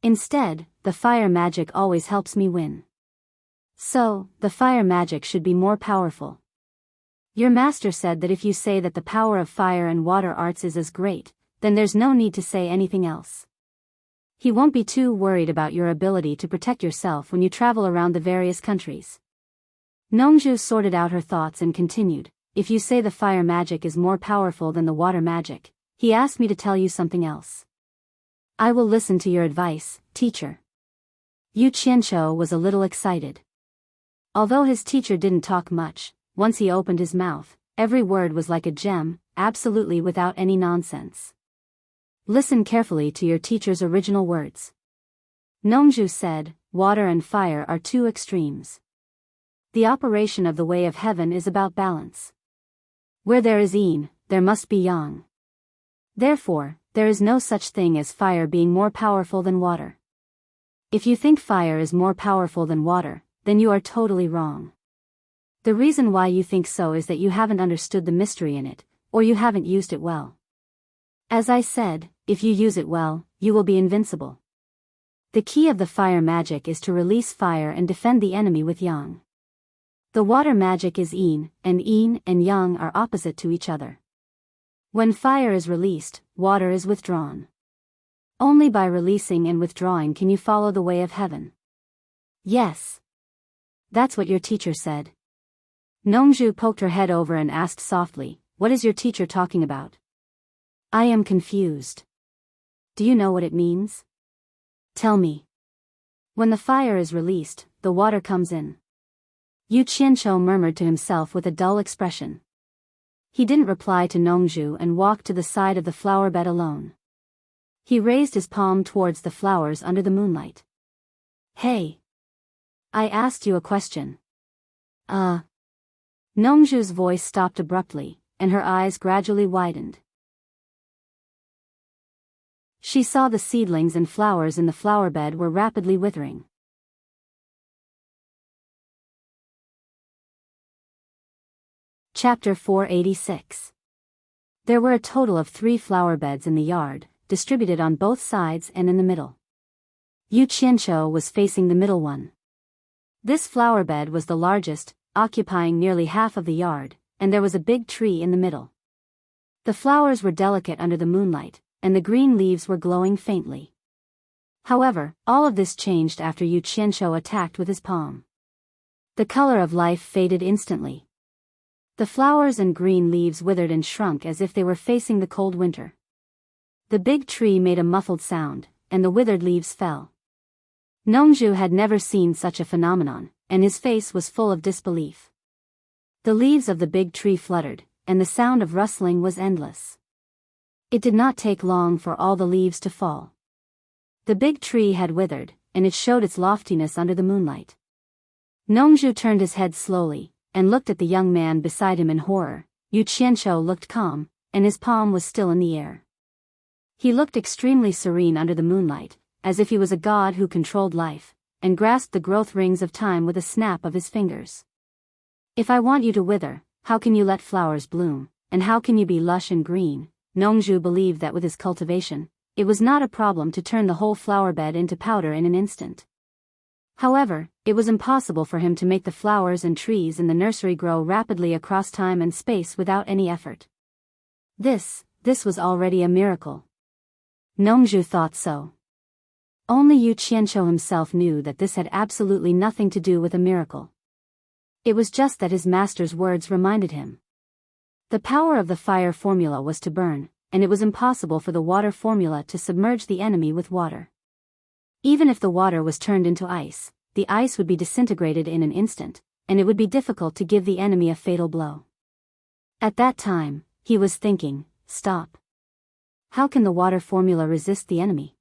Instead, the fire magic always helps me win. So, the fire magic should be more powerful. Your master said that if you say that the power of fire and water arts is as great, then there's no need to say anything else. He won't be too worried about your ability to protect yourself when you travel around the various countries. Nongzhu sorted out her thoughts and continued, if you say the fire magic is more powerful than the water magic, he asked me to tell you something else. I will listen to your advice, teacher. Yu Qianqiu was a little excited. Although his teacher didn't talk much, once he opened his mouth, every word was like a gem, absolutely without any nonsense. Listen carefully to your teacher's original words. Nongzhu said, water and fire are two extremes. The operation of the way of heaven is about balance. Where there is yin, there must be yang. Therefore, there is no such thing as fire being more powerful than water. If you think fire is more powerful than water, then you are totally wrong. The reason why you think so is that you haven't understood the mystery in it, or you haven't used it well. As I said, if you use it well, you will be invincible. The key of the fire magic is to release fire and defend the enemy with yang. The water magic is yin and yang are opposite to each other. When fire is released, water is withdrawn. Only by releasing and withdrawing can you follow the way of heaven. Yes. That's what your teacher said. Nongzhu poked her head over and asked softly, what is your teacher talking about? I am confused. Do you know what it means? Tell me. When the fire is released, the water comes in. Yu Qianqiu murmured to himself with a dull expression. He didn't reply to Nongzhu and walked to the side of the flower bed alone. He raised his palm towards the flowers under the moonlight. Hey! I asked you a question. Nongzhu's voice stopped abruptly, and her eyes gradually widened. She saw the seedlings and flowers in the flower bed were rapidly withering. Chapter 486. There were a total of 3 flower beds in the yard, distributed on both sides and in the middle. Yu Qianqiu was facing the middle one. This flower bed was the largest, occupying nearly half of the yard, and there was a big tree in the middle. The flowers were delicate under the moonlight, and the green leaves were glowing faintly. However, all of this changed after Yu Qianqiu attacked with his palm. The color of life faded instantly. The flowers and green leaves withered and shrunk as if they were facing the cold winter. The big tree made a muffled sound, and the withered leaves fell. Nongzhu had never seen such a phenomenon, and his face was full of disbelief. The leaves of the big tree fluttered, and the sound of rustling was endless. It did not take long for all the leaves to fall. The big tree had withered, and it showed its loftiness under the moonlight. Nongzhu turned his head slowly, and looked at the young man beside him in horror. Yu Qianqiu looked calm, and his palm was still in the air. He looked extremely serene under the moonlight, as if he was a god who controlled life, and grasped the growth rings of time with a snap of his fingers. If I want you to wither, how can you let flowers bloom, and how can you be lush and green? Nongzhu believed that with his cultivation, it was not a problem to turn the whole flower bed into powder in an instant. However, it was impossible for him to make the flowers and trees in the nursery grow rapidly across time and space without any effort. This was already a miracle. Nongzhu thought so. Only Yu Qianqiu himself knew that this had absolutely nothing to do with a miracle. It was just that his master's words reminded him. The power of the fire formula was to burn, and it was impossible for the water formula to submerge the enemy with water. Even if the water was turned into ice, the ice would be disintegrated in an instant, and it would be difficult to give the enemy a fatal blow. At that time, he was thinking, stop. How can the water formula resist the enemy?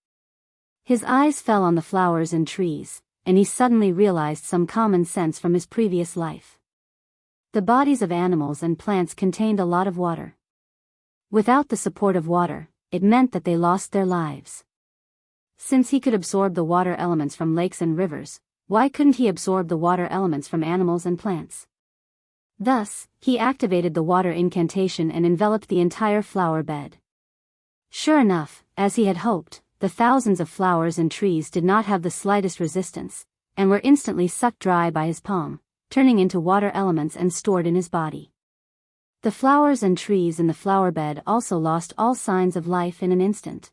His eyes fell on the flowers and trees, and he suddenly realized some common sense from his previous life. The bodies of animals and plants contained a lot of water. Without the support of water, it meant that they lost their lives. Since he could absorb the water elements from lakes and rivers, why couldn't he absorb the water elements from animals and plants? Thus, he activated the water incantation and enveloped the entire flower bed. Sure enough, as he had hoped, the thousands of flowers and trees did not have the slightest resistance, and were instantly sucked dry by his palm, turning into water elements and stored in his body. The flowers and trees in the flower bed also lost all signs of life in an instant.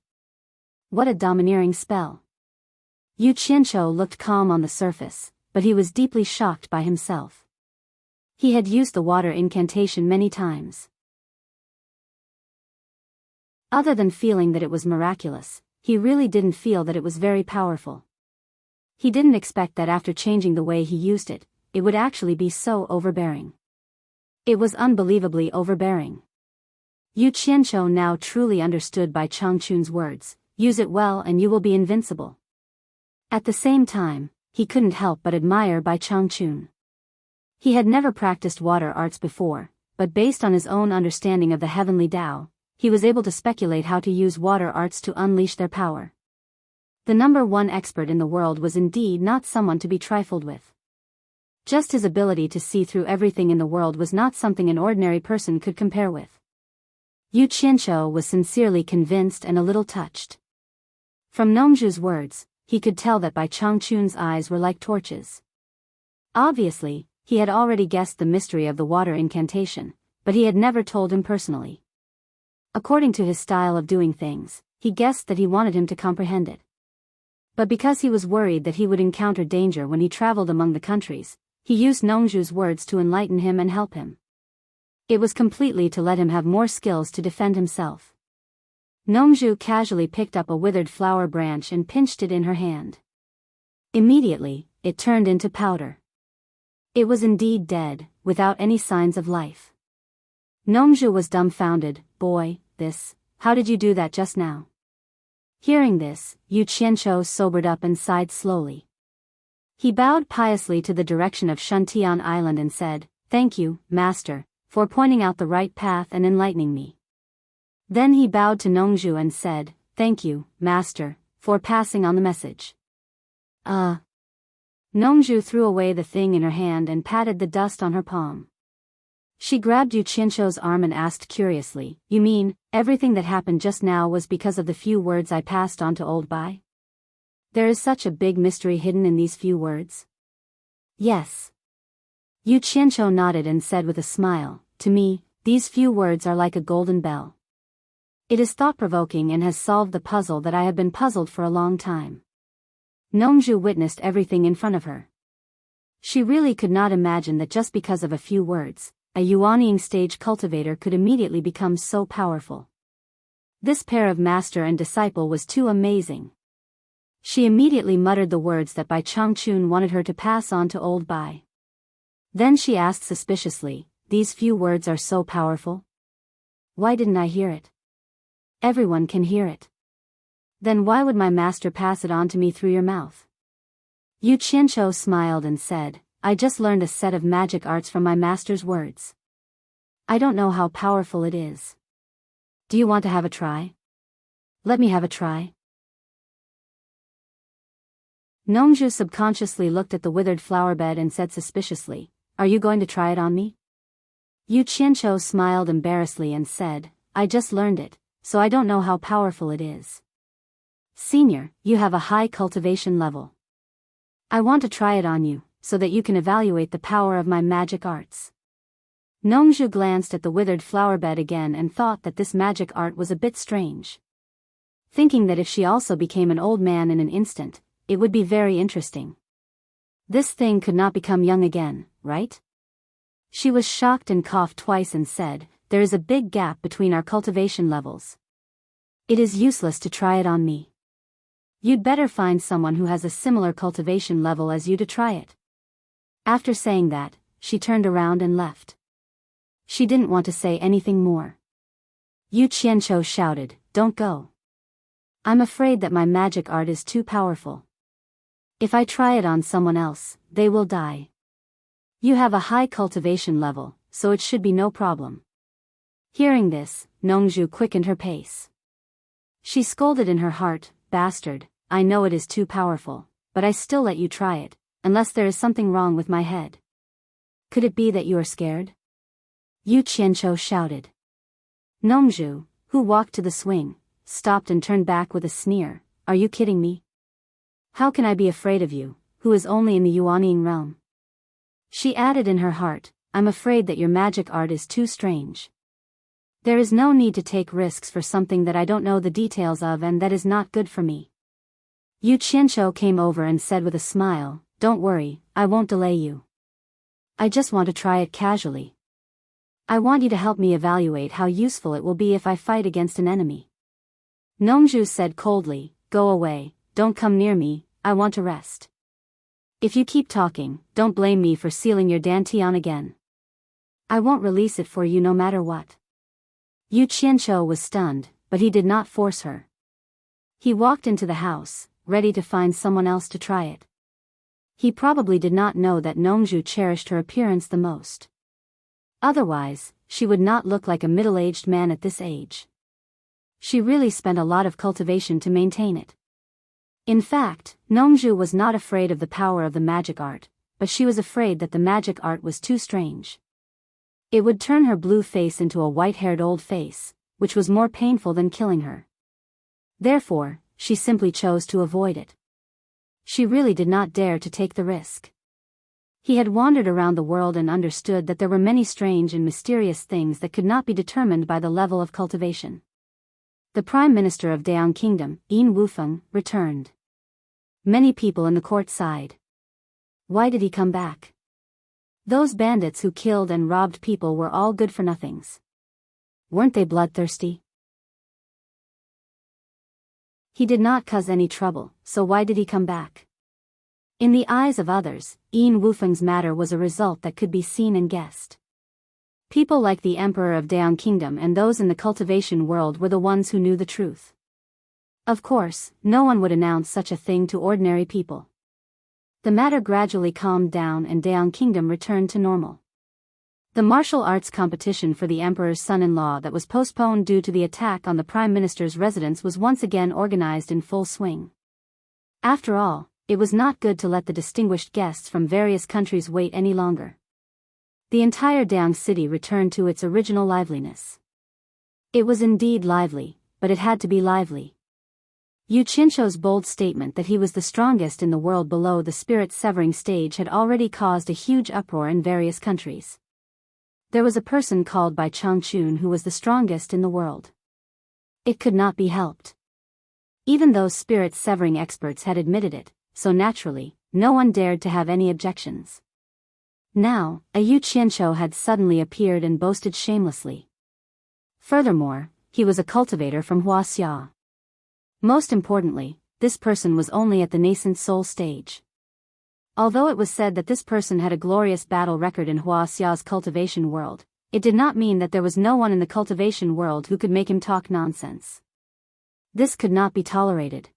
What a domineering spell. Yu Qianqiu looked calm on the surface, but he was deeply shocked by himself. He had used the water incantation many times. Other than feeling that it was miraculous, he really didn't feel that it was very powerful. He didn't expect that after changing the way he used it, it would actually be so overbearing. It was unbelievably overbearing. Yu Qianqiu now truly understood Bai Changchun's words, use it well and you will be invincible. At the same time, he couldn't help but admire Bai Changchun. He had never practiced water arts before, but based on his own understanding of the heavenly Tao, he was able to speculate how to use water arts to unleash their power. The #1 expert in the world was indeed not someone to be trifled with. Just his ability to see through everything in the world was not something an ordinary person could compare with. Yu Qianqiu was sincerely convinced and a little touched. From Nongzhu's words, he could tell that Bai Changchun's eyes were like torches. Obviously, he had already guessed the mystery of the water incantation, but he had never told him personally. According to his style of doing things, he guessed that he wanted him to comprehend it. But because he was worried that he would encounter danger when he traveled among the countries, he used Nongzhu's words to enlighten him and help him. It was completely to let him have more skills to defend himself. Nongzhu casually picked up a withered flower branch and pinched it in her hand. Immediately, it turned into powder. It was indeed dead, without any signs of life. Nongzhu was dumbfounded. Boy, how did you do that just now? Hearing this, Yu Qianqiu sobered up and sighed slowly. He bowed piously to the direction of Shuntian Island and said, "Thank you, Master, for pointing out the right path and enlightening me." Then he bowed to Nongzhu and said, "Thank you, Master, for passing on the message." Nongzhu threw away the thing in her hand and patted the dust on her palm. She grabbed Yu Qianqiu's arm and asked curiously, "You mean, everything that happened just now was because of the few words I passed on to old Bai? There is such a big mystery hidden in these few words?" "Yes." Yu Qianqiu nodded and said with a smile, "To me, these few words are like a golden bell. It is thought-provoking and has solved the puzzle that I have been puzzled for a long time." Nongzhu witnessed everything in front of her. She really could not imagine that just because of a few words, a Yuanying stage cultivator could immediately become so powerful. This pair of master and disciple was too amazing. She immediately muttered the words that Bai Changchun wanted her to pass on to old Bai. Then she asked suspiciously, "These few words are so powerful? Why didn't I hear it? Everyone can hear it. Then why would my master pass it on to me through your mouth?" Yu Qianqiu smiled and said, "I just learned a set of magic arts from my master's words." I don't know how powerful it is. Do you want to have a try? Let me have a try. Nongju subconsciously looked at the withered flower bed and said suspiciously, Are you going to try it on me? Yu Qianqiu smiled embarrassedly and said, I just learned it, so I don't know how powerful it is. Senior, you have a high cultivation level. I want to try it on you, so that you can evaluate the power of my magic arts. Nongju glanced at the withered flower bed again and thought that this magic art was a bit strange. Thinking that if she also became an old man in an instant, it would be very interesting. This thing could not become young again, right? She was shocked and coughed twice and said, There is a big gap between our cultivation levels. It is useless to try it on me. You'd better find someone who has a similar cultivation level as you to try it. After saying that, she turned around and left. She didn't want to say anything more. Yu Qianqiu shouted, Don't go. I'm afraid that my magic art is too powerful. If I try it on someone else, they will die. You have a high cultivation level, so it should be no problem. Hearing this, Nongju quickened her pace. She scolded in her heart, Bastard, I know it is too powerful, but I still let you try it, unless there is something wrong with my head. Could it be that you are scared? Yu Qianqiu shouted. Nongju, who walked to the swing, stopped and turned back with a sneer, Are you kidding me? How can I be afraid of you, who is only in the Yuanying realm? She added in her heart, I'm afraid that your magic art is too strange. There is no need to take risks for something that I don't know the details of and that is not good for me. Yu Qianqiu came over and said with a smile, Don't worry, I won't delay you. I just want to try it casually. I want you to help me evaluate how useful it will be if I fight against an enemy. Nongju said coldly, Go away, don't come near me, I want to rest. If you keep talking, don't blame me for sealing your dantian again. I won't release it for you no matter what. Yu Qianqiu was stunned, but he did not force her. He walked into the house, ready to find someone else to try it. He probably did not know that Nongju cherished her appearance the most. Otherwise, she would not look like a middle-aged man at this age. She really spent a lot of cultivation to maintain it. In fact, Nongju was not afraid of the power of the magic art, but she was afraid that the magic art was too strange. It would turn her blue face into a white-haired old face, which was more painful than killing her. Therefore, she simply chose to avoid it. She really did not dare to take the risk. He had wandered around the world and understood that there were many strange and mysterious things that could not be determined by the level of cultivation. The Prime Minister of Daang Kingdom, Yin Wufeng, returned. Many people in the court sighed. Why did he come back? Those bandits who killed and robbed people were all good-for-nothings. Weren't they bloodthirsty? He did not cause any trouble, so why did he come back? In the eyes of others, Yin Wufeng's matter was a result that could be seen and guessed. People like the Emperor of Daang Kingdom and those in the cultivation world were the ones who knew the truth. Of course, no one would announce such a thing to ordinary people. The matter gradually calmed down and Daang Kingdom returned to normal. The martial arts competition for the Emperor's son-in-law that was postponed due to the attack on the Prime Minister's residence was once again organized in full swing. After all, it was not good to let the distinguished guests from various countries wait any longer. The entire Daang city returned to its original liveliness. It was indeed lively, but it had to be lively. Yu Qianqiu's bold statement that he was the strongest in the world below the spirit-severing stage had already caused a huge uproar in various countries. There was a person called by Changchun who was the strongest in the world. It could not be helped. Even those spirit-severing experts had admitted it, so naturally, no one dared to have any objections. Now, a Yu Qianqiu had suddenly appeared and boasted shamelessly. Furthermore, he was a cultivator from Huaxia. Most importantly, this person was only at the nascent soul stage. Although it was said that this person had a glorious battle record in Huaxia's cultivation world, it did not mean that there was no one in the cultivation world who could make him talk nonsense. This could not be tolerated.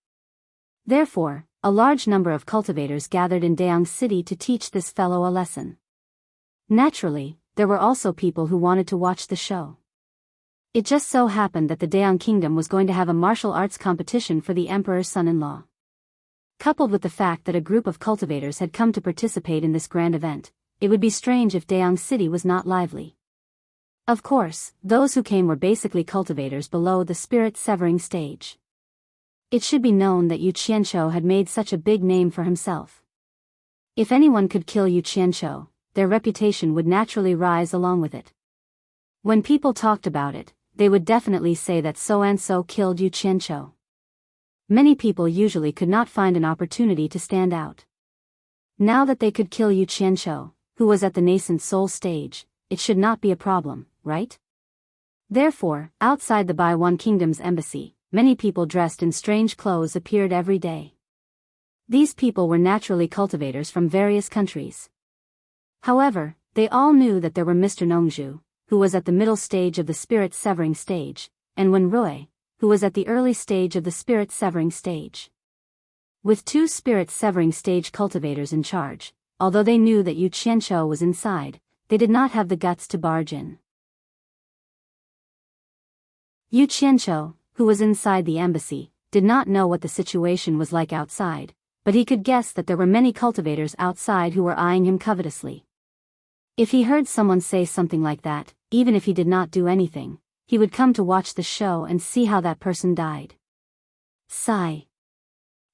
Therefore, a large number of cultivators gathered in Daang City to teach this fellow a lesson. Naturally, there were also people who wanted to watch the show. It just so happened that the Daeong Kingdom was going to have a martial arts competition for the emperor's son-in-law. Coupled with the fact that a group of cultivators had come to participate in this grand event, it would be strange if Daeong City was not lively. Of course, those who came were basically cultivators below the spirit-severing stage. It should be known that Yu Qianqiu had made such a big name for himself. If anyone could kill Yu Qianqiu, their reputation would naturally rise along with it. When people talked about it, they would definitely say that so-and-so killed Yu Qianqiu. Many people usually could not find an opportunity to stand out. Now that they could kill Yu Qianqiu, who was at the nascent soul stage, it should not be a problem, right? Therefore, outside the Baiwan Kingdom's embassy, many people dressed in strange clothes appeared every day. These people were naturally cultivators from various countries. However, they all knew that there were Mr. Nongzhu, who was at the middle stage of the spirit-severing stage, and Wen Rui, who was at the early stage of the spirit-severing stage. With two spirit-severing stage cultivators in charge, although they knew that Yu Qianqiu was inside, they did not have the guts to barge in. Yu Qianqiu, who was inside the embassy, did not know what the situation was like outside, but he could guess that there were many cultivators outside who were eyeing him covetously. If he heard someone say something like that, even if he did not do anything, he would come to watch the show and see how that person died. Sigh.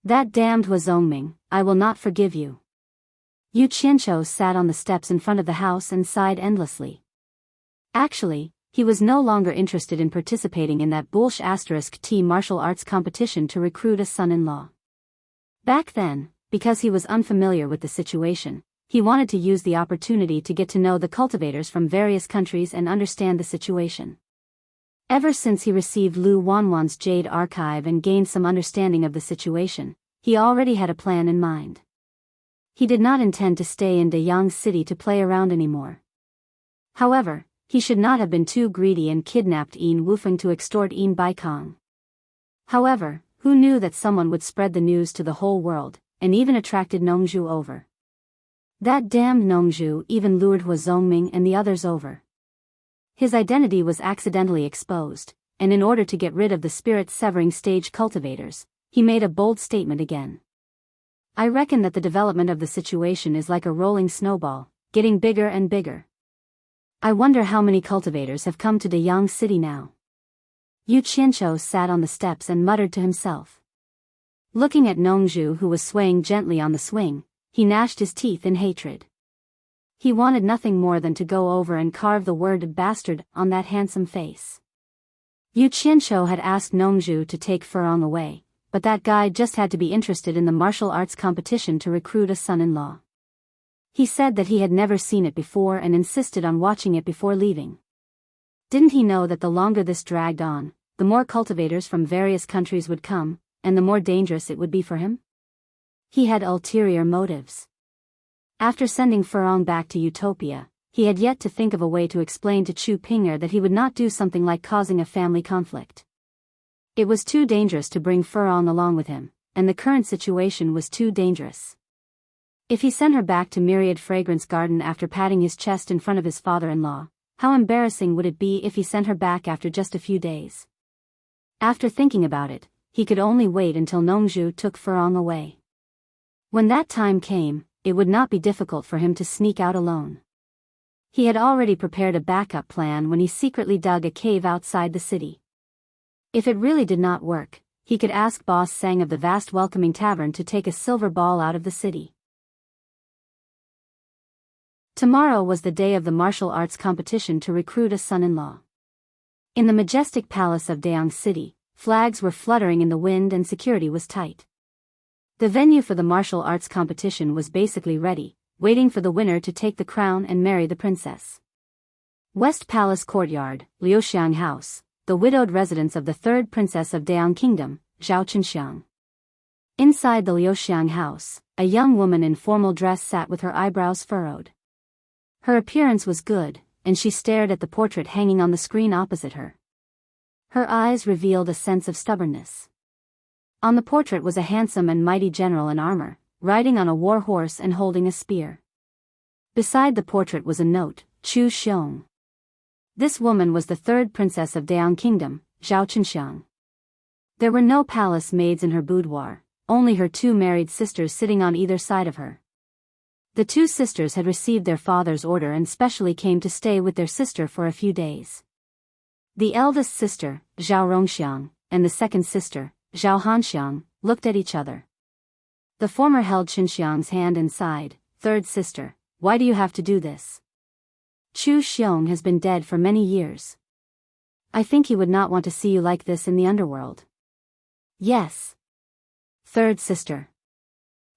That damned Hua Zongming, I will not forgive you. Yu Qianqiu sat on the steps in front of the house and sighed endlessly. Actually, he was no longer interested in participating in that *T martial arts competition to recruit a son-in-law. Back then, because he was unfamiliar with the situation, he wanted to use the opportunity to get to know the cultivators from various countries and understand the situation. Ever since he received Lu Wanwan's Jade Archive and gained some understanding of the situation, he already had a plan in mind. He did not intend to stay in Daeong City to play around anymore. However, he should not have been too greedy and kidnapped Yin Wufeng to extort Yin Baikong. However, who knew that someone would spread the news to the whole world, and even attracted Nongzhu over? That damned Nongzhu even lured Hua Zongming and the others over. His identity was accidentally exposed, and in order to get rid of the spirit-severing stage cultivators, he made a bold statement again. I reckon that the development of the situation is like a rolling snowball, getting bigger and bigger. I wonder how many cultivators have come to Daeong City now. Yu Qianqiu sat on the steps and muttered to himself. Looking at Nongzhu, who was swaying gently on the swing, he gnashed his teeth in hatred. He wanted nothing more than to go over and carve the word bastard on that handsome face. Yu Qianqiu had asked Nongzhu to take Furong away, but that guy just had to be interested in the martial arts competition to recruit a son-in-law. He said that he had never seen it before and insisted on watching it before leaving. Didn't he know that the longer this dragged on, the more cultivators from various countries would come, and the more dangerous it would be for him? He had ulterior motives. After sending Furong back to Utopia, he had yet to think of a way to explain to Chu Ping'er that he would not do something like causing a family conflict. It was too dangerous to bring Furong along with him, and the current situation was too dangerous. If he sent her back to Myriad Fragrance Garden after patting his chest in front of his father-in-law, how embarrassing would it be if he sent her back after just a few days? After thinking about it, he could only wait until Nongzhu took Furong away. When that time came, it would not be difficult for him to sneak out alone. He had already prepared a backup plan when he secretly dug a cave outside the city. If it really did not work, he could ask Boss Sang of the vast welcoming tavern to take a silver ball out of the city. Tomorrow was the day of the martial arts competition to recruit a son-in-law. In the majestic palace of Daeong City, flags were fluttering in the wind and security was tight. The venue for the martial arts competition was basically ready, waiting for the winner to take the crown and marry the princess. West Palace Courtyard, Liuxiang House, the widowed residence of the third princess of Daeong Kingdom, Zhao Chenxiang. Inside the Liuxiang house, a young woman in formal dress sat with her eyebrows furrowed. Her appearance was good, and she stared at the portrait hanging on the screen opposite her. Her eyes revealed a sense of stubbornness. On the portrait was a handsome and mighty general in armor, riding on a war horse and holding a spear. Beside the portrait was a note, Chu Xiong. This woman was the third princess of Daang Kingdom, Zhao Chenxiang. There were no palace maids in her boudoir, only her two married sisters sitting on either side of her. The two sisters had received their father's order and specially came to stay with their sister for a few days. The eldest sister, Zhao Rongxiang, and the second sister, Zhao Hanxiang, looked at each other. The former held Chenxiang's hand and sighed, "Third sister, why do you have to do this? Chu Xiong has been dead for many years. I think he would not want to see you like this in the underworld." "Yes. Third sister."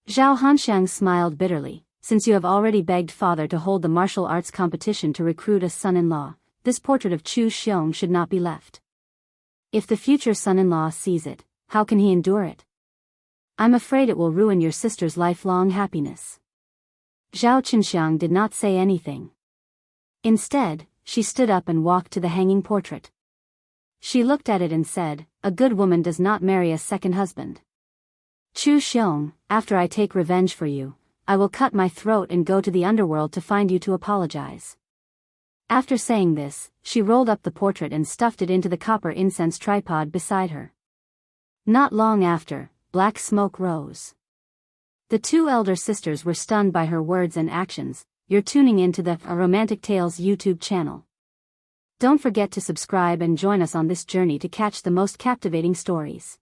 Zhao Hanxiang smiled bitterly. "Since you have already begged father to hold the martial arts competition to recruit a son-in-law, this portrait of Chu Xiong should not be left. If the future son-in-law sees it, how can he endure it? I'm afraid it will ruin your sister's lifelong happiness." Zhao Chenxiang did not say anything. Instead, she stood up and walked to the hanging portrait. She looked at it and said, "A good woman does not marry a second husband. Chu Xiong, after I take revenge for you, I will cut my throat and go to the underworld to find you to apologize." After saying this, she rolled up the portrait and stuffed it into the copper incense tripod beside her. Not long after, black smoke rose. The two elder sisters were stunned by her words and actions. You're tuning into the Romantic Tales YouTube channel. Don't forget to subscribe and join us on this journey to catch the most captivating stories.